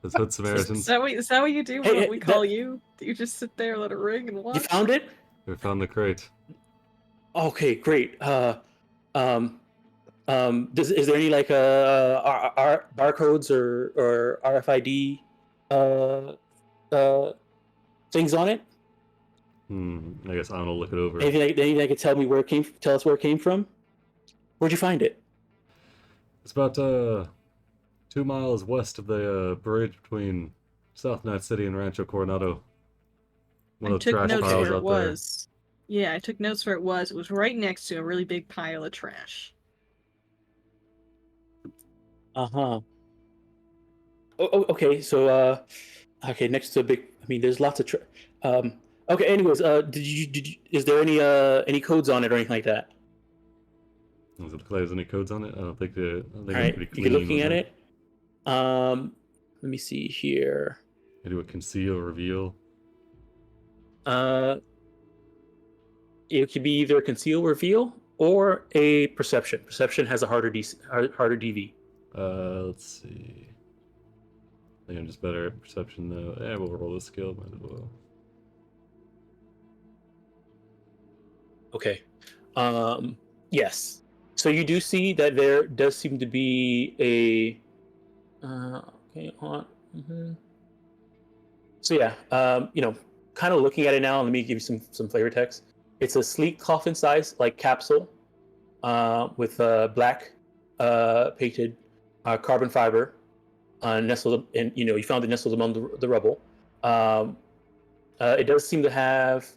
Says Hood Is Samaritans. that what you do? Hey, What hey, we call that- you? Do you just sit there, let it ring, and watch? You found it? We found the crate. Okay, great. Is there any like barcodes or RFID things on it? I guess I'm gonna look it over. Anything that could tell me where it came? Tell us where it came from. Where'd you find it? It's about 2 miles west of the bridge between South Night City and Rancho Coronado. One I of the took trash notes piles where it out there. was. Yeah, I took notes where it was. It was right next to a really big pile of trash. Uh-huh. Okay. So, okay, next to a big. I mean, there's lots of. Okay. Anyways, did you? Is there any codes on it or anything like that? Does it look like there's any codes on it? I don't think All it's right. pretty You're clean. looking at wasn't it. Let me see here. I do a conceal, reveal. It could be either a conceal, reveal, or a perception. Perception has a harder DV. Let's see. I think I'm just better at perception though. We'll roll the skill, might as well. Okay. Yes. So you do see that there does seem to be a. Okay. Hold on. So yeah. Kind of looking at it now. Let me give you some flavor text. It's a sleek coffin-sized like capsule, with black, painted, carbon fiber, nestled, and you found it nestled among the rubble. It does seem to have,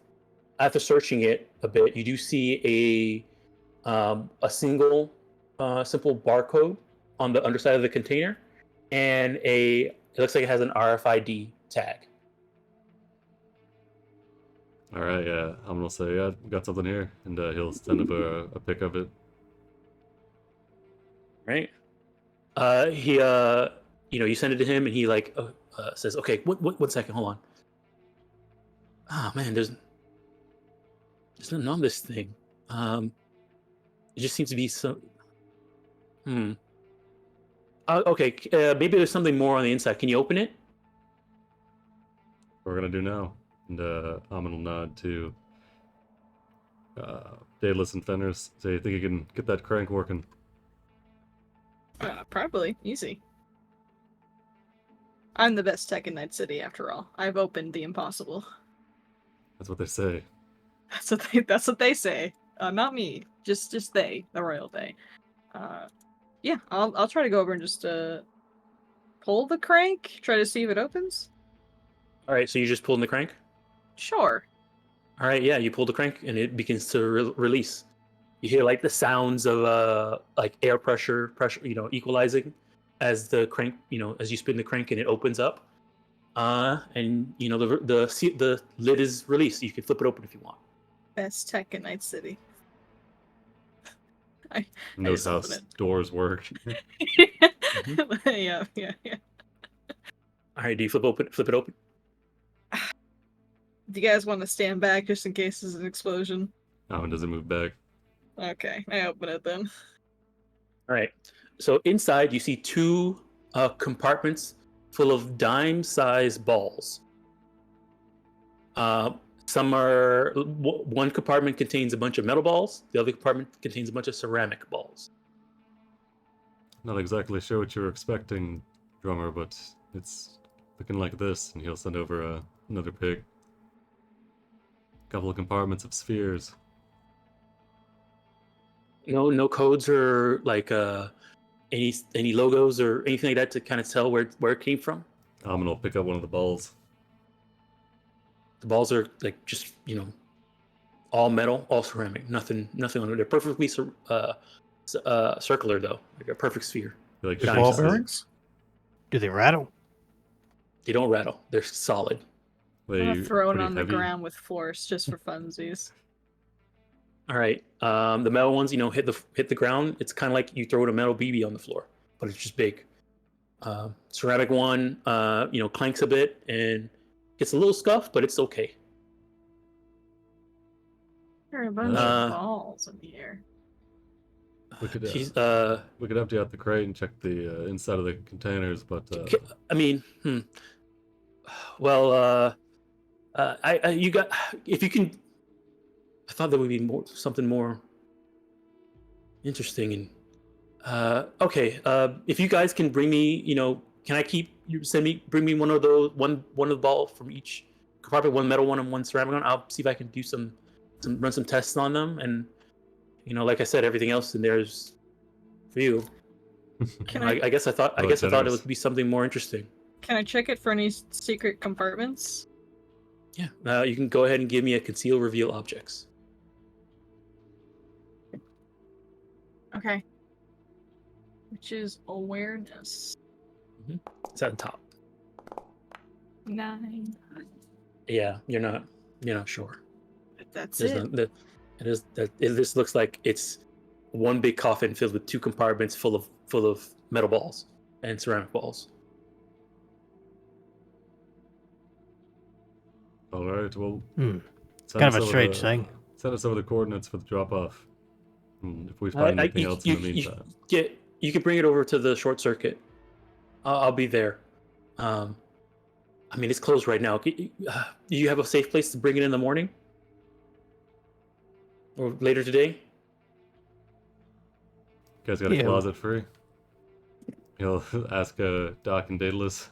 after searching it a bit, you do see a single, simple barcode on the underside of the container, and it looks like it has an RFID tag. All right, yeah. I'm gonna say, yeah, we got something here, and he'll send over a pic of it. Right. He you send it to him, and he says, okay, one second, hold on. Ah, man, there's nothing on this thing. It just seems to be some. Okay, maybe there's something more on the inside. Can you open it? What we're gonna do now, and Amin will nod to Daedalus and Fenris. Say, you think you can get that crank working? Probably. Easy. I'm the best tech in Night City, after all. I've opened the impossible. That's what they say. That's what they say. Not me. Just they, the royal they. Yeah, I'll try to go over and just pull the crank, try to see if it opens. All right, so you're just pulling the crank. Sure. All right, yeah, you pull the crank, and it begins to release. You hear like the sounds of like air pressure, equalizing as the crank, as you spin the crank and it opens up. And the lid is released. You can flip it open if you want. Best tech in Night City. Knows how doors work. Yeah. All right, do you flip it open? Do you guys want to stand back just in case there's an explosion? Amin doesn't move back. Okay, I open it then. All right. So inside, you see two compartments full of dime-sized balls. One compartment contains a bunch of metal balls. The other compartment contains a bunch of ceramic balls. Not exactly sure what you were expecting, drummer, but it's looking like this. And he'll send over another pic. Couple of compartments of spheres. No codes or like any logos or anything like that to kind of tell where it came from. Amin will pick up one of the balls. The balls are like just all metal, all ceramic, nothing on it. They're perfectly circular though, like a perfect sphere. Like The ball bearings? Do they rattle? They don't rattle. They're solid. I'm gonna throw it pretty on the heavy? ground with force just for funsies. All right. The metal ones, hit the ground. It's kind of like you throw a metal BB on the floor, but it's just big. Ceramic one, clanks a bit and gets a little scuffed, but it's okay. There are a bunch of balls in the air. We could She's we could empty out the crate and check the inside of the containers, but I mean, well, you got, if you can, I thought there would be something more interesting. And okay, if you guys can bring me, can I bring me one of the ball from each compartment, one metal one and one ceramic one. I'll see if I can do run some tests on them, and like I said, everything else in there is for you. Can I guess I thought it generous. would be something more interesting. Can I check it for any secret compartments? Yeah, you can go ahead and give me a conceal reveal objects. Okay. Which is awareness. It's at the top. 9. Yeah, you're not sure. That's There's it. This looks like it's one big coffin filled with 2 compartments full of metal balls and ceramic balls. All right. Well, Hmm. send Kind us of a over strange the- thing. Send us over the coordinates for the drop off. If we find anything else in the meantime. You can bring it over to the short circuit. I'll be there. I mean, it's closed right now. Do you have a safe place to bring it in the morning? Or later today? You guys got a Yeah. closet free? He'll ask Doc and Daedalus.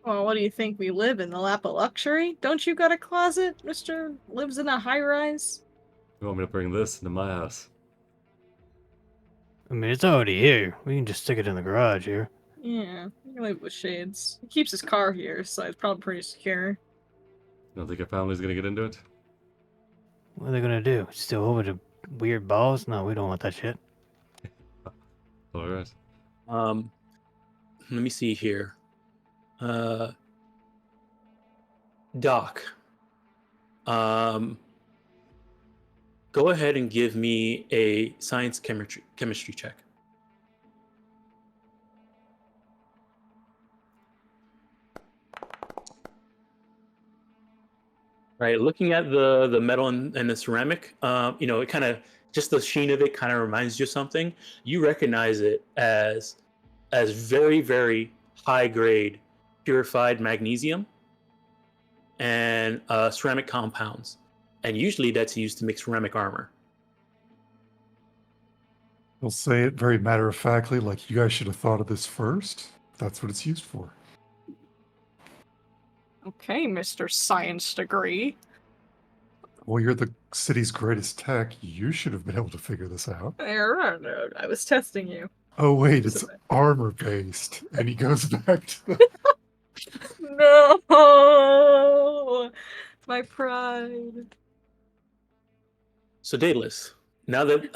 Well, what do you think? We live in the lap of luxury? Don't you got a closet, Mr. Lives in a high rise? You want me to bring this into my house? I mean, it's already here. We can just stick it in the garage here. Yeah, you can leave it with shades. He keeps his car here, so it's probably pretty secure. You don't think your family's gonna get into it? What are they gonna do? Steal over the weird balls? No, we don't want that shit. All right. Let me see here. Doc. Go ahead and give me a science chemistry check. Right, looking at the metal and the ceramic, it kind of just the sheen of it kind of reminds you of something. You recognize it as very, very high grade purified magnesium and ceramic compounds, and usually that's used to make ceramic armor. They'll say it very matter-of-factly, like you guys should have thought of this first. That's what it's used for. Okay, Mr. Science degree. Well, you're the city's greatest tech. You should have been able to figure this out. I was testing you. Oh, wait, it's armor-based. And he goes back to the... No! It's my pride. So Daedalus, now that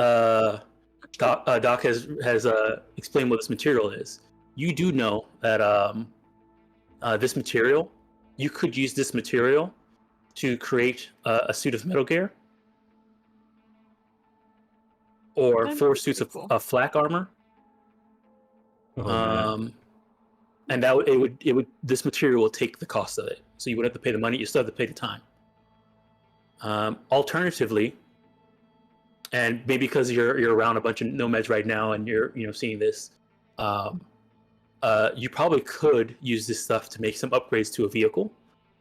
Doc has explained what this material is, you do know that this material, you could use this material to create a suit of Metal Gear, or That'd 4 be suits pretty cool. of flak armor. Oh, yeah. And that this material will take the cost of it, so you wouldn't have to pay the money. You still have to pay the time. Alternatively, and maybe because you're around a bunch of nomads right now and you're seeing this, you probably could use this stuff to make some upgrades to a vehicle.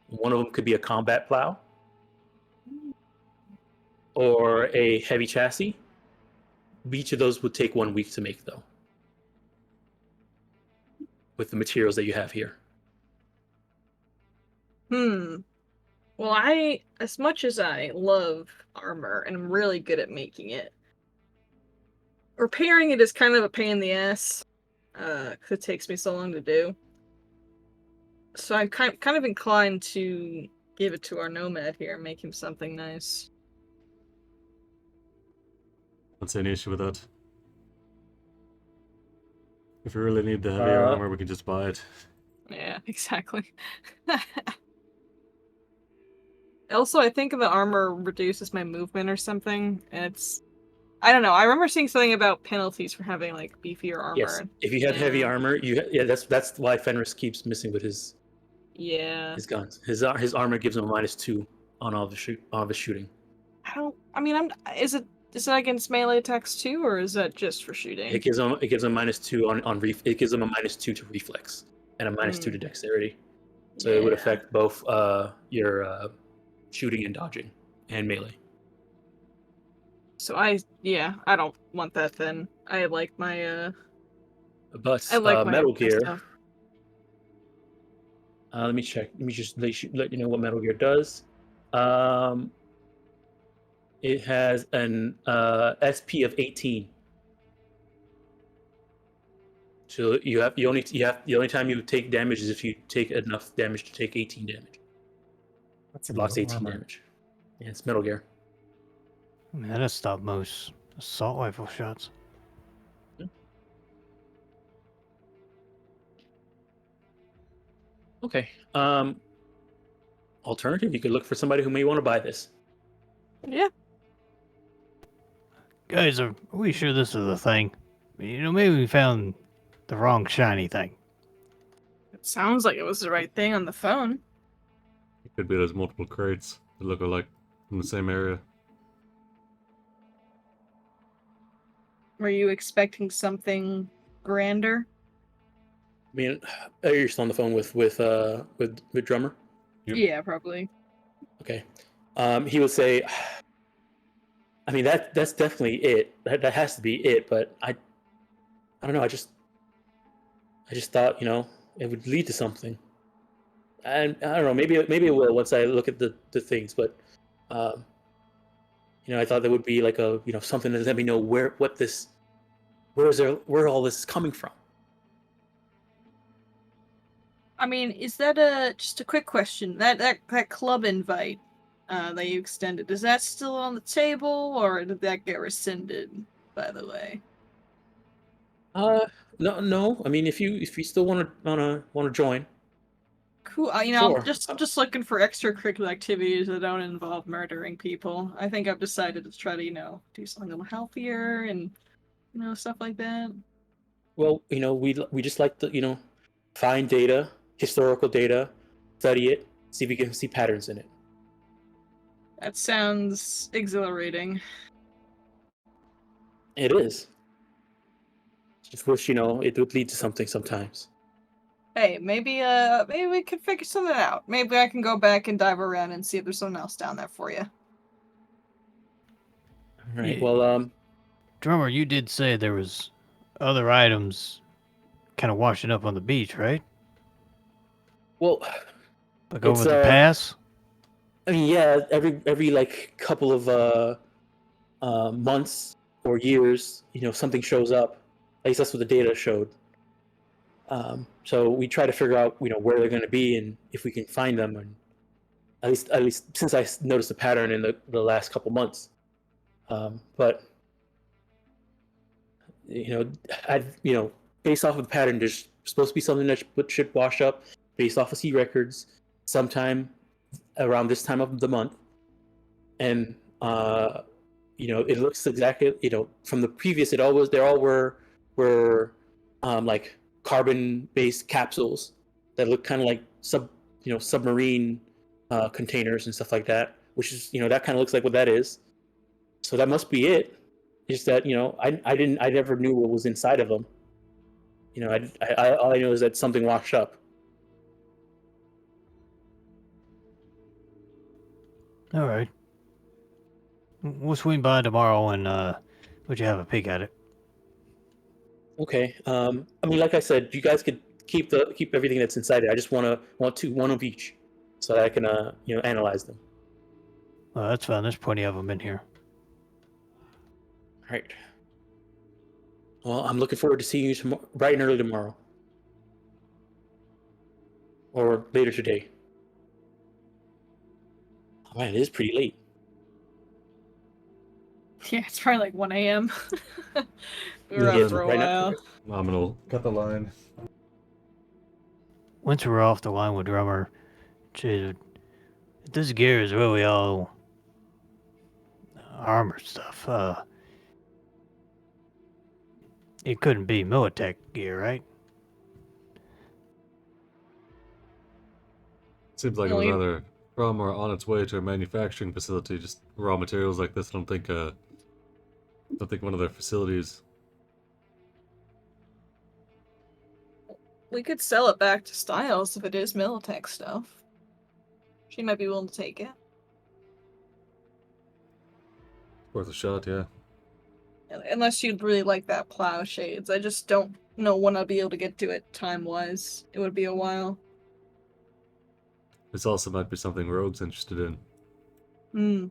One of them could be a combat plow or a heavy chassis. Each of those would take 1 week to make, though, with the materials that you have here. Well, as much as I love armor and I'm really good at making it, repairing it is kind of a pain in the ass, because it takes me so long to do. So I'm kind of inclined to give it to our nomad here and make him something nice. Don't see any issue with that. If you really need the heavier armor, we can just buy it. Yeah, exactly. Also, I think the armor reduces my movement or something. And I don't know. I remember seeing something about penalties for having like beefier armor. Yes, if you have heavy armor, that's why Fenris keeps missing with his guns. His armor gives him a -2 on all of his shooting. Is it against melee attacks too, or is that just for shooting? It gives him a -2 it gives him a -2 to reflex and a -2 to dexterity. So it would affect both your shooting and dodging and melee. So I don't want that then. I like my But I like my Metal my Gear, stuff. Let me check. Let me just let you know what Metal Gear does. Um, it has an SP of 18. So you only the only time you take damage is if you take enough damage to take 18 damage. That's a Blocks lot of 18 armor. damage. Yeah, it's Metal Gear. Man, that'll stop most assault rifle shots. Okay. Alternative, you could look for somebody who may want to buy this. Yeah. Guys, are we sure this is a thing? Maybe we found the wrong shiny thing. It sounds like it was the right thing on the phone. It could be there's multiple crates that look alike from the same area. Were you expecting something grander? I mean, you're still on the phone with drummer. Yep. Yeah, probably. Okay. He would say, I mean that's definitely it. That has to be it. But I don't know. I just thought it would lead to something. And I don't know. Maybe it will once I look at the things. But I thought there would be like a something to let me know where all this is coming from. I mean, is that just a quick question? That club invite that you extended, is that still on the table, or did that get rescinded? By the way. No. I mean, if you still want to join. Cool. Sure. I'm just looking for extracurricular activities that don't involve murdering people. I think I've decided to try to do something a little healthier and stuff like that. Well, we just like to find data, historical data, study it, see if we can see patterns in it. That sounds exhilarating. It is. Just wish it would lead to something sometimes. Hey, maybe we could figure something out. Maybe I can go back and dive around and see if there's something else down there for you. All right. Yeah. Well, Drummer, you did say there was other items kind of washing up on the beach, right? well, Like It's, over the pass? I mean, yeah, every like couple of months or years, something shows up. At least that's what the data showed. So we try to figure out, where they're going to be and if we can find them, and at least since I noticed a pattern in the last couple months. But based off of the pattern, there's supposed to be something that should wash up based off of sea records sometime around this time of the month, and it looks exactly from the previous. They all were like carbon-based capsules that look kind of like submarine containers and stuff like that, which is that kind of looks like what that is. So that must be it. Just that I never knew what was inside of them. All I know is that something washed up. All right. We'll swing by tomorrow and let you have a peek at it. Okay. I mean, like I said, you guys could keep everything that's inside it. I just want one of each, so that I can analyze them. Well, that's fine. There's plenty of them in here. All right. Well, I'm looking forward to seeing you bright and early tomorrow, or later today. Oh, man, it is pretty late. Yeah, it's probably like 1 a.m. We were Yeah, up for a right now- while. Nominal. Cut the line. Once we're off the line with Drummer, geez, this gear is really all armor stuff. It couldn't be Militech gear, right? Seems like Well, it was you- either from or on its way to a manufacturing facility. Just raw materials like this. I don't think one of their facilities. We could sell it back to Styles if it is Militech stuff. She might be willing to take it. Worth a shot, yeah. Unless you'd really like that plow shades. I just don't know when I'll be able to get to it time-wise. It would be a while. This also might be something Rogue's interested in. Hmm.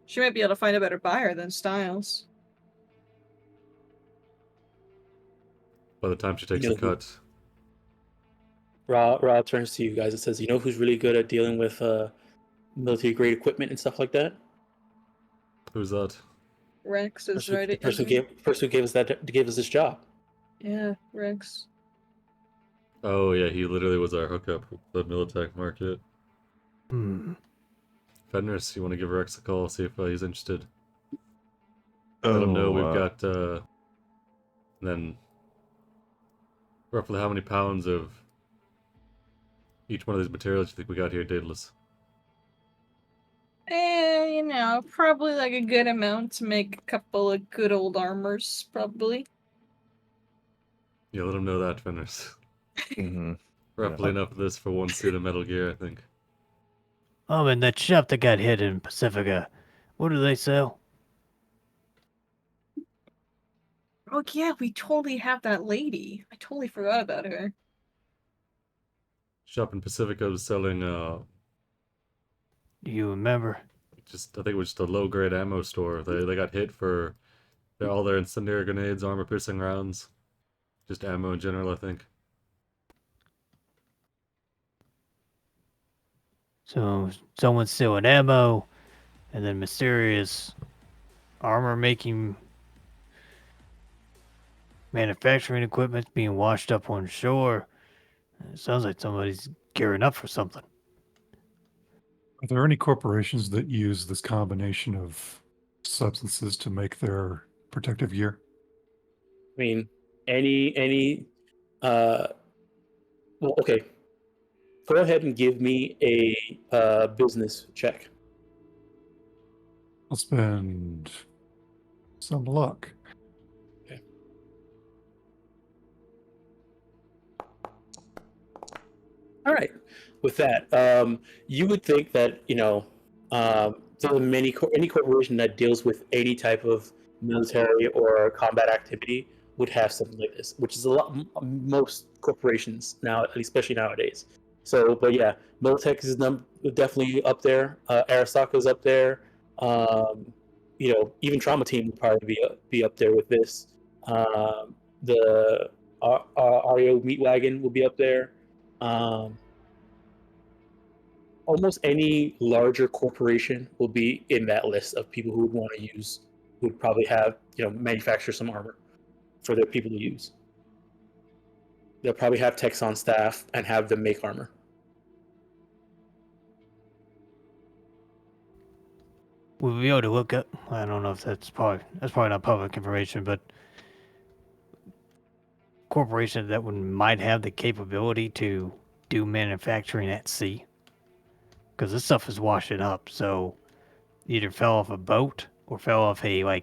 She might be able to find a better buyer than Styles. By the time she takes know a cut. Ra turns to you guys and says, "You know who's really good at dealing with military grade equipment and stuff like that? Who's that? Rex is The right. person who gave us this job. Yeah, Rex. Oh yeah, he literally was our hookup with the Militech market. Hmm. Fenris, you want to give Rex a call, see if he's interested. Let him know we've got, then roughly how many pounds of each one of these materials you think we got here, Daedalus? Probably like a good amount to make a couple of good old armors, probably. Yeah, let him know that, Fenris. Mm-hmm. Roughly enough of this for one suit of Metal Gear, I think. Oh, and that shop that got hit in Pacifica, what do they sell? Oh yeah, we totally have that lady. I totally forgot about her. Shop in Pacifica was selling, Do you remember? I think it was just a low-grade ammo store. They got hit for all their incendiary grenades, armor-piercing rounds. Just ammo in general, I think. So someone's selling ammo, and then mysterious armor making manufacturing equipment's being washed up on shore. It sounds like somebody's gearing up for something. Are there any corporations that use this combination of substances to make their protective gear? I mean, any well, okay. Go ahead and give me a business check. I'll spend some luck. All right. With that, you would think that there are any corporation that deals with any type of military or combat activity would have something like this, which is a lot. Most corporations now, especially nowadays. So, but yeah, Militech is definitely up there. Arasaka's up there. Even Trauma Team would probably be up there with this. The REO Meat Wagon will be up there. Um, Almost any larger corporation will be in that list of people who would want to use, who would probably have, manufacture some armor for their people to use. They'll probably have techs on staff and have them make armor. We'll be able to look up. I don't know if that's probably not public information, but corporations that might have the capability to do manufacturing at sea, because this stuff is washing up. So either fell off a boat or fell off a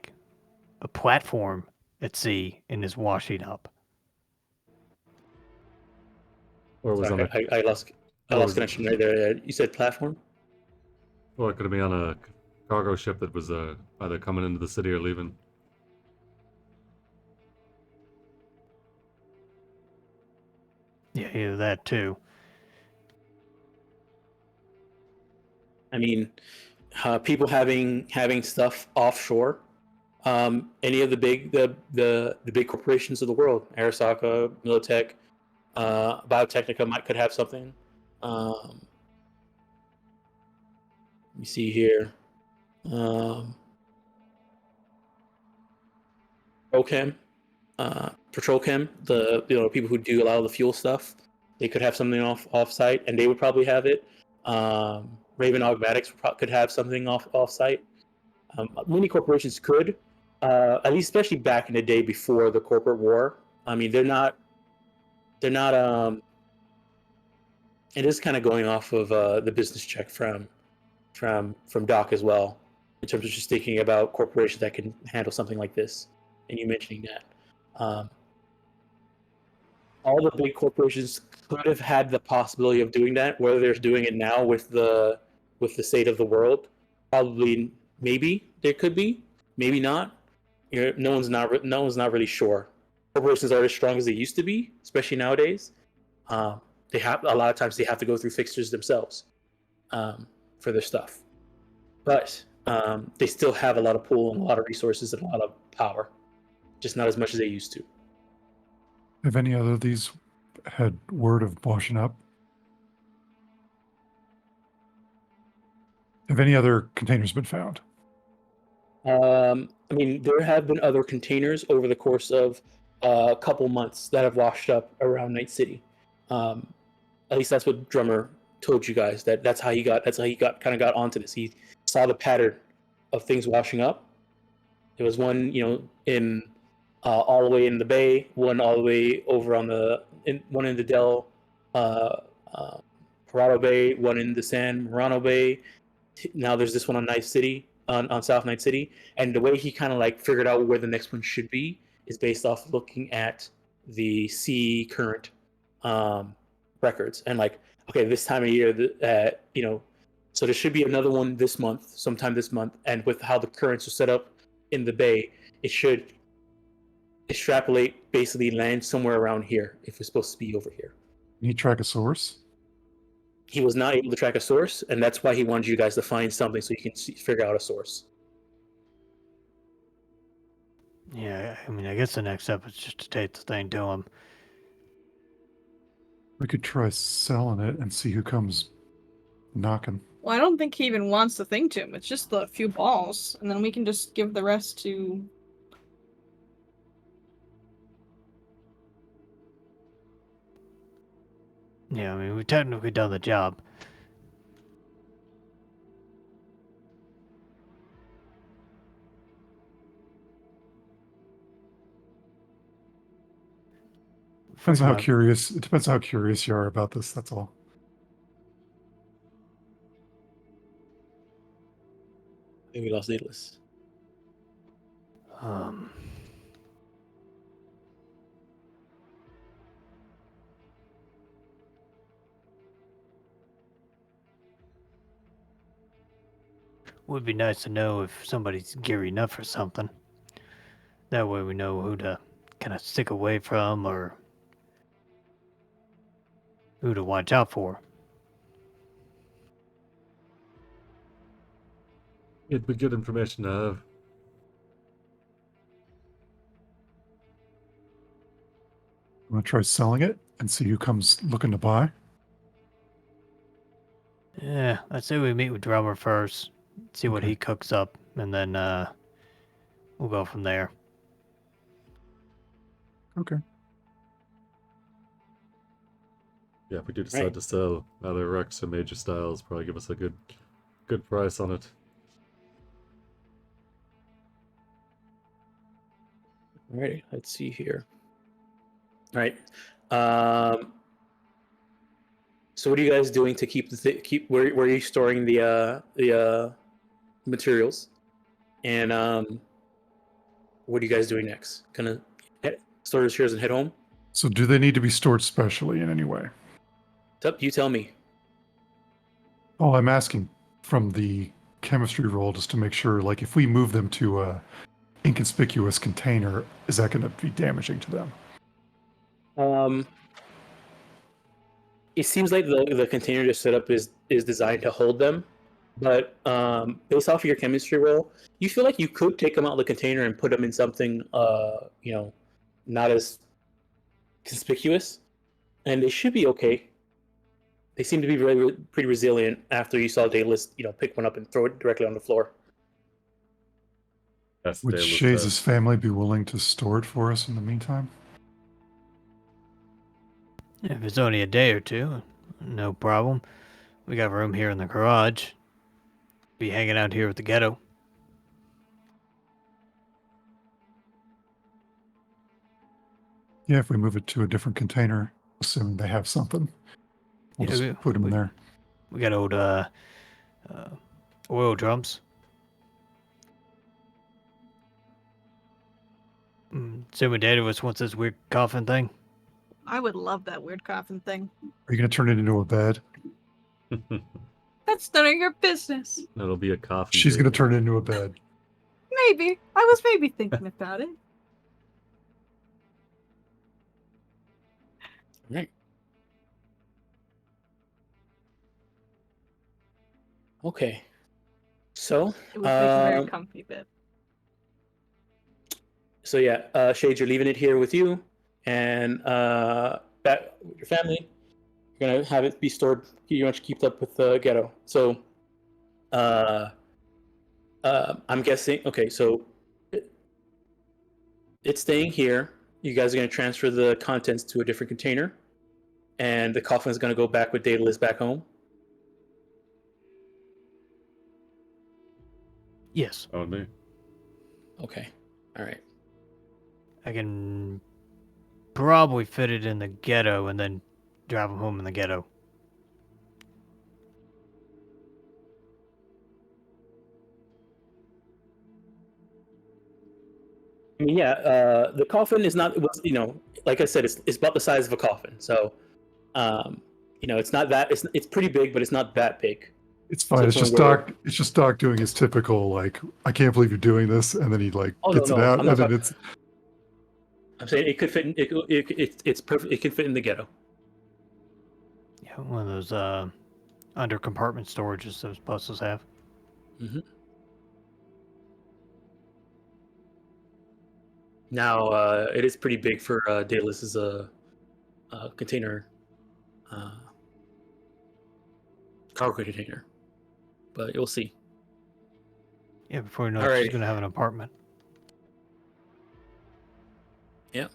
platform at sea and is washing up. Or it was on a, Sorry, I lost connection right there. You said platform? or it could have been on a cargo ship that was either coming into the city or leaving. Yeah, either that too. I mean, people having stuff offshore. Any of the big corporations of the world, Arasaka, Militech, Biotechnica could have something. You see here, Prochem, Petrochem, the people who do a lot of the fuel stuff, they could have something off site, and they would probably have it. Raven Augmatics could have something off site. Many corporations could, at least especially back in the day before the corporate war. I mean, they're not. It is kind of going off of the business check from Doc as well, in terms of just thinking about corporations that can handle something like this, and you mentioning that. All the big corporations could have had the possibility of doing that. Whether they're doing it now with the state of the world, probably, maybe there could be, maybe not. No one's not really sure. Corporations aren't as strong as they used to be, especially nowadays. They have a lot of times they have to go through fixtures themselves. for their stuff. But they still have a lot of pull and a lot of resources and a lot of power, just not as much as they used to. Have any other of these had word of washing up? Have any other containers been found? I mean, there have been other containers over the course of a couple months that have washed up around Night City. At least that's what Drummer told you guys. That's how he got kind of got onto this. He saw the pattern of things washing up. There was one, in all the way in the bay, one all the way over on one in the Del Parado Bay, one in the San Morano Bay. Now there's this one on Night City, on South Night City, and the way he kind of like figured out where the next one should be is based off looking at the sea current records, and like, okay, this time of year, so there should be another one sometime this month, and with how the currents are set up in the bay, it should extrapolate, basically land somewhere around here if it's supposed to be over here. Can you track a source? He was not able to track a source, and that's why he wanted you guys to find something so you can figure out a source. Yeah, I mean, I guess the next step is just to take the thing to him. We could try selling it and see who comes knocking. Well, I don't think he even wants the thing to him. It's just the few balls, and then we can just give the rest to... Yeah, I mean, we've technically done the job. Depends on how Fuck, curious. It depends on how curious you are about this. That's all. I think we lost Needless. Would be nice to know if somebody's gearing up for something. That way we know who to kind of stick away from or who to watch out for. It'd be good information to have. I'm gonna try selling it and see who comes looking to buy. Yeah, I'd say we meet with Drummer first, see what Okay. he cooks up, and then we'll go from there. Okay. Yeah, if we do decide Right. to sell either Rex or Major Styles, probably give us a good price on it. Alrighty, let's see here. All right. So what are you guys doing to keep where are you storing the materials? And what are you guys doing next? Gonna store the shares and head home? So, do they need to be stored specially in any way? It's up, you tell me. Oh, I'm asking from the chemistry roll just to make sure. Like, if we move them to a inconspicuous container, is that going to be damaging to them? It seems like the container just set up is designed to hold them, but based off of your chemistry roll, you feel like you could take them out of the container and put them in something not as conspicuous, and they should be okay. They seem to be pretty resilient after you saw Daedalus, pick one up and throw it directly on the floor. That's Would Daedalus Shays' family be willing to store it for us in the meantime? If it's only a day or two, no problem. We got room here in the garage. Be hanging out here at the ghetto. Yeah, if we move it to a different container, assuming they have something, we'll Yeah, just put them in there. We got old oil drums. Assuming Daedalus wants this weird coffin thing. I would love that weird coffin thing. Are you going to turn it into a bed? That's none of your business. That'll be a coffin. She's going to table. turn it into a bed. Maybe. I was maybe thinking about it. Right. Okay. So, It would make a very um, comfy bed. so yeah, Shades, you're leaving it here with you, and back with your family. You're gonna have it be stored. You want to keep up with the ghetto. So, uh, I'm guessing. Okay, so it's staying here. You guys are gonna transfer the contents to a different container, and the coffin is gonna go back with Daedalus back home. Yes, Oh, me. Okay. All right. I can probably fit it in the ghetto and then drive him home in the ghetto. I mean, yeah, the coffin is not. It was, like I said, it's about the size of a coffin. So, um, it's not that. It's pretty big, but it's not that big. It's To fine. the It's point just where, Doc. It's just Doc doing his typical like, I can't believe you're doing this, and then he like oh no, gets it no, out, I'm and not then talking. it's I'm saying it could fit. It's perfect. It can fit in the ghetto. Yeah, one of those under compartment storages those buses have. Hmm. Now, it is pretty big for Daedalus's container, uh, cargo container, but you'll see. Yeah, before you know it, she's Alrighty. gonna have an apartment. Yeah.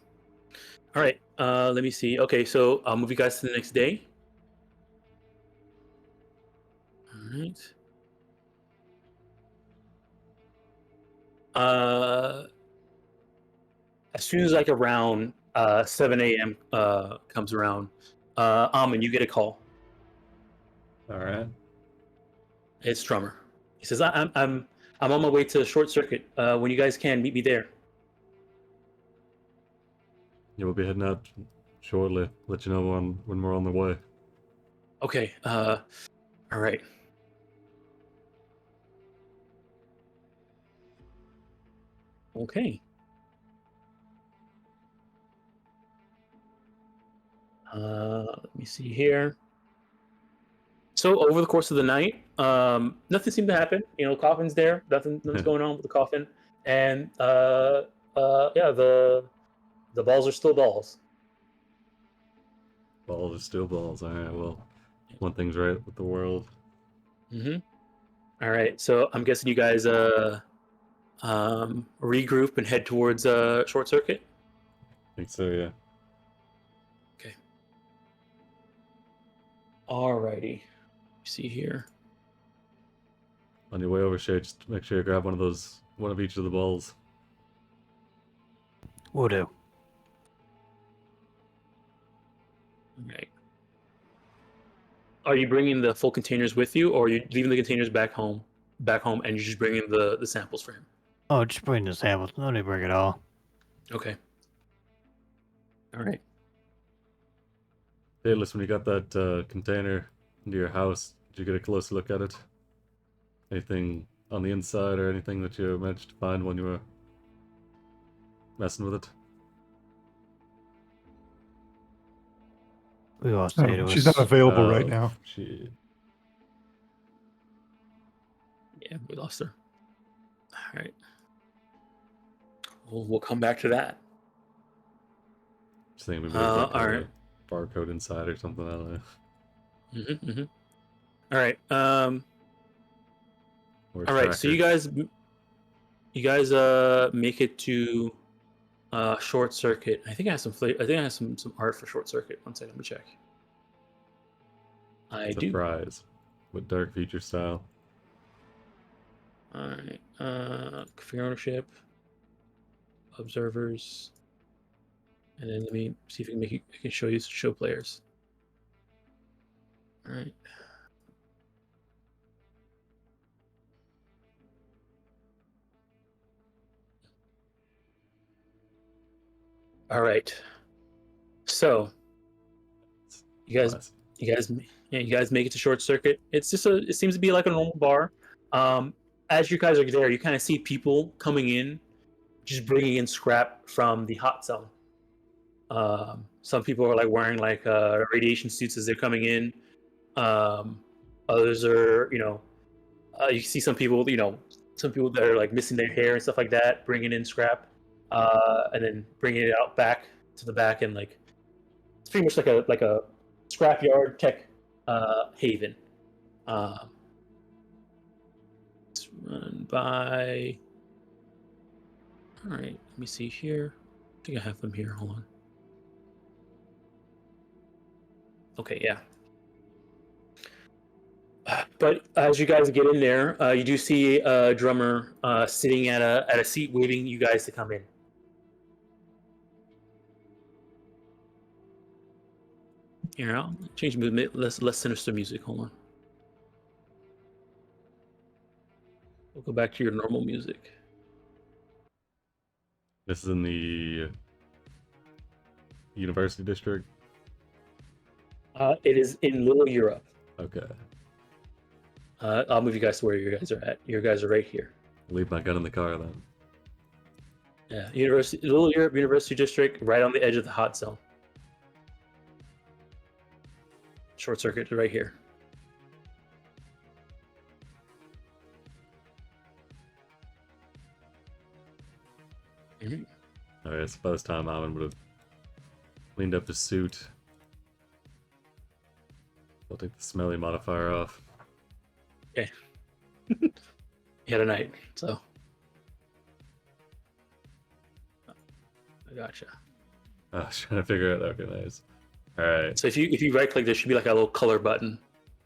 All right. Let me see. Okay, so I'll move you guys to the next day. All right. As soon as like around 7 a.m. Comes around, Amon, you get a call. All right. It's Drummer. He says, I'm on my way to Short Circuit. When you guys can, meet me there." Yeah, we'll be heading out shortly. Let you know when we're on the way. Okay. All right. Okay. Let me see here. So over the course of the night, nothing seemed to happen. Coffin's there. Nothing's going on with the coffin, and yeah, the balls are still balls. Balls are still balls. All right. Well, one thing's right with the world. Mm-hmm. All right. So I'm guessing you guys regroup and head towards Short Circuit. I think so. Yeah. Okay. Alrighty. See here. On your way over, Shay, just make sure you grab one of each of the balls. Will do. All right. Are you bringing the full containers with you, or are you leaving the containers back home, and you're just bringing the samples for him? Oh, just bring the samples. No need to bring it all. Okay. All right. Hey, listen, when you got that container into your house, did you get a close look at it? Anything on the inside or anything that you managed to find when you were messing with it? We lost Daedalus. she's not available right Oh, now. shit. Yeah, we lost her. All right. We'll come back to that. Just thinking maybe there's like all a right. barcode inside or something. I don't know. Mm-hmm, mm-hmm. All right. Or a All right. So you tracker. guys make it to Short Circuit. I think I have some some art for Short Circuit. One second, let me check. I do. Surprise. With dark feature style. All right. Configure ownership, observers, and then let me see if I can show players. All right. All right. So you guys Nice. you guys make it to Short Circuit. It seems to be like a normal bar. As you guys are there, you kind of see people coming in, just bringing in scrap from the hot zone. Some people are like wearing like radiation suits as they're coming in. Others are You see some people, some people that are like missing their hair and stuff like that, bringing in scrap, and then bringing it out back to the back, and like it's pretty much like a scrapyard tech haven. Let's run by. All right, let me see here. I think I have them here. Hold on. Okay, yeah. But as you guys get in there, you do see a drummer sitting at a seat, waiting you guys to come in. Here, I'll change movement. Less sinister music. Hold on. We'll go back to your normal music. This is in the University District. It is in Little Europe. Okay. I'll move you guys to where you guys are at. You guys are right here. Leave my gun in the car then. Yeah, Little Europe University District, right on the edge of the hot zone. Short circuit right here. Alright, so by this time Alan would have cleaned up his suit. I'll take the smelly modifier off. Okay. You had a night, so. I gotcha. I was trying to figure out. Okay, nice. Alright. So if you right click, there should be like a little color button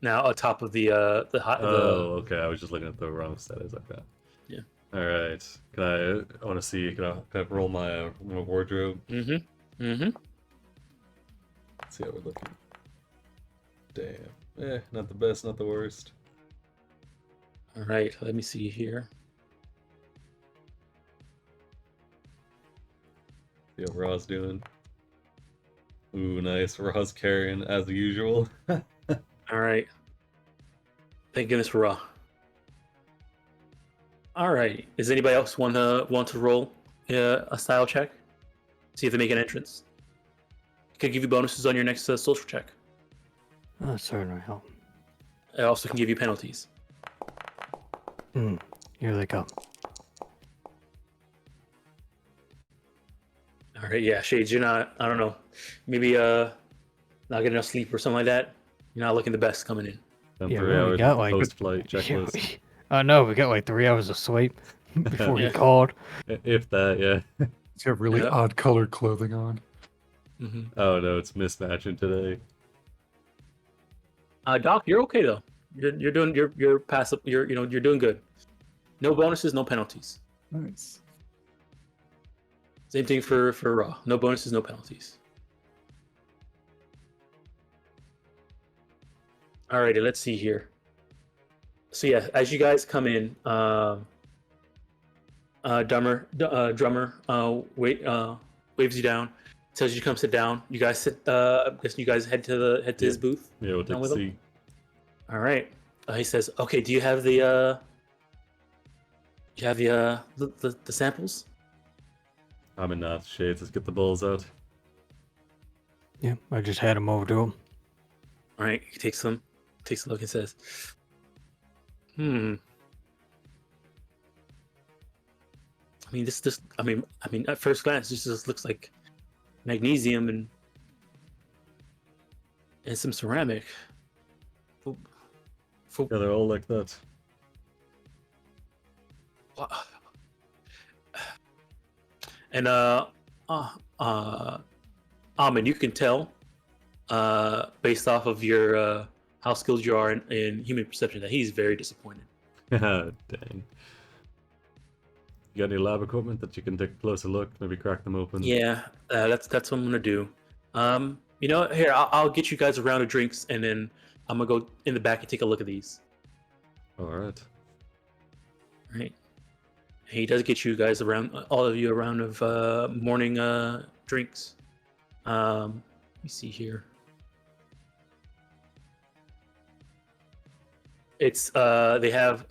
now on top of the hot. Oh, okay. I was just looking at the wrong settings. Okay. Yeah. All right. I want to see. Can I roll my wardrobe? Mm-hmm. Let's see how we're looking. Damn. Not the best, not the worst. All right. Let me see here. See how Raw's doing. Ooh, nice. Raw's carrying as usual. All right. Thank goodness for Raw. All right. Does anybody else want to roll a style check? See if they make an entrance. Could give you bonuses on your next social check. Oh, certainly help. It also can give you penalties. Here they come. All right. Yeah, Shades, you're not. I don't know. Maybe not getting enough sleep or something like that. You're not looking the best coming in. And Yeah, 3 we only hours got, like, post-flight checklist. Oh no, we got like 3 hours of sleep before he called. If that, yeah. He's got really Yeah. odd colored clothing on. Mm-hmm. Oh no, it's mismatching today. Doc, you're okay though. You're doing you're passive. You're doing good. No bonuses, no penalties. Nice. Same thing for Raw. No bonuses, no penalties. Alrighty, let's see here. So yeah, as you guys come in, drummer waves you down, tells you to come sit down. You guys sit. I'm guessing you guys head to his booth. Yeah, we'll Down take with a him? seat. All right. He says, "Okay, do you have the samples?" I'm in not shades. Let's get the balls out. Yeah, I just had him over to him. All right. He takes a look and says, I mean, I mean, at first glance, this just looks like magnesium and some ceramic. Yeah, they're all like that. And Amin, you can tell, based off of your how skilled you are in human perception, that he's very disappointed. Dang. You got any lab equipment that you can take a closer look? Maybe crack them open? Yeah, that's what I'm gonna do. Here I'll get you guys a round of drinks, and then I'm gonna go in the back and take a look at these. Alright. Right. He does get you guys all of you a round of morning drinks. Let me see here. It's they have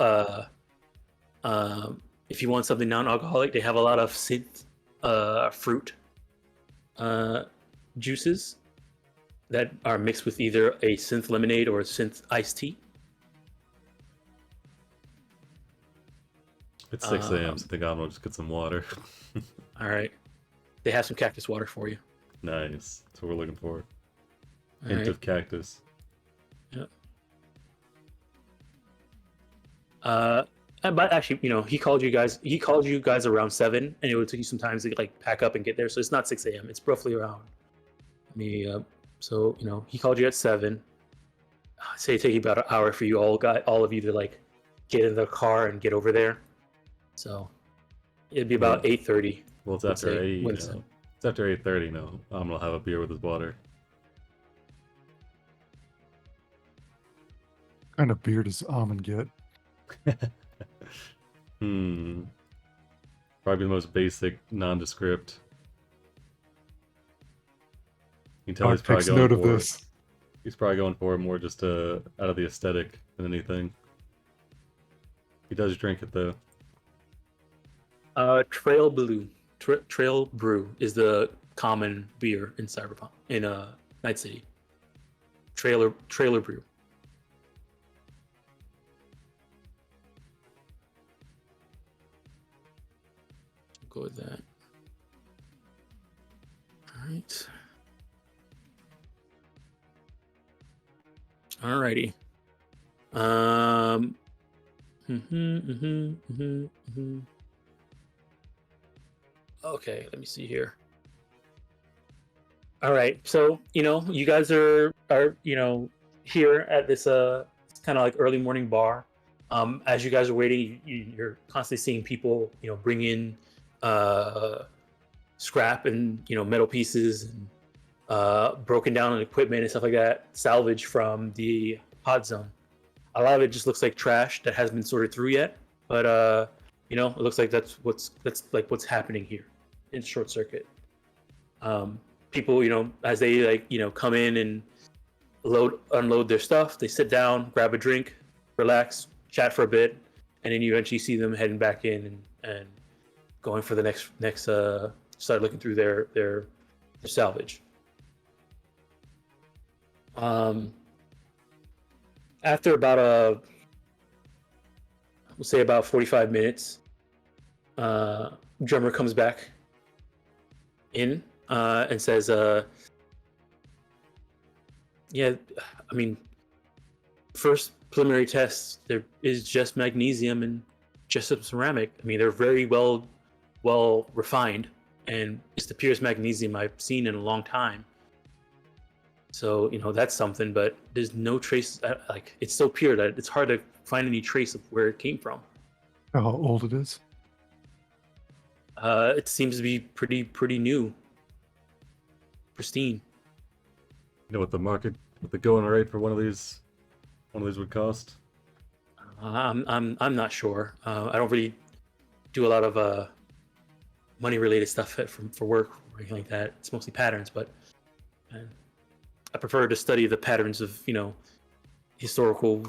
if you want something non-alcoholic, they have a lot of synth fruit juices that are mixed with either a synth lemonade or a synth iced tea. It's 6 a.m., so I think I'm gonna just get some water. All right. They have some cactus water for you. Nice. That's what we're looking for. All Hint right. of cactus. Yep. But actually, he called you guys. He called you guys around 7, and it would take you some time to like pack up and get there. So it's not 6 a.m. It's roughly around. So he called you at 7. Say it take you about an hour for you all of you to like get in the car and get over there. So it'd be about 8:30. Well, it's let's after say, 8. when it's- It's after 8:30 now. I'm gonna have a beer with his water. What kind of beer does Almond get? Probably the most basic, nondescript. You can tell he's Dog probably takes going note of for this. He's probably going for it more just out of the aesthetic than anything. He does drink it though. Trail Blue. Trail Brew is the common beer in Cyberpunk in Night City. Trailer Brew. Go with that. All right. Alrighty. Okay, let me see here. All right, so you guys are here at this kind of like early morning bar. As you guys are waiting, you're constantly seeing people bring in scrap and metal pieces and broken down equipment and stuff like that, salvage from the hot zone. A lot of it just looks like trash that hasn't been sorted through yet, but it looks like that's what's happening here in Short Circuit. People, as they come in and unload their stuff, they sit down, grab a drink, relax, chat for a bit, and then you eventually see them heading back in and going for the next start looking through their salvage. After about we'll say about 45 minutes, drummer comes back in and says, yeah, I mean, first preliminary test, there is just magnesium and just some ceramic. I mean, they're very well refined, and it's the purest magnesium I've seen in a long time. So that's something, but there's no trace. Like, it's so pure that it's hard to find any trace of where it came from. How old it is? It seems to be pretty new, pristine. You know what the going rate for one of these would cost? I'm not sure. I don't really do a lot of money related stuff for work or anything like that. It's mostly patterns, but I prefer to study the patterns of historical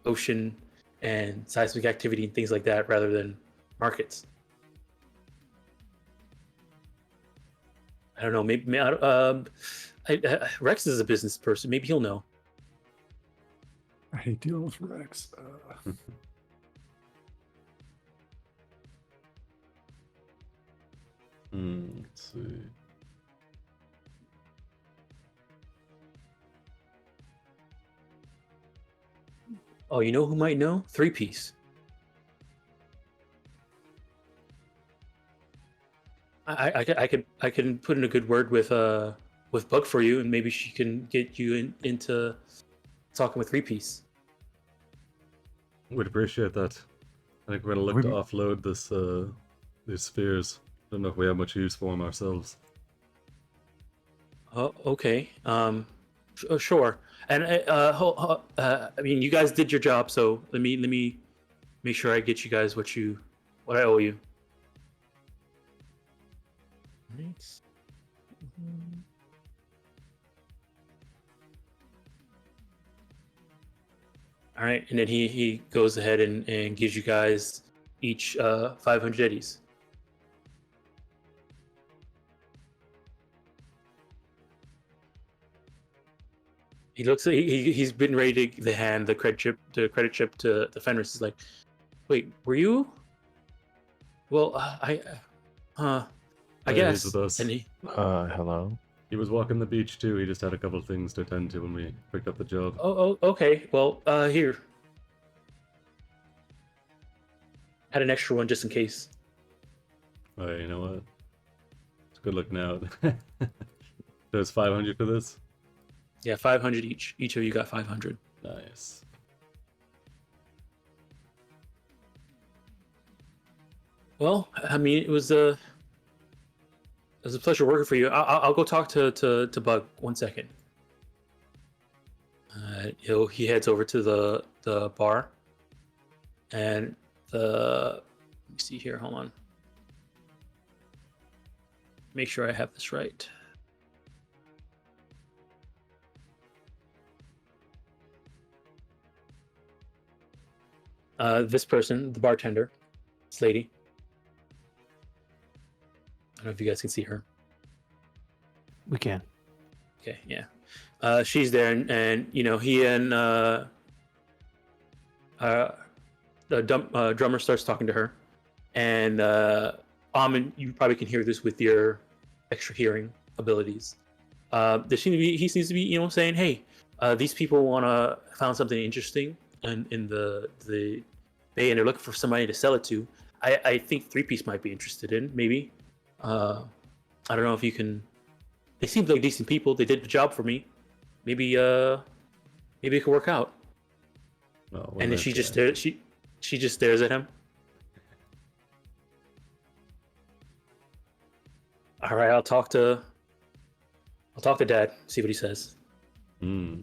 ocean and seismic activity and things like that rather than markets. I don't know. Maybe Rex is a business person. Maybe he'll know. I hate dealing with Rex. Let's see. Oh, you know who might know? 3-Piece. I can put in a good word with Bug for you, and maybe she can get you into talking with 3-Piece. Would appreciate that. I think we're gonna look to offload these spheres. Don't know if we have much use for them ourselves. Oh, okay. Sure. And I mean, you guys did your job, so let me make sure I get you guys what I owe you. Right. All right, and then he goes ahead and gives you guys each 500 eddies. He looks. He's been ready to hand the credit chip to the Fenris. He's like, "Wait, were you Well, I Hey, guess. he's with us. And he, Hello. He was walking the beach too. He just had a couple of things to attend to when we picked up the job. okay. Well, here. Had an extra one just in case. Oh, yeah, you know what? It's good looking out. There's 500 for this. Yeah, 500 each. Each of you got 500. Nice. Well, I mean, it was a pleasure working for you. I'll go talk to Bug 1 second. He heads over to the bar, and let me see here. Hold on. Make sure I have this right. This person, the bartender, this lady. I don't know if you guys can see her. We can. Okay, yeah. She's there, and he and the drummer starts talking to her, and Amon, you probably can hear this with your extra hearing abilities. He seems to be, saying, "Hey, these people found something interesting in the bay, and they're looking for somebody to sell it to. I think 3-piece might be interested in, maybe. I don't know if you can. They seem like decent people. They did the job for me. Maybe it could work out." Oh, And then she just stares. She just stares at him. All right, I'll talk to Dad. See what he says. Hmm.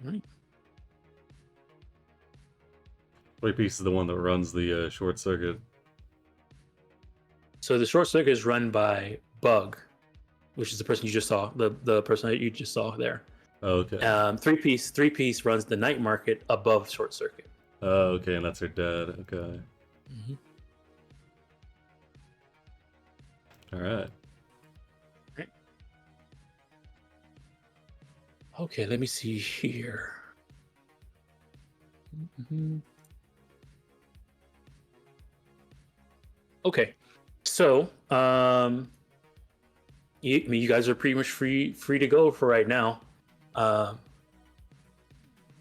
Right. 3-piece is the one that runs the short circuit. So the short circuit is run by Bug, which is the person you just saw. The person that you just saw there. Oh, okay. 3-piece runs the night market above short circuit. Oh, okay, and that's her dad. Okay. Mm-hmm. All right. Okay, let me see here. Mm-hmm. Okay, so you guys are pretty much free to go for right now. All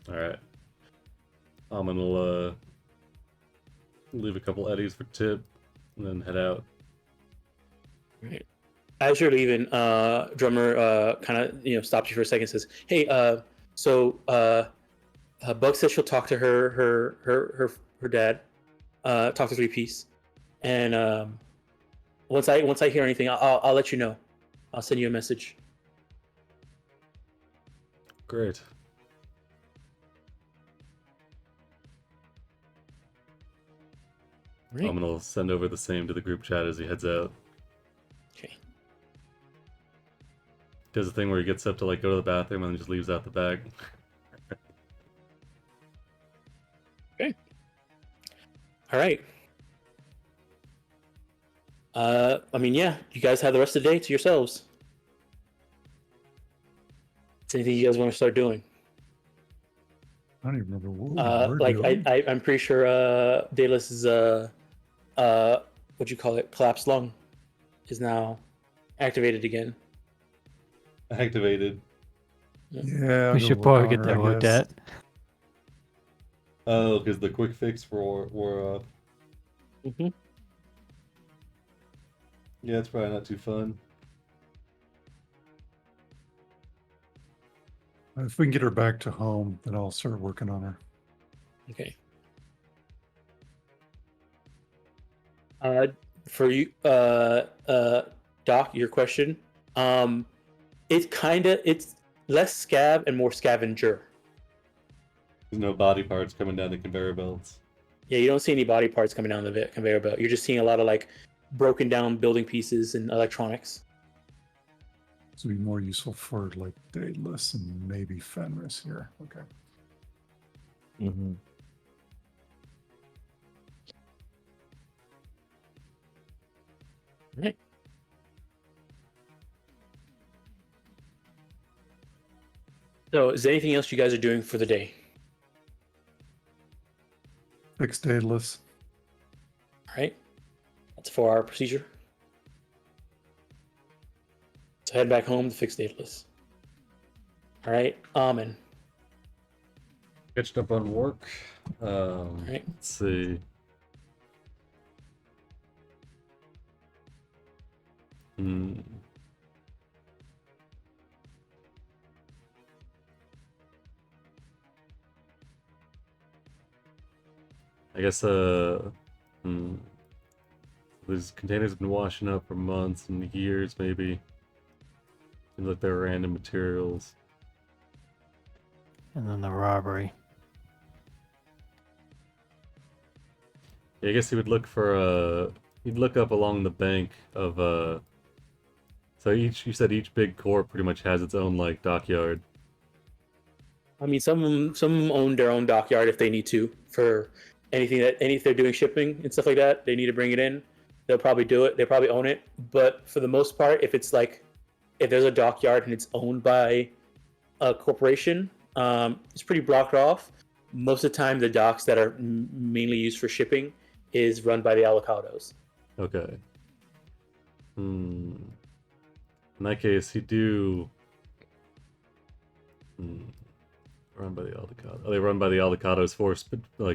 right. Amon will leave a couple eddies for tip, and then head out. Right. As you're leaving, drummer kind of stops you for a second and says, "Hey, Bug says she'll talk to her dad, talk to 3-piece, and once I hear anything, I'll let you know. I'll send you a message." Great. Right. Amon will send over the same to the group chat as he heads out. Okay. Does a thing where he gets up to go to the bathroom and then just leaves out the bag. Okay. All right. I mean, yeah, you guys have the rest of the day to yourselves. Is anything you guys want to start doing? I don't even remember what we were Like doing. I'm pretty sure Dallas is what you call it, collapsed lung is now activated again. Activated. Yeah, I'll We go should work probably on get her, that I looked guess. at. Oh, because the quick fix wore off. Mm-hmm. Yeah, it's probably not too fun. If we can get her back to home, then I'll start working on her. Okay. For you, Doc, your question. It's less scab and more scavenger. There's no body parts coming down the conveyor belts. Yeah, you don't see any body parts coming down the conveyor belt. You're just seeing a lot of broken down building pieces and electronics. This would be more useful for Daedalus and maybe Fenris here. Okay. Mm-hmm. Right. So, is there anything else you guys are doing for the day? Fixed daedalus. All right. That's a 4-hour procedure. So head back home to fix Daedalus. All right, Amen. Catched up on work. Right. Let's see. Hmm. I guess these containers have been washing up for months and years, maybe. Seems like they're random materials. And then the robbery. Yeah, I guess he would look for he'd look up along the bank of so you said each big corp pretty much has its own like dockyard. I mean, some of them own their own dockyard if they need to for if they're doing shipping and stuff like that, they need to bring it in. They'll probably do it. They probably own it. But for the most part, if there's a dockyard and it's owned by a corporation, it's pretty blocked off. Most of the time, the docks that are mainly used for shipping is run by the avocados. Okay. In that case, he'd do. Run by the avocado. Are they run by the avocados for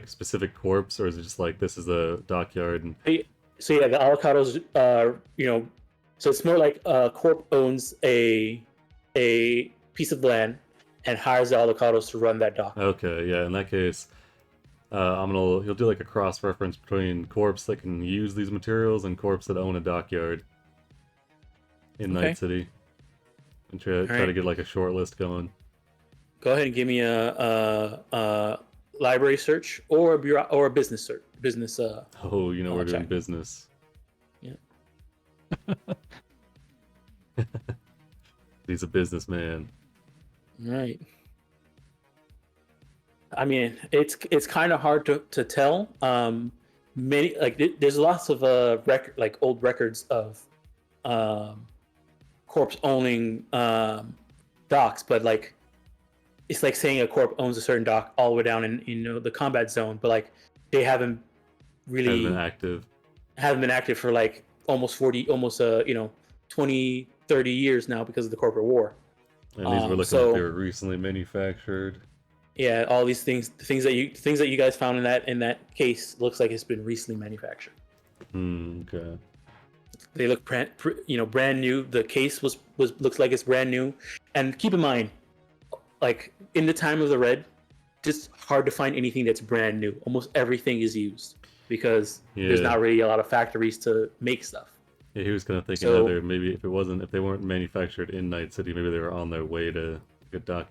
specific corps, or is it just like this is a dockyard? And... So yeah, the avocados, so it's more like a corp owns a piece of land and hires the avocados to run that dock. Okay, yeah. In that case, he'll do like a cross reference between corps that can use these materials and corps that own a dockyard in Night City, and try to get like a short list going. Go ahead and give me a library search or a business search. We're doing business. Yeah. He's a businessman. Right. I mean, it's kind of hard to tell. There's lots of old records of corps owning docks, but like. It's like saying a corp owns a certain dock all the way down in the combat zone, but like they haven't really been active for like almost 20, 30 years now because of the corporate war. And these were looking like they were recently manufactured. Yeah, all these things that you guys found in that case looks like it's been recently manufactured. Okay. They look brand new. The case looks like it's brand new, and keep in mind. Like in the time of the Red, just hard to find anything that's brand new. Almost everything is used because there's not really a lot of factories to make stuff. Yeah, he was kind of thinking either maybe if they weren't manufactured in Night City, maybe they were on their way to a dock,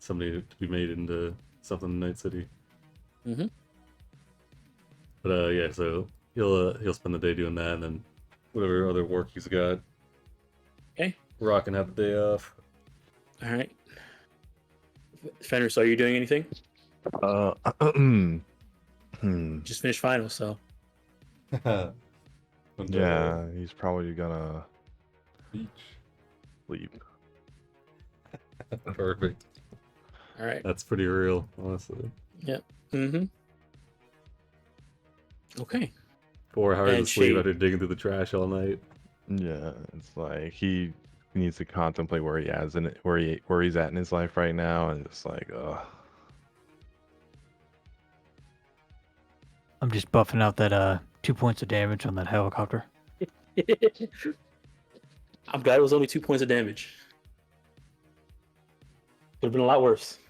somebody to be made into something in Night City. Mm-hmm. But so he'll spend the day doing that, and then whatever other work he's got. Okay. Rock can have a day off. All right. Fenris, are you doing anything? Just finished finals, so. Yeah, he's probably gonna sleep. Perfect. All right. That's pretty real, honestly. Yep. Mm-hmm. Okay. 4 hours of sleep Shade. after digging through the trash all night. Yeah, it's like he needs to contemplate where he's at in his life right now, and it's like, I'm just buffing out that 2 points of damage on that helicopter. I'm glad it was only 2 points of damage. Would have been a lot worse.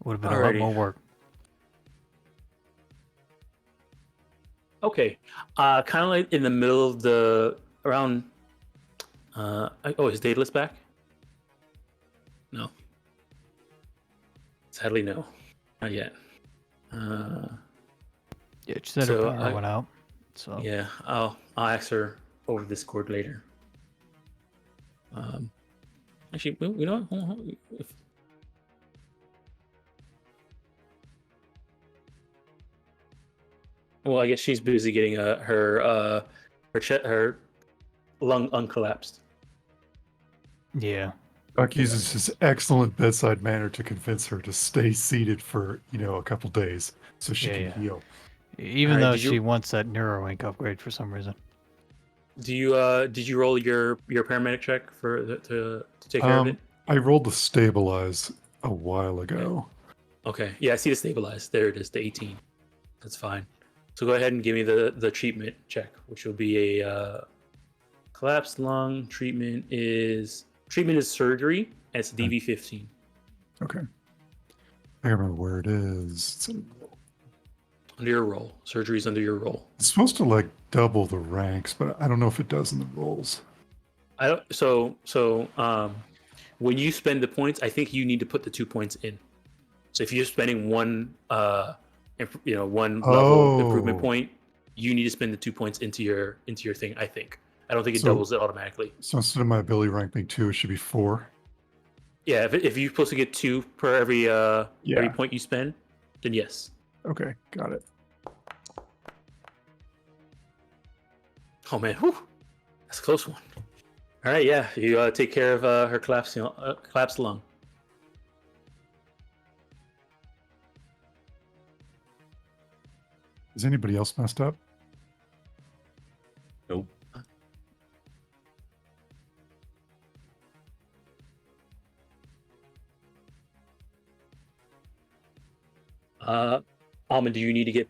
Would have been a lot more work. Okay. Kind of like in the middle of around. Is Daedalus back? No. Sadly, no. Not yet. Yeah, she said her power went out. So yeah, I'll ask her over Discord later. Actually, you know what? Hold on. Well, I guess she's busy getting her lung uncollapsed. yeah. Buck uses his excellent bedside manner to convince her to stay seated for, a couple days so she can Yeah. heal. Even Alright, though did you- she wants that Neuralink upgrade for some reason. did you roll your paramedic check to take care of it? I rolled the stabilize a while ago. Okay. Yeah, I see the stabilize. There it is, the 18. That's fine. So go ahead and give me the treatment check, which will be a collapsed lung. Treatment is surgery, and it's DV15. Okay. I remember where it is. Under your roll. Surgery's under your roll. It's supposed to like double the ranks, but I don't know if it does in the rolls. I don't. So when you spend the points, I think you need to put the 2 points in. So if you're spending one one level improvement Oh. point, you need to spend the 2 points into your thing. I think. I don't think it So- doubles it automatically. So instead of my ability rank being 2, it should be 4. Yeah, if you're supposed to get 2 per every Yeah. point you spend, then yes. Okay, got it. Oh man, whew. That's a close one. All right, yeah, you take care of her collapsed lung. Is anybody else messed up? Nope. Almond, do you need to get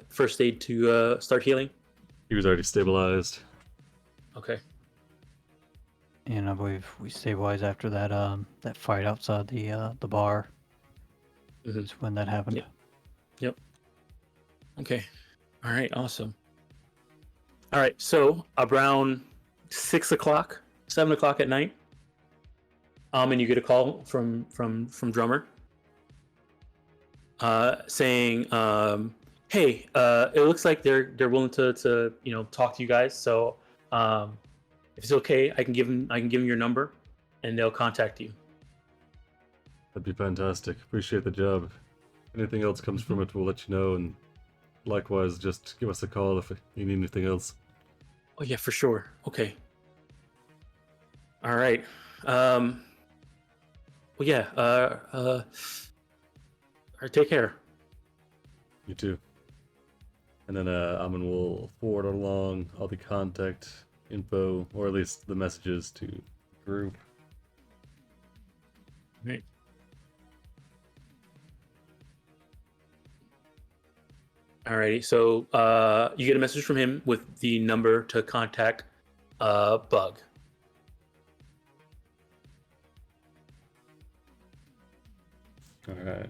first aid to start healing? He was already stabilized. Okay. And I believe we stabilized after that that fight outside the bar. Mhm. That's when that happened. Yep. Okay. All right. Awesome. All right. So around 6 o'clock, 7 o'clock at night, and you get a call from drummer, saying, "Hey, it looks like they're willing to talk to you guys. So, if it's okay, I can give them your number, and they'll contact you." That'd be fantastic. Appreciate the job. Anything else comes from it, we'll let you know. And likewise, just give us a call if you need anything else. Oh yeah, for sure. Okay. All right. Well, yeah. All right, take care. You too. And then Amin will forward along all the contact info, or at least the messages to the group. Right. Alrighty, so you get a message from him with the number to contact Bug. Alright.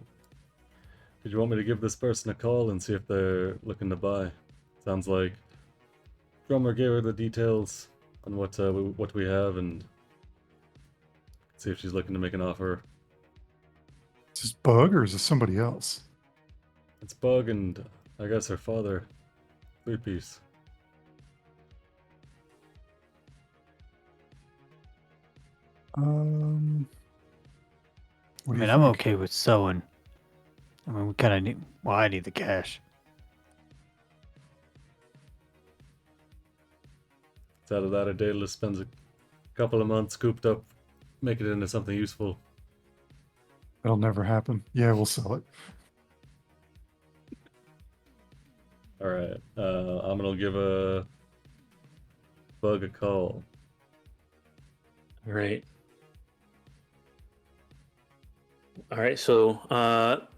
Did you want me to give this person a call and see if they're looking to buy? Sounds like Drummer gave her the details on what we have and see if she's looking to make an offer. Is this Bug or is this somebody else? It's Bug and I guess her father. 3-piece. What I do mean, you I'm think? okay with selling. I mean, we kind of need. Well, I need the cash. It's out of that, Daedalus spends a couple of months cooped up, make it into something useful. That'll never happen. Yeah, we'll sell it. Alright, I'm gonna give a Bug a call. Right. All right, so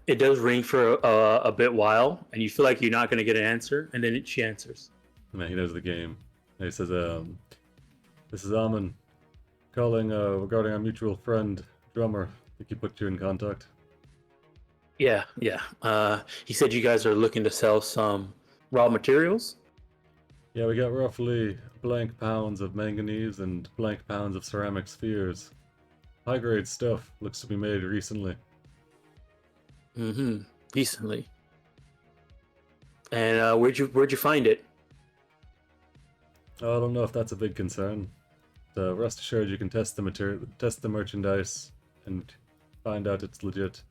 it does ring for a bit while, and you feel like you're not going to get an answer, and then she answers. Man, he knows the game. And he says, this is Amin calling regarding our mutual friend, Drummer. I think he put you in contact. Yeah. He said you guys are looking to sell some raw materials. Yeah, we got roughly blank pounds of manganese and blank pounds of ceramic spheres. High grade stuff, looks to be made recently. Mm-hmm. Decently. And where'd you find it? I don't know if that's a big concern. Rest assured, you can test the material, test the merchandise, and find out it's legit.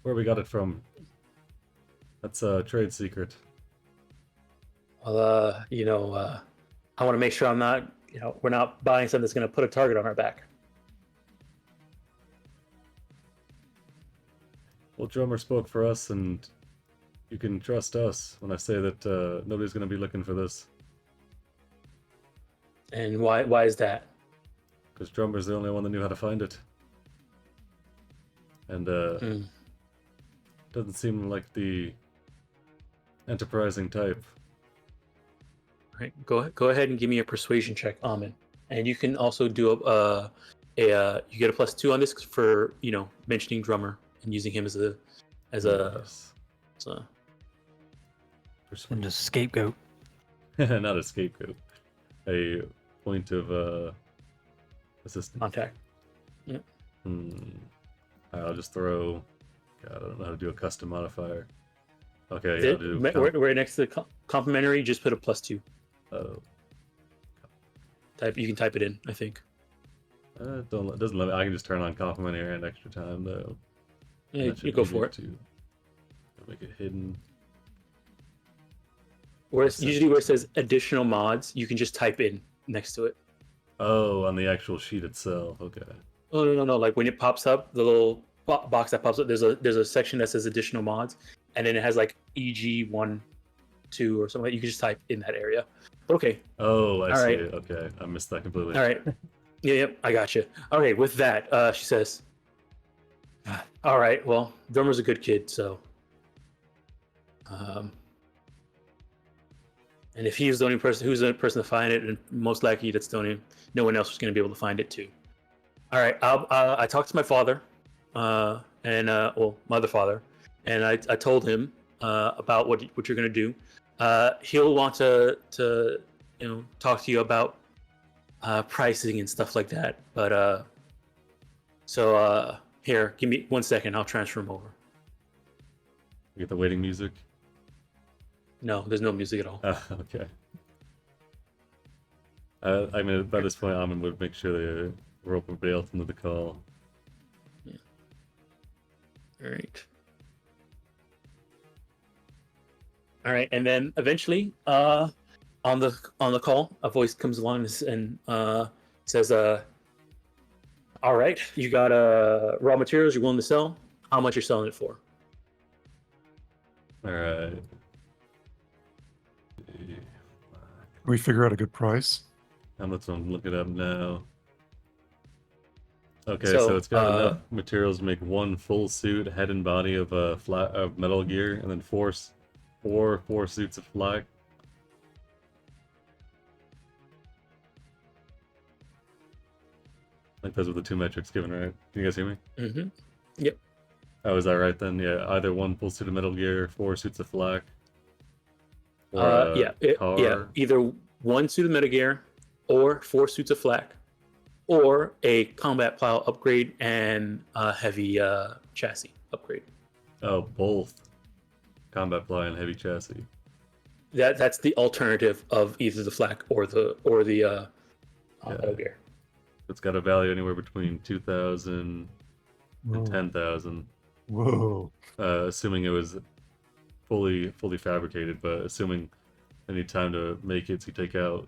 Where we got it from, that's a trade secret. Well, I want to make sure I'm not, we're not buying something that's going to put a target on our back. Well, drummer spoke for us, and you can trust us when I say that nobody's going to be looking for this. And why is that? Because drummer's the only one that knew how to find it. And doesn't seem like the enterprising type. All right, go ahead and give me a persuasion check, Amin. And you can also do you get a +2 on this for mentioning drummer and using him as a Yes. so. And just scapegoat. Not a scapegoat. A point of assistance. Contact. I'll just throw. God, I don't know how to do a custom modifier. Okay, yeah, I'll do. Right next to the complimentary, just put a +2. Oh. You can type it in, I think. It doesn't let me. I can just turn on complimentary and extra time though. Yeah, you go for it. To make it hidden. Usually where it says additional mods, you can just type in next to it. Oh, on the actual sheet itself. Okay. Oh no! Like when it pops up, the little box that pops up, there's a section that says additional mods, and then it has like EG 1, 2 or something. You can just type in that area. Okay. Oh, I All see right. it. Okay, I missed that completely. All right. Yep, I got you. Okay, with that, she says, "All right, well, drummer's a good kid, so, and if he's the only person who's the person to find it, and most likely that's the only no one else was going to be able to find it too. All right, I talked to my father, and my other father, and I told him about what you're going to do. He'll want to talk to you about pricing and stuff like that. But here, give me 1 second. I'll transfer him over. You get the waiting music. No, there's no music at all. Okay. I mean, by this point, Amin would make sure they rope everybody else into the call. Yeah. All right. All right, and then eventually, on the call, a voice comes along and says, "All right, you got raw materials you're willing to sell. How much you're selling it for?" All right. Can we figure out a good price? I'm looking it up now. Okay, so it's got enough materials to make one full suit, head and body of Metal Gear, and then four suits of flak. I think those were the two metrics given, right? Can you guys hear me? Mm-hmm. Yep. Oh, is that right then? Yeah, either one full suit of Metal Gear, 4 suits of flak. Or car. Either one suit of Metal Gear, or 4 suits of flak, or a combat plow upgrade and a heavy chassis upgrade. Oh, both. Combat plow and heavy chassis. That's the alternative of either the flak or the Metal Gear. It's got a value anywhere between 2,000 and 10,000. Whoa. Assuming it was fully fabricated, but assuming any time to make it, to take out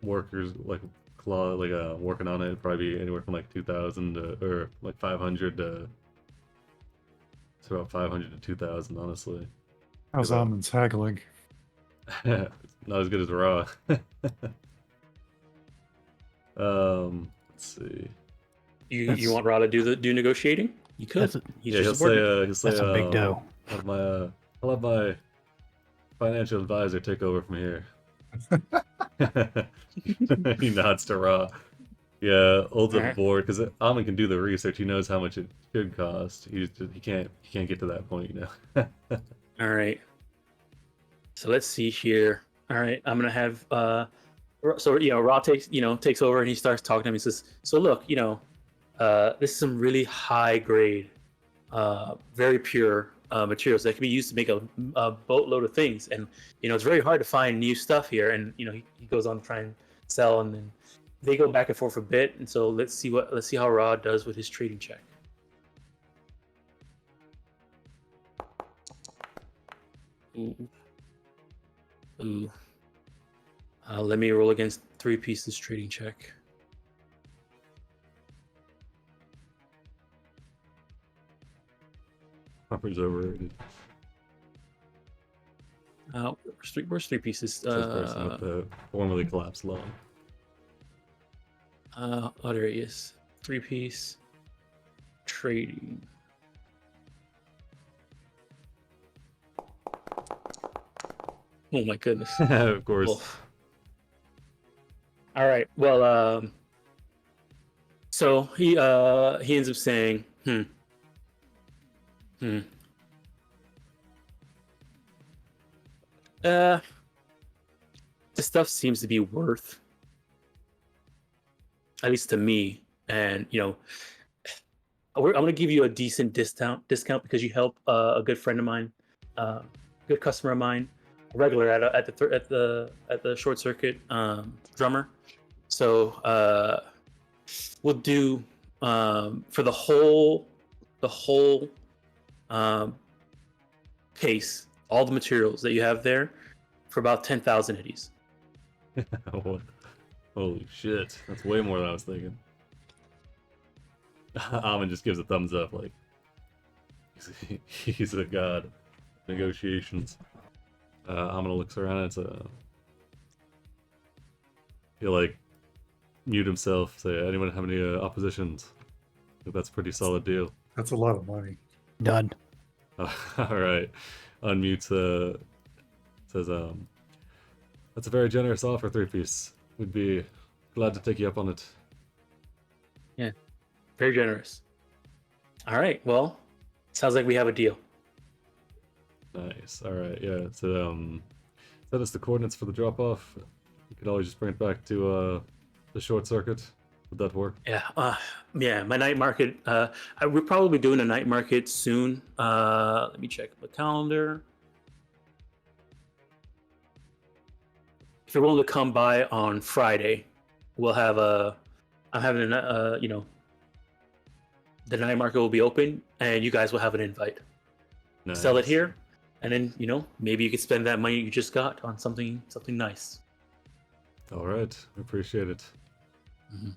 workers working on it, it'd probably be anywhere from like 2,000 or like 500 to it's about 500 to 2,000, honestly. How's Amin's haggling? Not as good as raw. Let's see. You want Ra to do negotiating? You could. He'll say That's a big dough. I'll have my financial advisor take over from here. He nods to Ra. Yeah, holds up the board because Amin can do the research. He knows how much it should cost. He can't get to that point, All right. So let's see here. All right, I'm gonna have Ra takes over and he starts talking to him. He says, "So look, this is some really high grade, very pure materials that can be used to make a boatload of things. And it's very hard to find new stuff here." And he goes on to try and sell, and then they go back and forth a bit. And so let's see how Ra does with his trading check. Ooh. Let me roll against 3 pieces trading check. Armor's overrated. Where's three pieces? Says person with the formerly collapsed lung. Oh, there he is. 3-piece trading. Oh my goodness. Of course. Well, all right. Well, so he ends up saying, this stuff seems to be worth, at least to me, and I'm gonna give you a decent discount because you help a good friend of mine, good customer of mine, a regular at the short circuit drummer. So we'll do for the whole case, all the materials that you have there, for about 10,000 eddies. Holy shit. That's way more than I was thinking. Amon just gives a thumbs up, like, he's a god. Negotiations. Amon looks around, he'll, like, mute himself, say, anyone have any oppositions? I think that's a pretty solid deal. That's a lot of money. Done. Alright. Unmutes, says, that's a very generous offer, 3-piece. We'd be glad to take you up on it. Yeah, very generous. All right, well, sounds like we have a deal. Nice. All right. Yeah. So send us the coordinates for the drop off. You could always just bring it back to the short circuit. Would that work? Yeah. Yeah. My night market. We're probably doing a night market soon. Let me check the calendar. If you're willing to come by on Friday, we'll have I'm having the night market will be open, and you guys will have an invite. Nice. Sell it here, and then maybe you could spend that money you just got on something nice. All right. Appreciate it. Mm-hmm.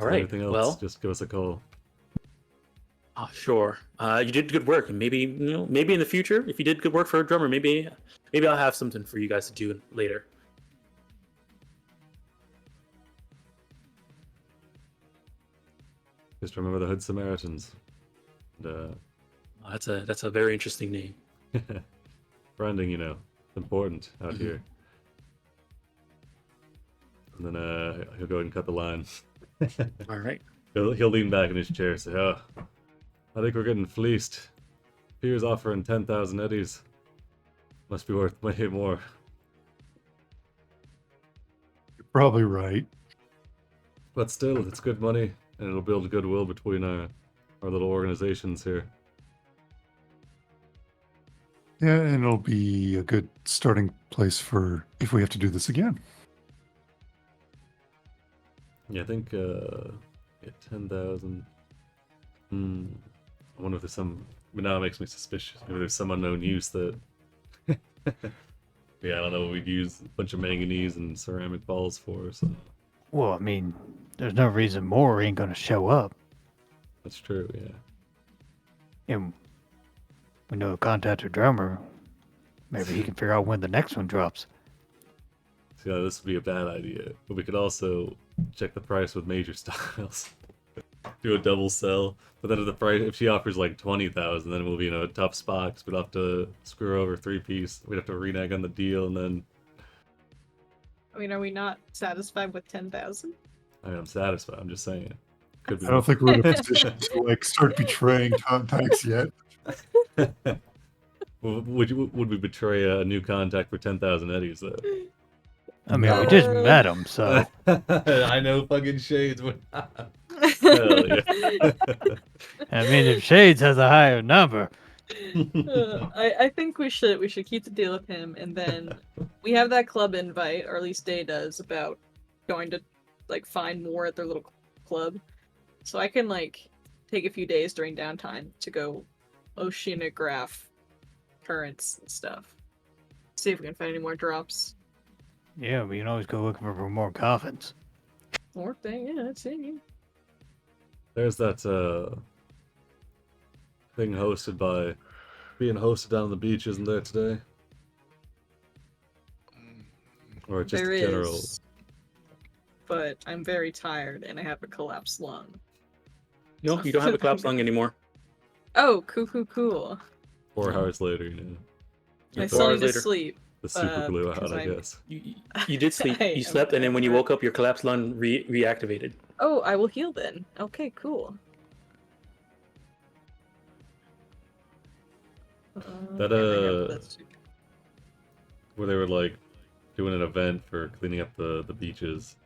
All right. Anything else? Well, Just give us a call. Sure. You did good work, and maybe maybe in the future, if you did good work for a drummer, maybe I'll have something for you guys to do later. Just remember the Hood Samaritans. And, That's a very interesting name. branding, important out here. And then he'll go ahead and cut the line. All right. He'll lean back in his chair and say, "Oh, I think we're getting fleeced. Pier's offering 10,000 eddies. Must be worth way more." You're probably right. But still, it's good money, and it'll build goodwill between our little organizations here. Yeah, and it'll be a good starting place for if we have to do this again. Yeah, I think 10,000. I wonder if there's some. Now it makes me suspicious. Maybe there's some unknown use that. Yeah, I don't know. We'd use a bunch of manganese and ceramic balls for. So Well, I mean, there's no reason more ain't gonna show up. that's true. Yeah. And we know a contact a drummer. Maybe he can figure out when the next one drops. So yeah, this would be a bad idea. But we could also check the price with Major Styles. Do a double sell. But then if she offers like 20,000, then we'll be in a tough spot because we'd have to screw over 3-piece. We'd have to renege on the deal, and then I mean, are we not satisfied with 10,000? I mean, I'm satisfied. I'm just saying. Could be. I don't think we're in a position to start betraying contacts yet. Would we betray a new contact for 10,000 eddies though? I mean, we just met him, so I know fucking Shades would. Hell yeah. I mean, if Shades has a higher number, I think we should keep the deal with him, and then we have that club invite, or at least Day does, about going to find more at their little club. So I can take a few days during downtime to go oceanograph currents and stuff. See if we can find any more drops. yeah, we can always go looking for more coffins. More thing, yeah, that's it. There's that thing being hosted down on the beach, isn't there today? Or just There general. is, but I'm very tired and I have a collapsed lung. No, you don't have a collapse lung anymore. Oh, cool. 4 hours later, you know. I With still hours need to later. sleep. the super glue because out, I I'm- guess. You did sleep. Hey, You slept, and then when you woke up, your collapsed lung reactivated. Oh, I will heal then. Okay, cool. That, and I have that soup. Where they were like doing an event for cleaning up the beaches.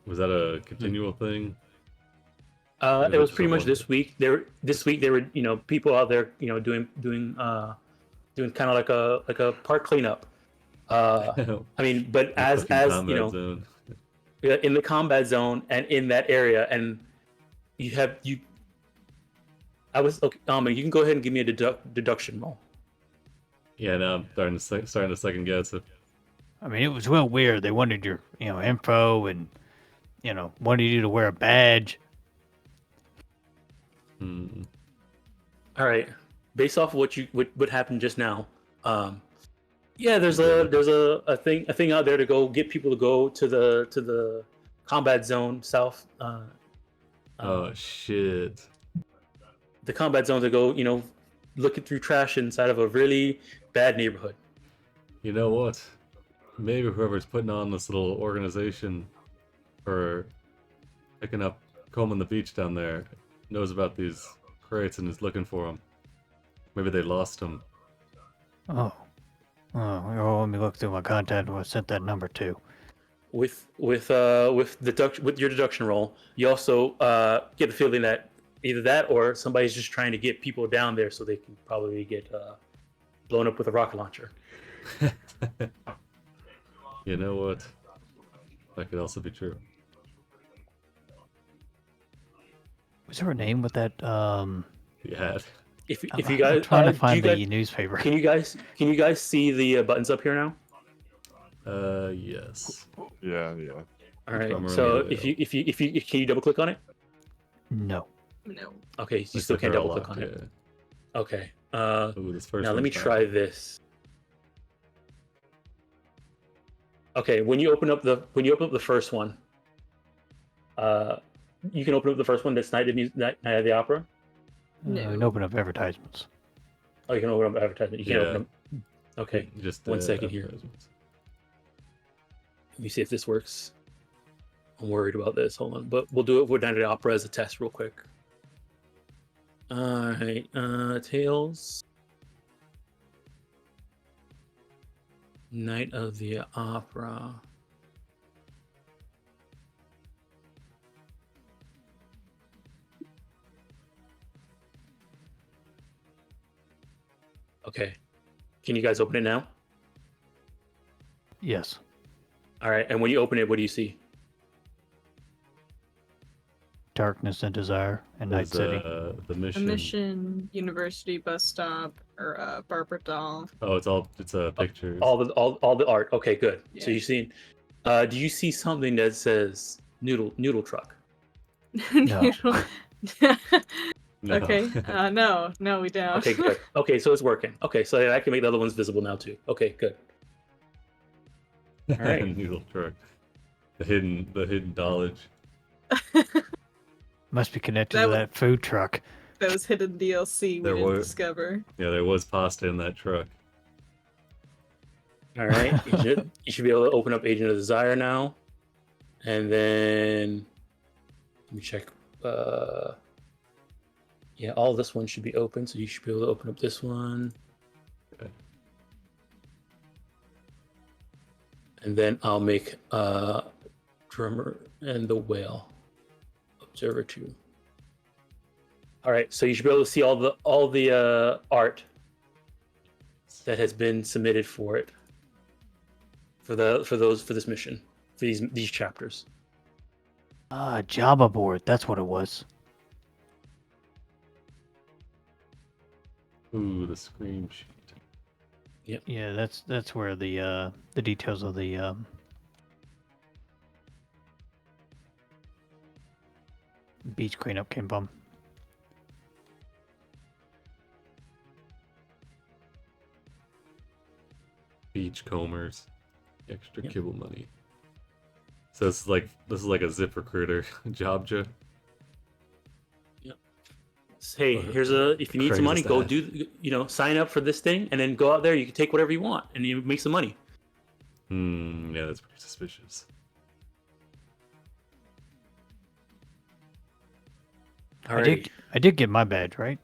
Was that a continual thing? It was pretty much this week. This week they were people out there doing kind of like a park cleanup. I mean, but as zone. in the combat zone and in that area, and I was okay. You can go ahead and give me a deduction roll. Yeah, now I'm starting to second guess it. I mean, it was real weird. They wanted your, info and, wanted you to wear a badge. Hmm. All right, based off of what happened just now, there's a thing out there to go get people to go to the combat zone south. Oh shit! The combat zone to go, looking through trash inside of a really bad neighborhood. You know what? Maybe whoever's putting on this little organization for picking up combing the beach down there knows about these crates and is looking for them. Maybe they lost them. Oh, let me look through my contact. Who I sent that number to. With your deduction roll, you also get the feeling that either that or somebody's just trying to get people down there so they can probably get blown up with a rocket launcher. You know what? That could also be true. Was there a name with that? Yeah. If you I'm guys trying to do find you the guys, newspaper. can you guys see the buttons up here now? Yes. Yeah. All right. Primarily So available. if you can you double click on it? No. No. Okay, you Looks still like can't they're double click locked, on it. yeah. Okay. Ooh, this first Now let me one's bad. try this. Okay, when you open up the first one, you can open up the first one that's Night of the Opera. No. And open up advertisements. Oh, you can open up advertisement. You can't Yeah. open up. Okay, Just 1 second here. advertisements. Let me see if this works. I'm worried about this. Hold on, but we'll do it with Night of the Opera as a test, real quick. All right, Tales. Night of the Opera. Okay. Can you guys open it now? Yes. All right. And when you open it, what do you see? Darkness and Desire and Night There's, City. the A mission. mission, university bus stop, or Barbara doll. Oh, it's pictures. All the art. Okay, good. So Yeah. you've seen. Do you see something that says noodle truck? No. No. Okay. No, we don't. Okay, good. Okay, so it's working. Okay, so I can make the other ones visible now too. Okay, good. All right. Noodle truck. The hidden knowledge. Must be connected That to would- that food truck. Those hidden DLC we There didn't were- discover. Yeah, there was pasta in that truck. All right. You should be able to open up Agent of Desire now, and then let me check. Yeah, all this one should be open, so you should be able to open up this one. Okay. And then I'll make Drummer and the Whale Observer 2. All right, so you should be able to see all the art that has been submitted for it for this mission, for these chapters. Java board. That's what it was. Ooh, the screen sheet. Yeah, that's where the details of the beach cleanup came from. Beachcombers. Extra Yep. kibble money. So this is like a zip recruiter job, Joe. Hey, here's if you need some money, Crazy go stat. sign up for this thing, and then go out there. You can take whatever you want, and you make some money. Yeah, that's pretty suspicious. I did get my badge, right?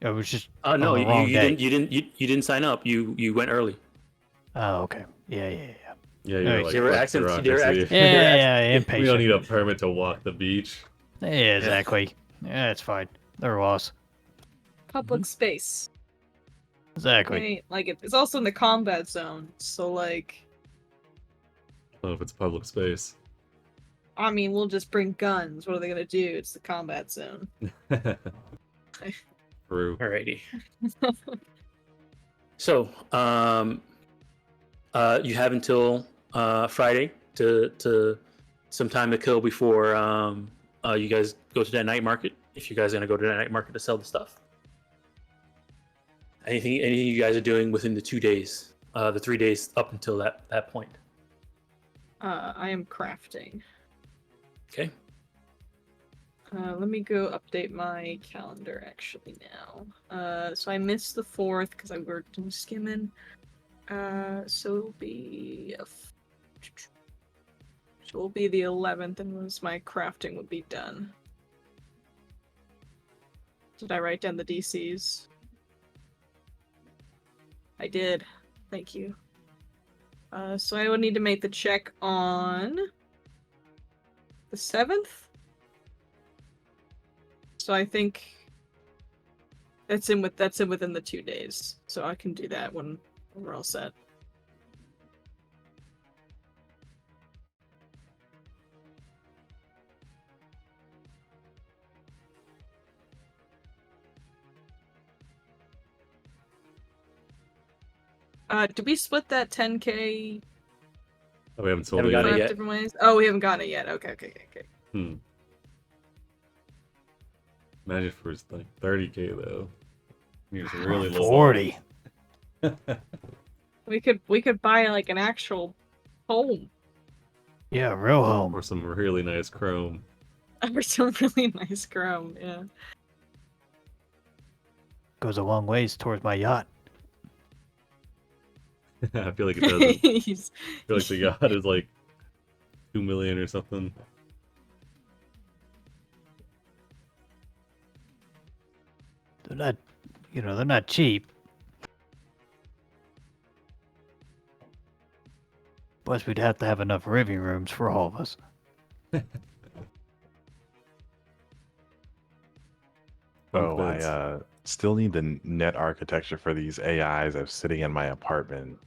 It was just No, on the you wrong day. didn't sign up. You went early. Oh, okay. Yeah. Yeah, Nice. you're like They were fuck acting. bureaucracy. Yeah, We impatient. don't need a permit to walk the beach. Yeah, exactly. Yeah, it's fine. They're lost. Public space. Exactly. Right? Like it's also in the combat zone, so like, I don't know if it's public space. I mean, we'll just bring guns. What are they gonna do? It's the combat zone. True. Alrighty. So, you have until Friday to some time to kill before you guys go to that night market. If you guys are gonna go to that night market to sell the stuff. Anything you guys are doing within the 2 days, the 3 days up until that point. I am crafting. Okay. Let me go update my calendar actually now. So I missed the 4th because I worked in skimming. So it'll be the 11th, and once my crafting would be done. Did I write down the DCs? I did. Thank you. So I would need to make the check on the 7th. So I think that's in within the 2 days. So I can do that when we're all set. Did we split that 10K Oh, we haven't sold Haven't it got yet. it yet. different ways? Oh, we haven't gotten it yet. Okay. Imagine if it was like 30K though. You're just really low. 40. We could buy like an actual home Yeah, real home. Or some really nice chrome. or some really nice chrome. Yeah. Goes a long ways towards my yacht. I feel like it doesn't. I He's- feel like the yacht is like 2 million or something. They're not cheap. Plus, we'd have to have enough living rooms for all of us. Oh, beds. I still need the net architecture for these AIs I'm sitting in my apartment.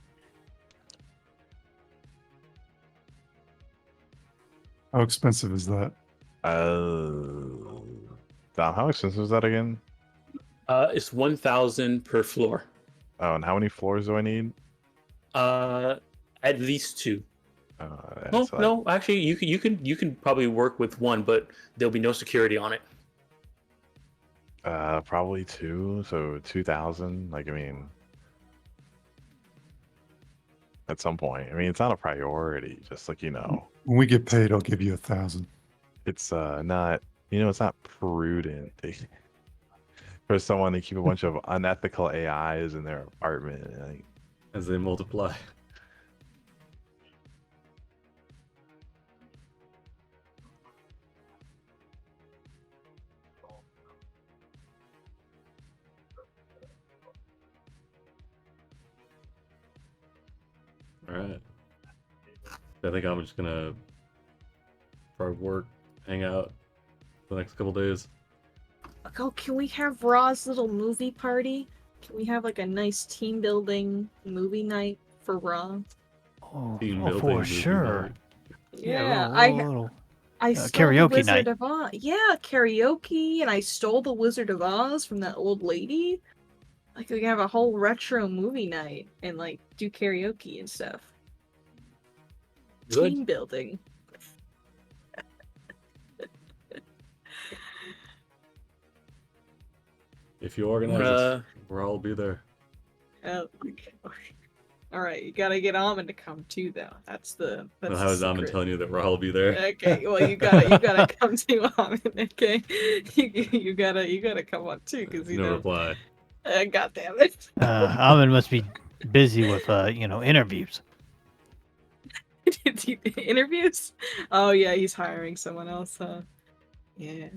How expensive is that? Dom, how expensive is that again? It's 1,000 per floor. Oh, and how many floors do I need? At least 2. That's No, like- no. Actually, you can probably work with 1, but there'll be no security on it. Probably 2, so 2,000. Like, I mean, at some point. I mean, it's not a priority. Just like When we get paid, I'll give you 1,000. it's not. It's not prudent for someone to keep a bunch of unethical AIs in their apartment. Like, As they multiply. Alright. I think I'm just gonna probably work, hang out the next couple days. Oh, can we have Ra's little movie party? Can we have like a nice team building movie night for Ra? Oh, Team oh, building for movie sure. night. Yeah, little- I stole karaoke the Wizard night. of Oz. Yeah, karaoke, and I stole the Wizard of Oz from that old lady. Like we can have a whole retro movie night and like do karaoke and stuff. Good. Team building. If you organize it, we'll all be there. Okay. All right, you gotta get Almond to come too, though. That's the Well, how is Amin secret. telling you that we'll all be there? Okay, well you gotta come to Almond. Okay, you gotta come on too, because you No know. reply. God damn it. Alvin must be busy with interviews. Interviews? Oh yeah, he's hiring someone else. Yeah.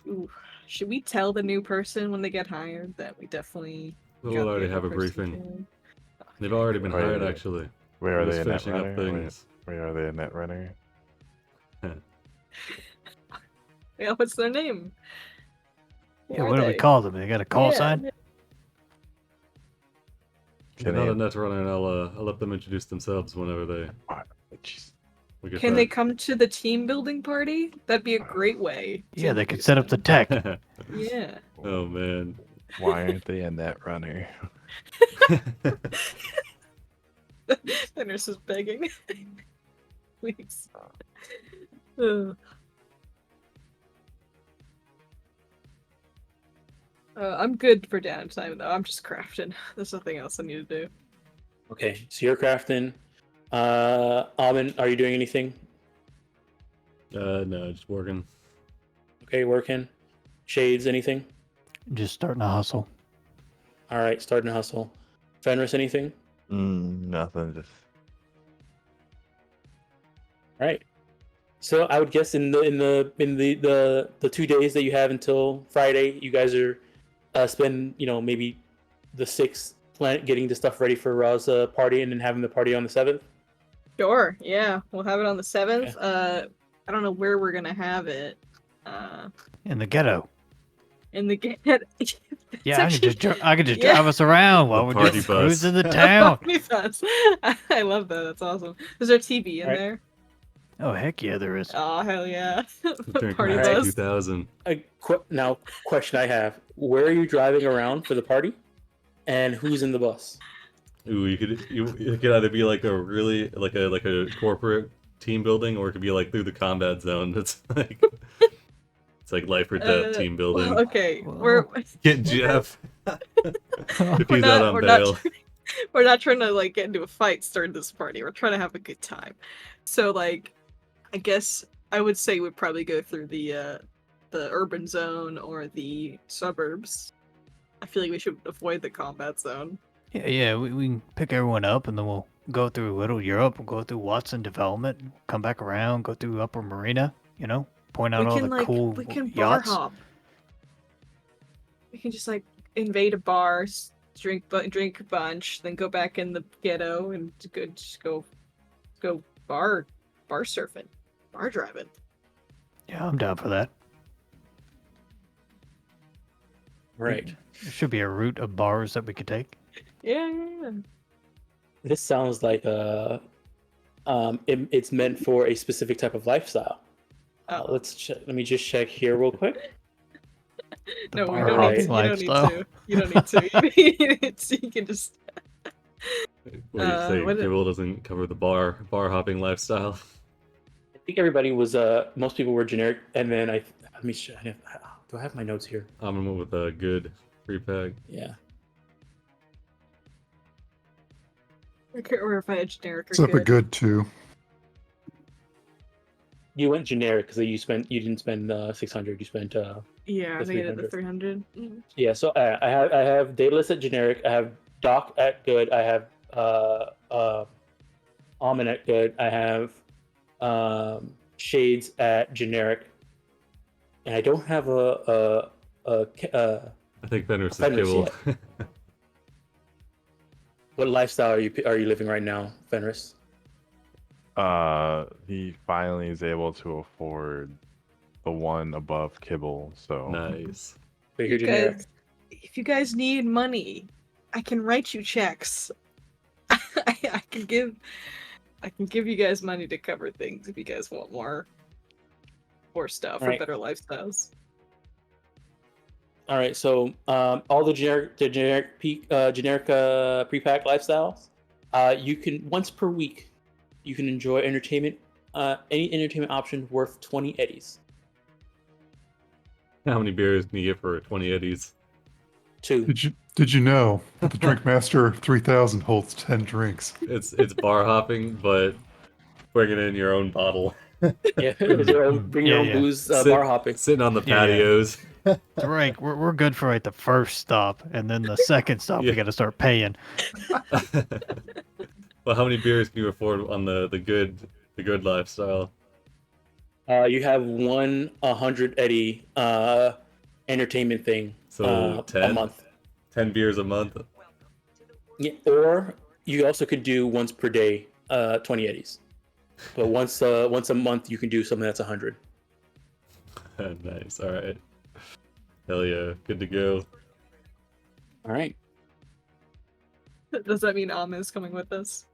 Ooh. Should we tell the new person when they get hired that we definitely? We'll got the already other have a person briefing. killed? They've already been Wait, hired, actually. Where are We're they just a net finishing up runner? things. Where are they a net runner? Yeah, what's their name? Who Yeah, are what do we they? call them? They got a call Yeah, sign? They're not a net runner, and I'll let them introduce themselves whenever Jeez. we get Can they back. come to the team building party? That'd be a great way. to Yeah, they could introduce set up the them. tech. Yeah. Oh man. Why aren't they a net runner? The nurse is begging. Please. Ugh. I'm good for downtime though. I'm just crafting. There's nothing else I need to do. Okay, so you're crafting. Alvin, are you doing anything? No, just working. Okay, working. Shades, anything? Just starting a hustle. All right, starting to hustle. Fenris, anything? Nothing. Just All right. So I would guess in the 2 days that you have until Friday, you guys are spend maybe the 6th getting the stuff ready for Ra's party, and then having the party on the 7th. Sure. Yeah, we'll have it on the 7th. I don't know where we're gonna have it. In the ghetto. In the get. Yeah, I could just drive us around while we're party just bus. cruising the town. I love that. That's awesome. Is there TV in Alright. there? Oh, heck yeah, there is. Oh hell yeah! During Party Class Alright. bus. 2000. Now, question I have: where are you driving around for the party, and who's in the bus? Ooh, it could either be like a corporate team building, or it could be like through the combat zone. It's like life or death team building. Well, okay, Whoa. we're Get Jeff if we're he's not out on we're bail. not we're not trying to like get into a fight during this party. We're trying to have a good time. So like, I guess I would say we'd probably go through the urban zone or the suburbs. I feel like we should avoid the combat zone. Yeah, we can pick everyone up and then we'll go through Little Europe, we'll go through Watson Development, come back around, go through Upper Marina, point out We all can the cool we can bar yachts. hop. We can just like invade a bar, drink a bunch, then go back in the ghetto and go bar surfing, bar driving. Yeah, I'm down for that. Right. There should be a route of bars that we could take. Yeah. This sounds like it's meant for a specific type of lifestyle. Oh. Let me just check here real quick. The No, we bar don't hopping need to. lifestyle. You don't need to. You don't need to. You can just. What do you say? what Kibble doesn't cover the bar hopping lifestyle. I think everybody was most people were generic, and then let me check. Do I have my notes here? I'm gonna with a good pre-pack. Yeah. I can't remember if I had generic or Except a good. good two. You went generic because you didn't spend 600. You spent Yeah, I the think I did the 300. 300. Yeah. So I have Daedalus at generic. I have Doc at good. I have Almond at good. I have Shades at generic, and I don't have I think Fenris is Fenris, Kibble. What lifestyle are you living right now, Fenris? He finally is able to afford the one above Kibble, so Nice. But you're generic. If you guys need money, I can write you checks. I can give you guys money to cover things if you guys want more stuff or Right. better lifestyles. All right, so all the generic pre-pack lifestyles, you can once per week, you can enjoy entertainment, any entertainment option worth 20 eddies. How many beers can you get for 20 eddies? 2. Did you know that the Drink Master 3000 holds 10 drinks? It's bar hopping, but bringing in your own bottle. Yeah, bring your own Yeah. booze, Sit- bar hopping. Sitting on the Yeah, yeah. patios. So we're good for like the first stop, and then the second stop Yeah. we got to start paying. Well, how many beers can you afford on the good lifestyle? You have 100 Eddie entertainment thing So a 10? month. 10 beers a month. Yeah, or you also could do once per day 20 Eddies. But once a month you can do something that's 100. Nice. All right. Hell yeah. Good to go. All right. Does that mean Am is coming with us?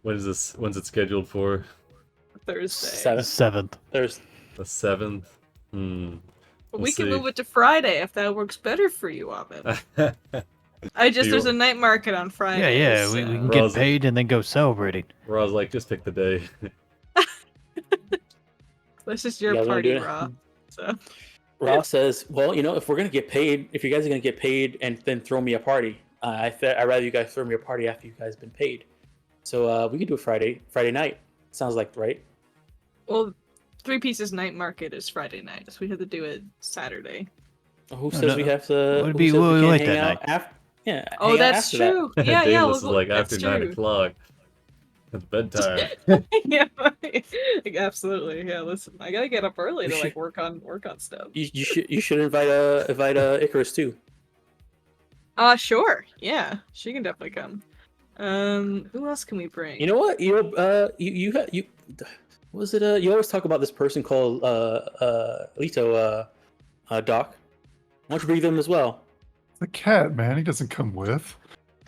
When's it scheduled for? Thursday. The 7th. There's The 7th? But We'll we can see. move it to Friday if that works better for you, Ahmed. There's a night market on Friday. Yeah, we can get Roz- paid and then go celebrating. Raw's like, just pick the day. This is You your guys wanna party, do it? Raw. So Ross says, well, if we're gonna get paid, if you guys are gonna get paid and then throw me a party, I'd rather you guys throw me a party after you guys been paid. So we could do it Friday night. Sounds like right. well, Three Pieces Night Market is Friday night, so we have to do it Saturday. Who says we no. have to? Would who be says we can't late hang that out night. after? Yeah. Oh, hang out that's after that. true. Yeah, Davis is well, like that's after 9 true. o'clock. It's bedtime. Yeah, like, absolutely. Yeah, listen, I gotta get up early We to like should- work on stuff. You should invite Icarus too. Sure. Yeah, she can definitely come. Who else can we bring? You know what? You what was it? You always talk about this person called Lito, Doc. Why don't you bring them as well? The cat, man, he doesn't come with.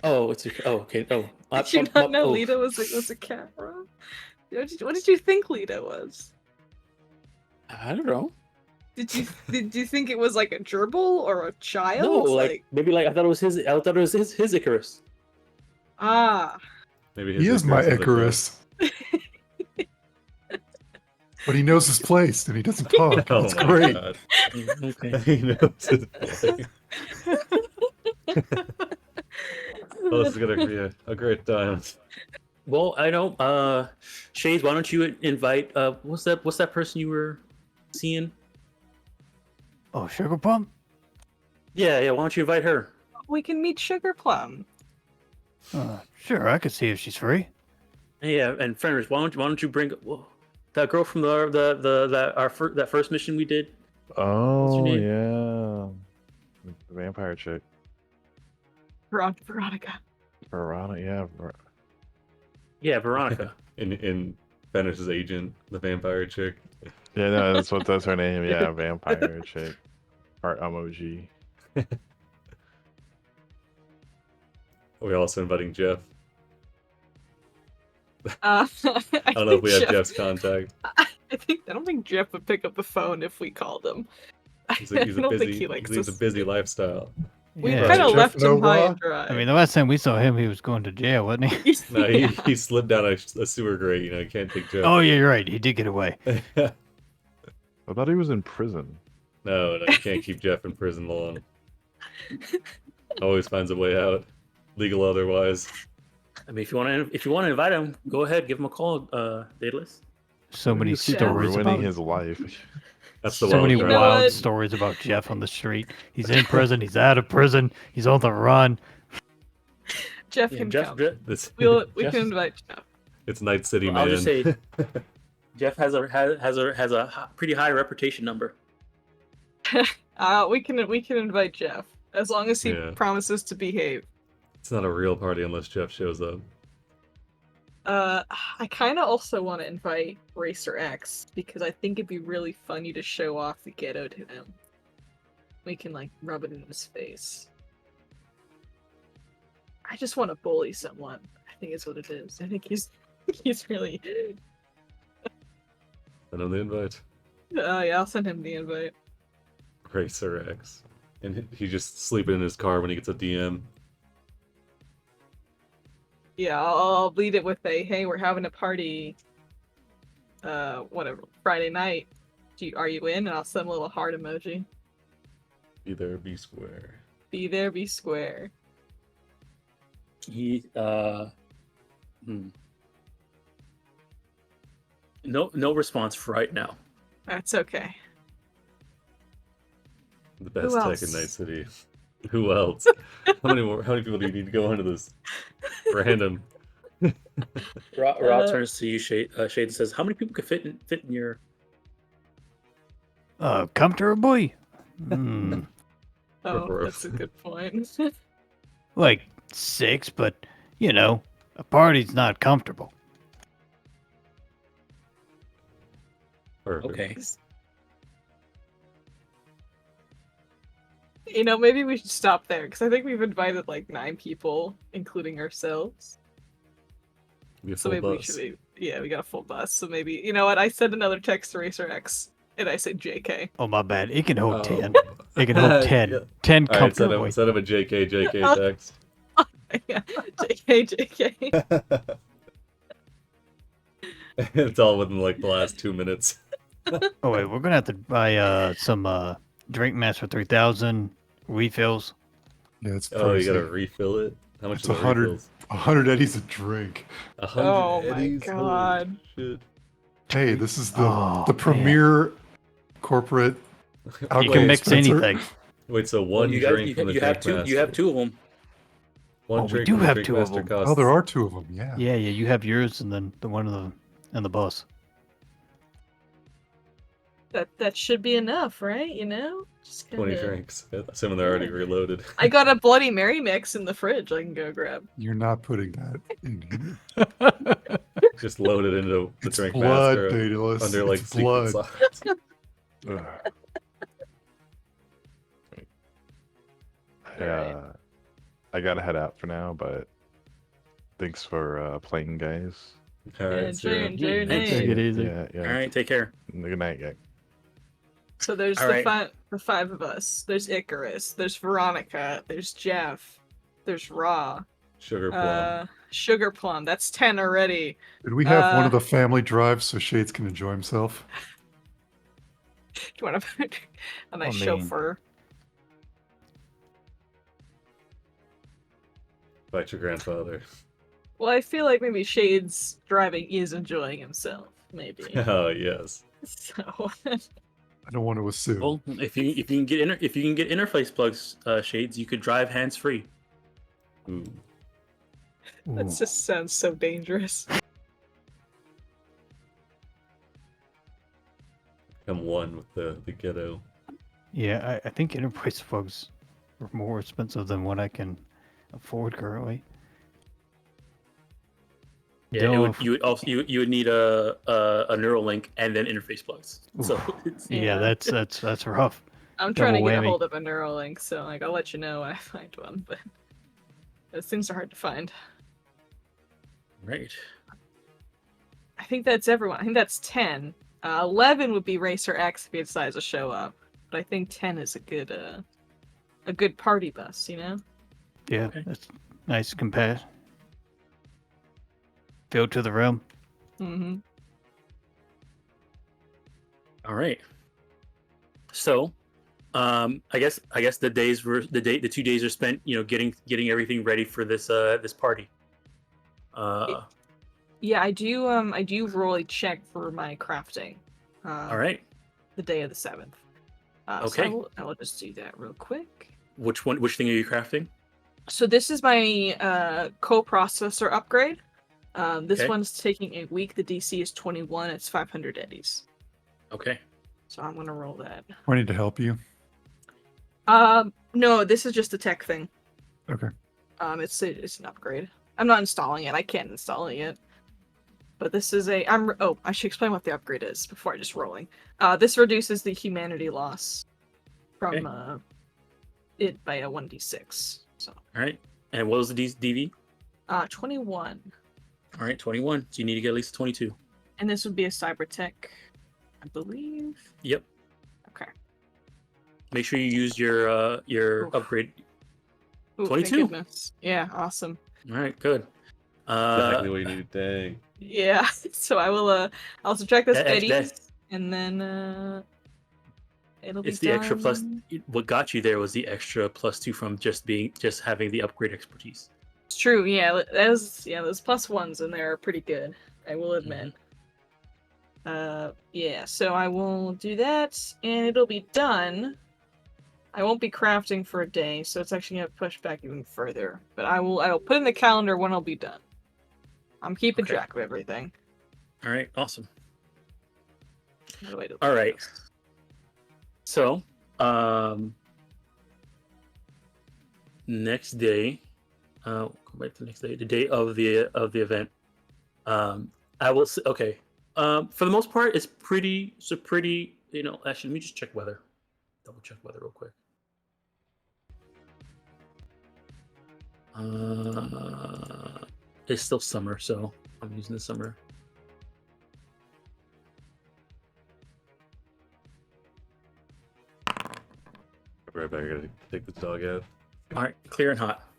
Oh, okay. Oh, Did you not know Lita was a cat, bro? What did you think Lita was? I don't know. Did you think it was like a gerbil or a child? No, like maybe I thought it was his. I thought it was his Icarus. Maybe He is my a cat. Icarus. But he knows his place and he doesn't talk. Oh That's my great. God. Okay. He knows his place. Oh, this is gonna be a great time. Well, I know. Shades, why don't you invite? What's that person you were seeing? Oh, Sugar Plum? Yeah. Why don't you invite her? We can meet Sugar Plum. Sure, I could see if she's free. Yeah, and Fenris, why don't you bring that girl from that first mission we did? Oh name? yeah, the vampire chick. Veronica. Verona, yeah. Yeah, Veronica. In Fenris's agent, the vampire chick. Yeah, no, that's her name. Yeah, vampire chick. Heart emoji. We're also inviting Jeff. I I don't know if we have Jeff's contact. I don't think Jeff would pick up the phone if we called him. He's I a don't think busy, he likes he's a us. busy lifestyle. We Yeah. kind of Jeff left him high Nova? and dry. I mean, the last time we saw him, he was going to jail, wasn't he? No, Yeah. he slid down a sewer grate. You can't take Jeff. Oh, yeah, you're right. He did get away. I thought he was in prison. No, you can't keep Jeff in prison long. Always finds a way out, legal or otherwise. I mean, if you want to invite him, go ahead, give him a call, Daedalus. So many Just keep stories ruining about his life. That's the so many wild You know card. wild what? stories about Jeff on the street. He's in prison. He's out of prison. He's on the run. Jeff Yeah, can Jeff, come. This, We Jeff- can invite Jeff. it's Night City, Well, man. I'll just say, Jeff has a pretty high reputation number. We can invite Jeff as long as he Yeah. promises to behave. It's not a real party unless Jeff shows up. I kind of also want to invite Racer X because I think it'd be really funny to show off the ghetto to him. We can like rub it in his face. I just want to bully someone. I think is what it is. I think he's really. Send him the invite. Yeah, I'll send him the invite. Racer X. And he's just sleeping in his car when he gets a DM. Yeah, I'll lead it with a hey, we're having a party. Whatever, Friday night. Are you in? And I'll send a little heart emoji. Be there, be square. Be there, be square. He No response right now. That's okay. The best Who tech in else? Night City. Who else? How many people do you need to go into this? Random. Ra turns to you, Shade. Shade says, "How many people could fit in your?" Comfortably? Hmm. Oh, that's a good point. Like 6, but, you know, a party's not comfortable. Perfect. Okay. You know, maybe we should stop there because I think we've invited like 9 people, including ourselves. Be a So full maybe bus. we got a full bus. So maybe, you know what? I sent another text to Racer X and I said JK. Oh, my bad. It can hold 10. Oh. It can hold 10. Yeah. 10 All right, comfortably. send him a JK Oh. text. Yeah, JK. It's all within like the last 2 minutes. Oh, wait. We're going to have to buy some Drink Master 3000 refills. Yeah, it's Oh, you pricey. gotta refill it? How much It's are the 100 refills? 100 eddies a drink. 100 Oh my eddies? Holy God. shit. Hey, this is the Oh, man. premier corporate You alcohol can mix dispenser. anything. Wait, so one you drink from the you have Drink two. Master. You have 2 of them. One Oh, we drink do from the have Drink 2 of Master them. costs. Oh, there are 2 of them. Yeah. Yeah, you have yours and then the one in the bus. That should be enough, right? You know? Just 20 kinda... drinks. Assuming they're already Yeah. reloaded. I got a Bloody Mary mix in the fridge I can go grab. You're not putting that in here. Just load it into the It's Drink blood, Master Daedalus. under like It's secret blood. sauce. Ugh. Yeah, I gotta head out for now, but thanks for playing, guys. All right, enjoy your see night. Take it easy. Yeah, yeah. All right. Take care. Good night, gang. So there's All the right. the 5 of us. There's Icarus. There's Veronica. There's Jeff. There's Raw. Sugar plum. Sugar Plum. That's 10 already. Did we have one Uh, of the family drives so Shades can enjoy himself? Do you want to put a nice I mean- chauffeur? Fight your grandfather. Well, I feel like maybe Shades driving is enjoying himself. Maybe. Oh, yes. So I don't want to assume. Well, if you can get interface plugs, Shades, you could drive hands free. Ooh. that Ooh. just sounds so dangerous. Become one with the ghetto. Yeah, I think enterprise plugs are more expensive than what I can afford currently. Yeah, Don't it know would, if- you would need a Neuralink and then interface plugs. So it's, yeah, Yeah. that's rough. I'm trying to Double get a whammy. hold of a Neuralink, so like I'll let you know when I find one, but those things are hard to find. right. I think that's everyone. I think that's 10. 11 would be Racer X if he decides to show up, but I think 10 is a good party bus, you know? Yeah, Okay. that's nice compare. Filled to the rim. Mm-hmm. All right. So, I guess the 2 days are spent, getting everything ready for this party. Yeah, I do roll a check for my crafting. All right. The day of the 7th. So Okay. I will just do that real quick. Which thing are you crafting? So this is my co-processor upgrade. This Okay. one's taking a week. The DC is 21. It's 500 eddies. Okay. So I'm gonna roll that. Do I need to help you? No, this is just a tech thing. Okay. It's an upgrade. I'm not installing it. I can't install it yet. But this is I should explain what the upgrade is before I just rolling. This reduces the humanity loss from it by a 1d6. So All right. And what was the DV? 21. All right, 21. So you need to get at least 22. And this would be a cyber tech, I believe. Yep. Okay. Make sure you use your Oof. upgrade. Ooh, 22. thank goodness. Yeah, awesome. All right, good. Exactly what you need. Dang. Yeah. So I will I'll subtract this That- eddies. and then it'll be It's the extra plus. done. What got you there was the extra +2 from just having the upgrade expertise. It's true, yeah. Those plus ones in there are pretty good. I will admit. Yeah. So I will do that, and it'll be done. I won't be crafting for a day, so it's actually gonna push back even further. But I will put in the calendar when I'll be done. I'm keeping Okay. track of everything. All right, awesome. Wait till All it right. goes. So, next day, go back to the next day, the day of the event. I will say, okay. For the most part, it's pretty. You know, actually, let me just check weather. Double check weather real quick. It's still summer, so I'm using the summer. Right back. I gotta take this dog out. All right, clear and hot.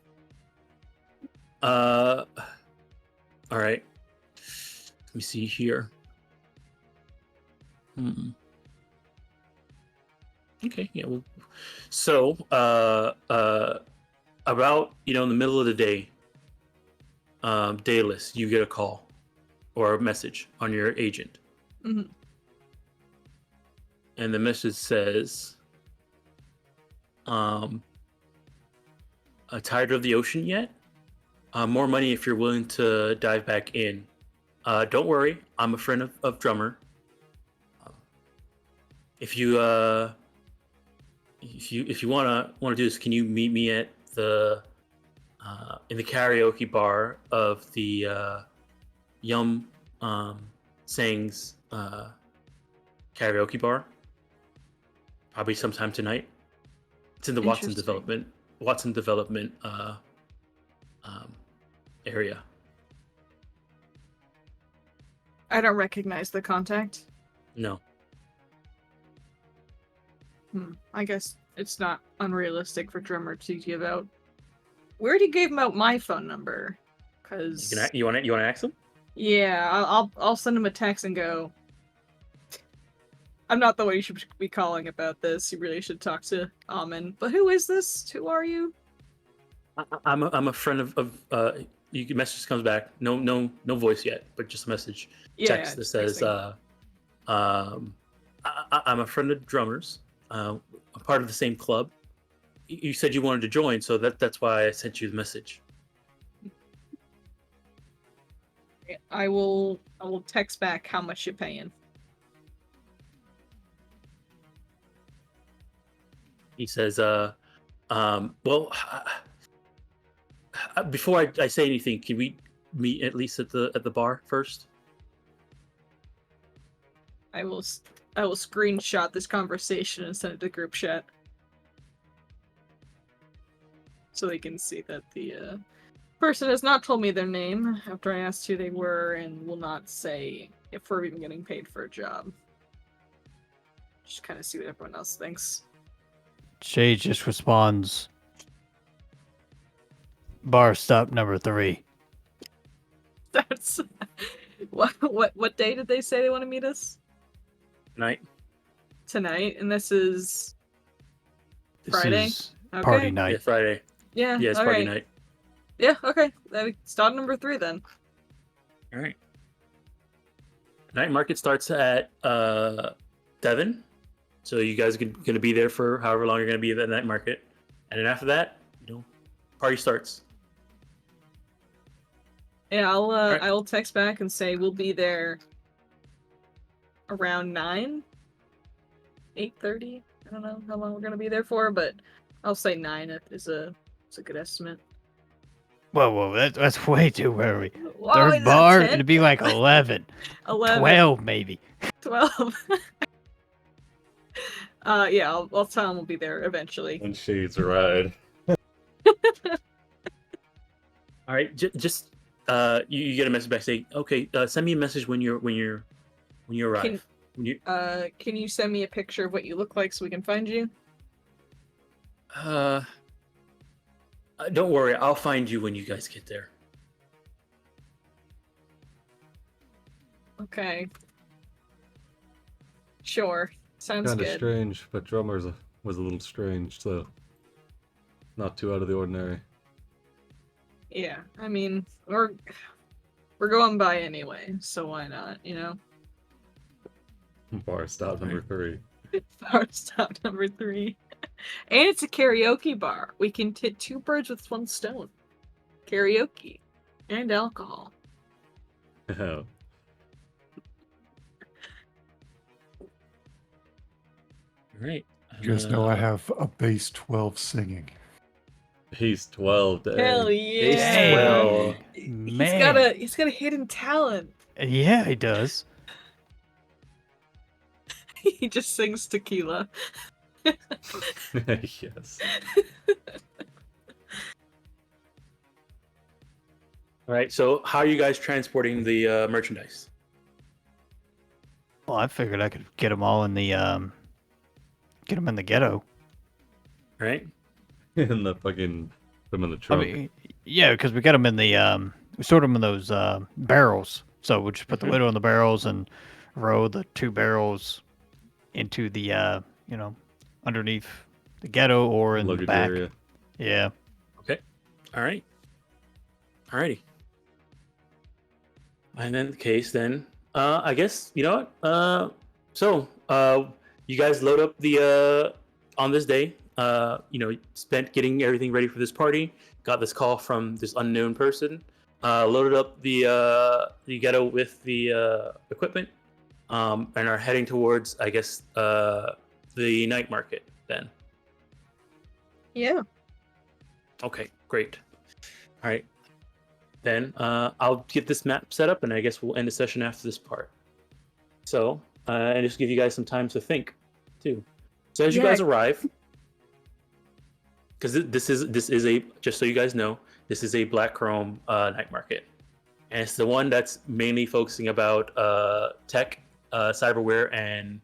All right. Let me see here. Okay, yeah. Well, so, about in the middle of the day, dayless, you get a call or a message on your agent, Mhm. and the message says, "Tired of the ocean yet? More money if you're willing to dive back in. Don't worry, I'm a friend of Drummer. If you wanna do this, can you meet me at the in the karaoke bar of the Yum Sang's karaoke bar? Probably sometime tonight. It's in the Watson Interesting. Development area." I don't recognize the contact. No. I guess it's not unrealistic for Drummer to give out. We already gave him out my phone number, cause You want to ask him? yeah, I'll send him a text and go. I'm not the one you should be calling about this. You really should talk to Amin. But who is this? Who are you? I'm a friend of message comes back. No voice yet, but just a message. Yeah, Text that just says texting. I'm a friend of Drummers. I'm part of the same club. You said you wanted to join, so that's why I sent you the message. I will text back how much you're paying. He says, well, before I say anything, can we meet at least at the bar first? I will screenshot this conversation and send it to group chat, so they can see that the person has not told me their name after I asked who they were, and will not say if we're even getting paid for a job. Just kind of see what everyone else thinks. Shay just responds, bar stop number 3. That's what day did they say they want to meet us? Night. Tonight, and this is This Friday? is Okay. party Yeah, night. Friday. Yeah, Yeah, it's party alright. night. Yeah, okay. Start number 3 then. All right. Night market starts at 7, so you guys are gonna be there for however long you're gonna be at the night market, and then after that, party starts. Yeah, Alright. I will text back and say we'll be there around 9, 8:30. I don't know how long we're gonna be there for, but I'll say 9 is a good estimate. Whoa, that's way too early. Whoa, Third is that bar, 10? it'd be like 11, 11, 12 maybe. 12. Yeah, I'll tell him we'll be there eventually. And Shades ride. All right, just you get a message back saying, okay, send me a message when you arrive. Can you send me a picture of what you look like so we can find you? Don't worry, I'll find you when you guys get there. Okay. Sure. Sounds Kind of good. strange, but drummers was a little strange, so not too out of the ordinary. Yeah, I mean, we're going by anyway, so why not, you know? Bar stop number 3. Bar stop number 3. And it's a karaoke bar. We can hit 2 birds with 1 stone. Karaoke. And alcohol. Oh, All right. You guys know I have a base 12 singing. he's 12. Dang. Hell Base yeah! 12. Man. He's got a hidden talent. Yeah, he does. He just sings tequila. Yes. All right. So, how are you guys transporting the merchandise? Well, I figured I could get them all in the get them in the ghetto. All right. In the fucking, put him in the I trunk. mean, yeah, because we got them in the we stored them in those barrels. So we just put the lid on the barrels and row the 2 barrels into the you know, underneath the ghetto or in the Luggage back. area. Yeah. Okay. All right. Alrighty. And in the case, then, I guess you know what. So, you guys load up the on this day. You know, spent getting everything ready for this party. Got this call from this unknown person. Loaded up the ghetto with the equipment. And are heading towards, I guess, the night market. Then. Yeah. Okay, great. All right. Then I'll get this map set up, and I guess we'll end the session after this part. So, and just give you guys some time to think, too. So as you Yeah. guys arrive, because this is a, just so you guys know, this is a Black Chrome night market, and it's the one that's mainly focusing about tech, cyberware, and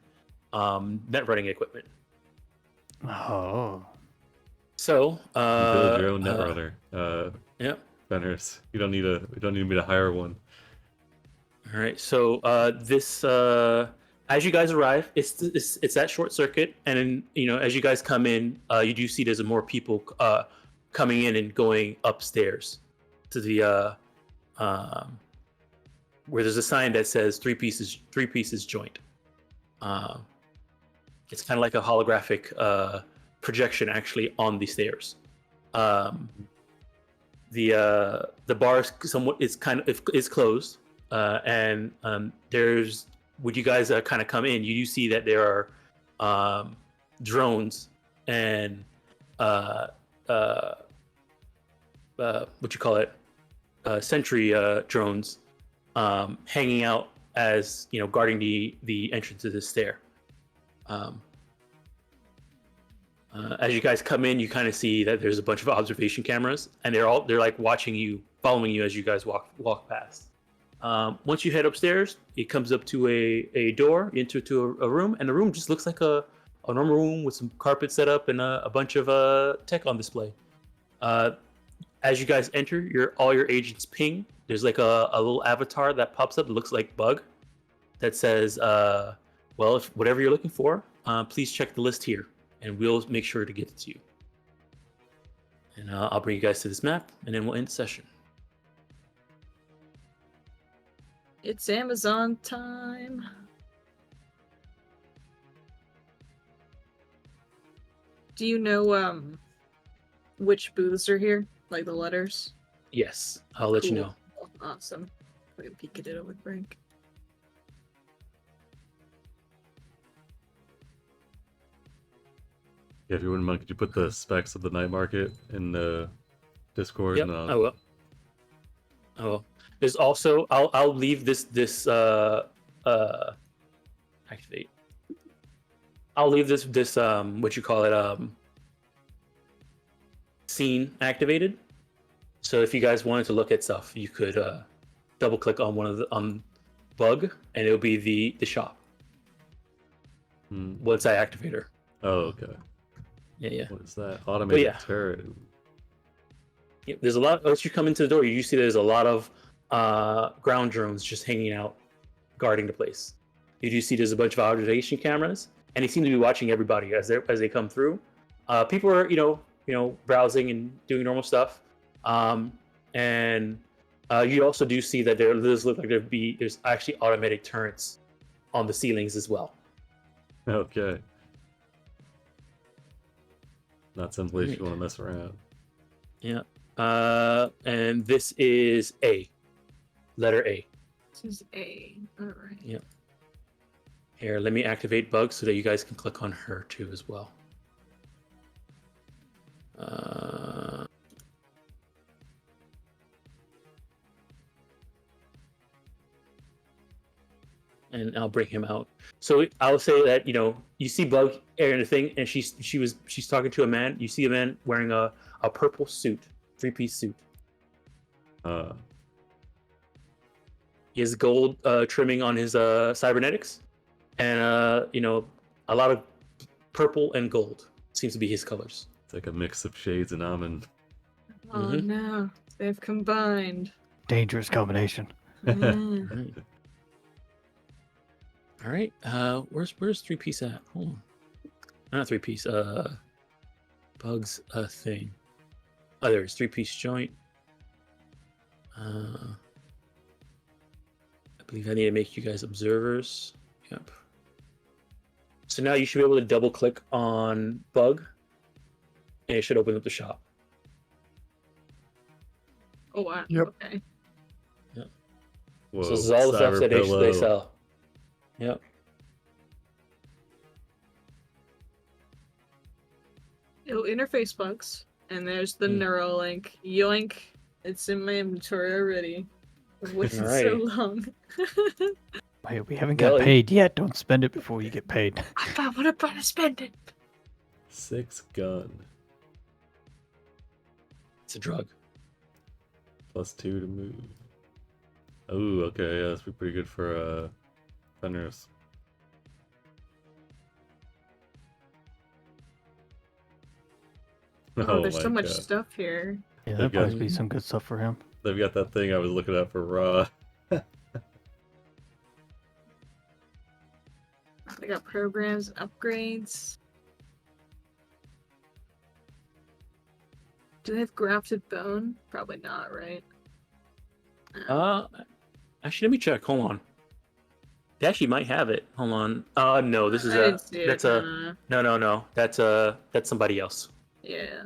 net running equipment. Oh. So, You build your own netrunner. Yeah. Benners. You don't need me to hire one. All right. So this, as you guys arrive, it's that short circuit, and then, you know, as you guys come in, you do see there's more people coming in and going upstairs to the where there's a sign that says three pieces joint. It's kind of like a holographic projection actually on the stairs. The bar is closed, and there's, when you guys kind of come in, you do see that there are drones and what you call it, sentry drones hanging out, as you know, guarding the entrance to this stair. As you guys come in, you kind of see that there's a bunch of observation cameras, and they're like watching you, following you as you guys walk past. Once you head upstairs, it comes up to a door into a room, and the room just looks like a normal room with some carpet set up and a bunch of tech on display. As you guys enter, all your agents ping. There's like a little avatar that pops up. It looks like Bug, that says, "Well, if whatever you're looking for, please check the list here, and we'll make sure to get it to you." And I'll bring you guys to this map, and then we'll end the session. It's Amazon time. Do you know which booths are here? Like the letters? Yes, I'll let you Cool. know. Awesome. We can peek at it with Frank. Yeah, if you wouldn't mind, could you put the specs of the night market in the Discord? Yep, And I will. There's also, I'll leave this activate. I'll leave this what you call it, scene activated. So if you guys wanted to look at stuff, you could double click on one of the Bug, and it'll be the shop once I activate her. Oh, okay. Yeah. What is that? Automated yeah. turret. Yeah, there's a lot. Once you come into the door, you see there's a lot of ground drones just hanging out, guarding the place. You do see there's a bunch of observation cameras, and they seem to be watching everybody as they come through. People are browsing and doing normal stuff, and you also do see that does look like there's actually automatic turrets on the ceilings as well. Okay. Not some place you want to mess around. Yeah. And this is A. Letter A. This is A. Alright. Yeah. Here, let me activate Bug so that you guys can click on her too as well. And I'll bring him out. So I'll say that you see Bug in the thing, and she's talking to a man. You see a man wearing a purple suit, 3-piece suit. He has gold trimming on his cybernetics, and a lot of purple and gold seems to be his colors. It's like a mix of shades and almond. Oh no, they've combined. Dangerous combination. Mm. All right. Where's 3-piece at? Hold on. Not 3-piece. Bug's thing. Oh, there's 3-piece joint. I believe I need to make you guys observers. Yep. So now you should be able to double click on Bug, and it should open up the shop. Oh wow. Yep. Okay. Whoa, So this is all the stuff that they Cyberpillow. sell. Yep. Oh, interface bugs. And there's the Neuralink. Yoink. It's in my inventory already. I've waited so Alrighty. long. Hey, we haven't got paid yet. Don't spend it before you get paid. I want to spend it. 6 gun. It's a drug. +2 to move. Oh, okay. Yeah, that's pretty good for Fenris. Oh, there's my so much God. stuff here. Yeah, Okay. that must be some good stuff for him. They've got that thing I was looking at for Raw. They got programs, upgrades. Do they have grafted bone? Probably not, right? Actually, let me check. Hold on. They actually might have it. Hold on. No, this is I didn't see it. that's no. That's somebody else. Yeah.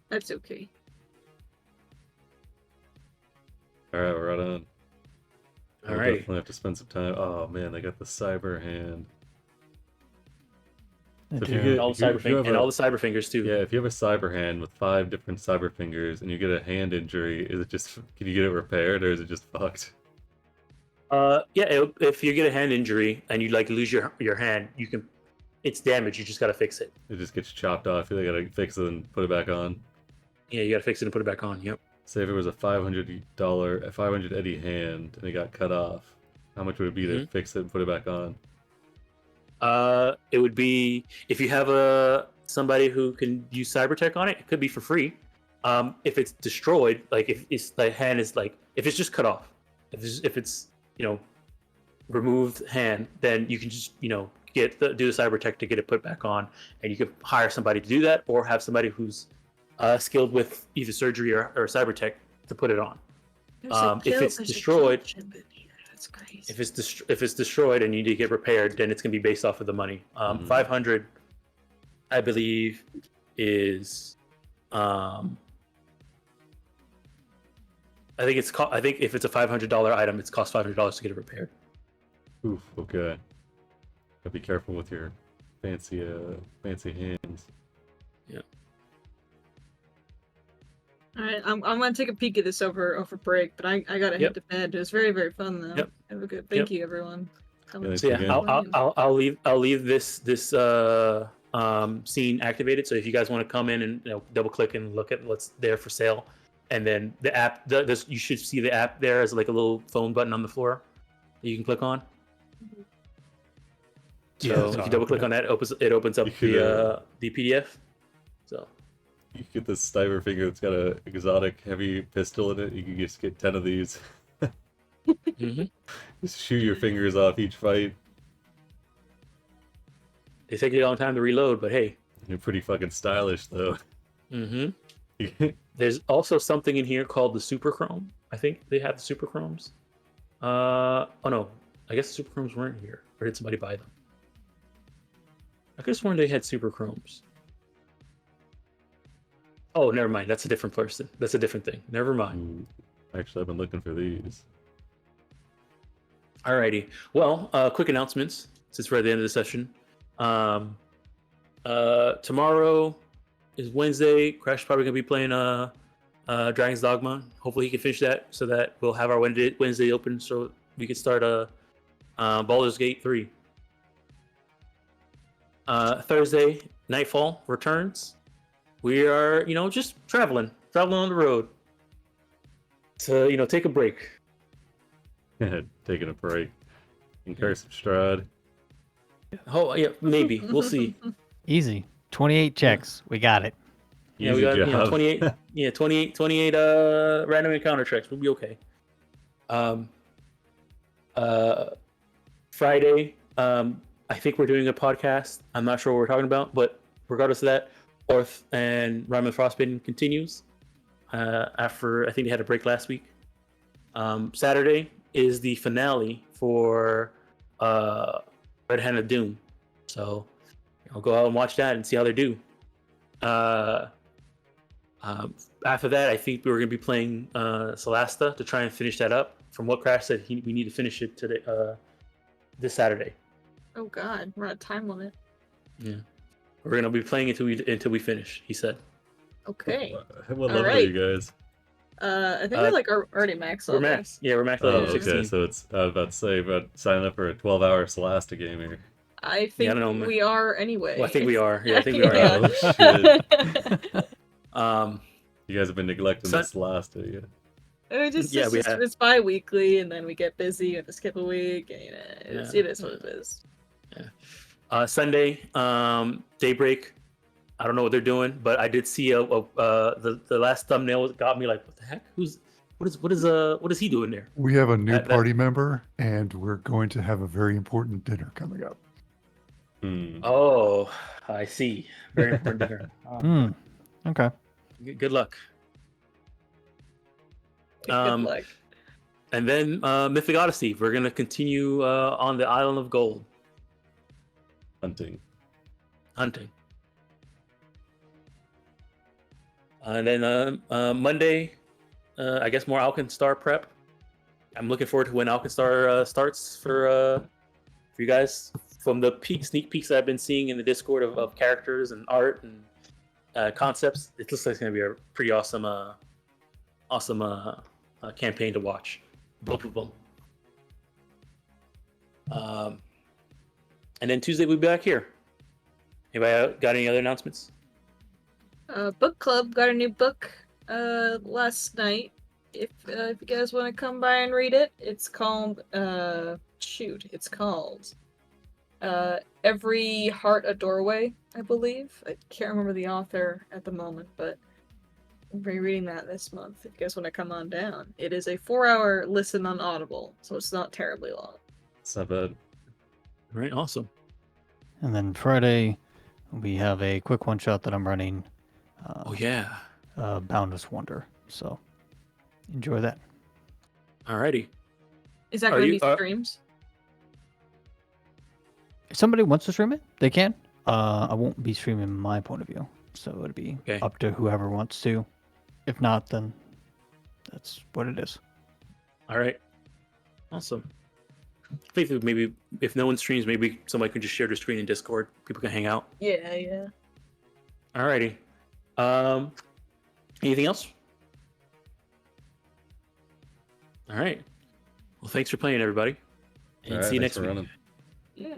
That's okay. Alright, we're right on. We'll Alrighty. definitely have to spend some time. Oh man, they got the cyber hand. So if you get- All if the you- if you have and a- all the cyber fingers too. Yeah, if you have a cyber hand with 5 different cyber fingers and you get a hand injury, is it just can you get it repaired or is it just fucked? If you get a hand injury and you lose your hand, you can. It's damaged. You just gotta fix it. It just gets chopped off. You gotta fix it and put it back on. Yeah, you gotta fix it and put it back on. Yep. Say if it was a $500 Eddie hand and it got cut off, how much would it be to fix it and put it back on? It would be if you have somebody who can use cybertech on it. It could be for free. If it's destroyed, like if it's the hand is if it's just cut off, if it's removed hand, then you can just do the cybertech to get it put back on, and you could hire somebody to do that, or have somebody who's skilled with either surgery or cybertech to put it on. If it's destroyed, That's crazy. if it's destroyed and you need to get repaired, then it's gonna be based off of the money. 500, I believe, is I think if it's a $500 item, it's cost $500 to get it repaired. Oof, okay. Gotta be careful with your fancy hands. Yeah. All right, I'm gonna take a peek at this over break, but I gotta hit the bed. It was very, very fun though. Yep. Have a good. Thank you, everyone. Thanks So yeah, again. I'll leave this scene activated. So if you guys want to come in and double click and look at what's there for sale, and then the app, you should see the app there as like a little phone button on the floor that you can click on. So if you double click on that, it opens up You could, the PDF. So You get this cyber finger that's got a exotic heavy pistol in it. You can just get 10 of these. hmm Just shoot your fingers off each fight. They take a long time to reload, but hey. You're pretty fucking stylish, though. hmm There's also something in here called the Super Chrome. I think they have the Super Chromes. Oh no, I guess the Super Chromes weren't here. Or did somebody buy them? I could have sworn they had Super Chromes. Oh, never mind. That's a different person. That's a different thing. Never mind. Actually, I've been looking for these. Alrighty. Well, quick announcements since we're at the end of the session. Tomorrow is Wednesday. Crash is probably gonna be playing Dragon's Dogma. Hopefully he can finish that so that we'll have our Wednesday open so we can start Baldur's Gate 3. Thursday, Nightfall returns. We are, just traveling on the road to, take a break. Taking a break. Incur some Strahd. Oh yeah, maybe we'll see. Easy. 28 checks. We got it. Yeah, we Easy got job. 28. Yeah, 28 random encounter checks. We'll be okay. Friday, I think we're doing a podcast. I'm not sure what we're talking about, but regardless of that, Orth and Rhyme of Frostbitten continues. After I think they had a break last week. Saturday is the finale for Red Hand of Doom. So I'll go out and watch that and see how they do. After that, I think we were going to be playing Solasta to try and finish that up. From what Crash said, we need to finish it today, this Saturday. Oh God, we're at time limit. Yeah, we're going to be playing until we finish. He said. Okay. What level are Alright. you guys? I think we're like already max We're level. max. Yeah, we're max Oh, level okay. 16. So it's I was about to say about signing up for a 12-hour Solasta game here. I think Yeah, I don't know, man. we are anyway. Well, I think we are. Yeah, I think we are. Yeah. Oh shit! Um, You guys have been neglecting Son- this Solasta. Yeah. It's we have. it's bi-weekly, and then we get busy. We have to skip a week, and it is what it is. Sunday, Daybreak. I don't know what they're doing, but I did see the last thumbnail got me like, what the heck? What is he doing there? We have a new That- party member, and we're going to have a very important dinner coming up. Oh, I see. Very important dinner. Okay. Good luck. Good luck. And then Mythic Odyssey. We're gonna continue on the Island of Gold Hunting. hunting. And then Monday, I guess more Alkenstar prep. I'm looking forward to when Alkenstar starts for you guys. From the sneak peeks that I've been seeing in the Discord of characters and art and concepts, it looks like it's gonna be a pretty awesome campaign to watch. Boom, boom, boom. And then Tuesday we'll be back here. Anybody got any other announcements? Book club got a new book last night. If you guys want to come by and read it, it's called Every Heart a Doorway, I believe. I can't remember the author at the moment, but I'm rereading that this month. If you guys want to come on down, it is a 4-hour listen on Audible, so it's not terribly long. It's not bad. All right, awesome. And then Friday, we have a quick one shot that I'm running. Oh yeah. Boundless Wonder. So enjoy that. Alrighty. Is that Are going to you- be streams? If somebody wants to stream it, they can. I won't be streaming my point of view, so it'll be Okay. up to whoever wants to. If not, then that's what it is. All right. Awesome. I think maybe if no one streams, maybe somebody can just share their screen in Discord. People can hang out. Yeah. Alrighty. Anything else? All right. Well, thanks for playing, everybody. And All right, see you thanks next for week. running. Yeah.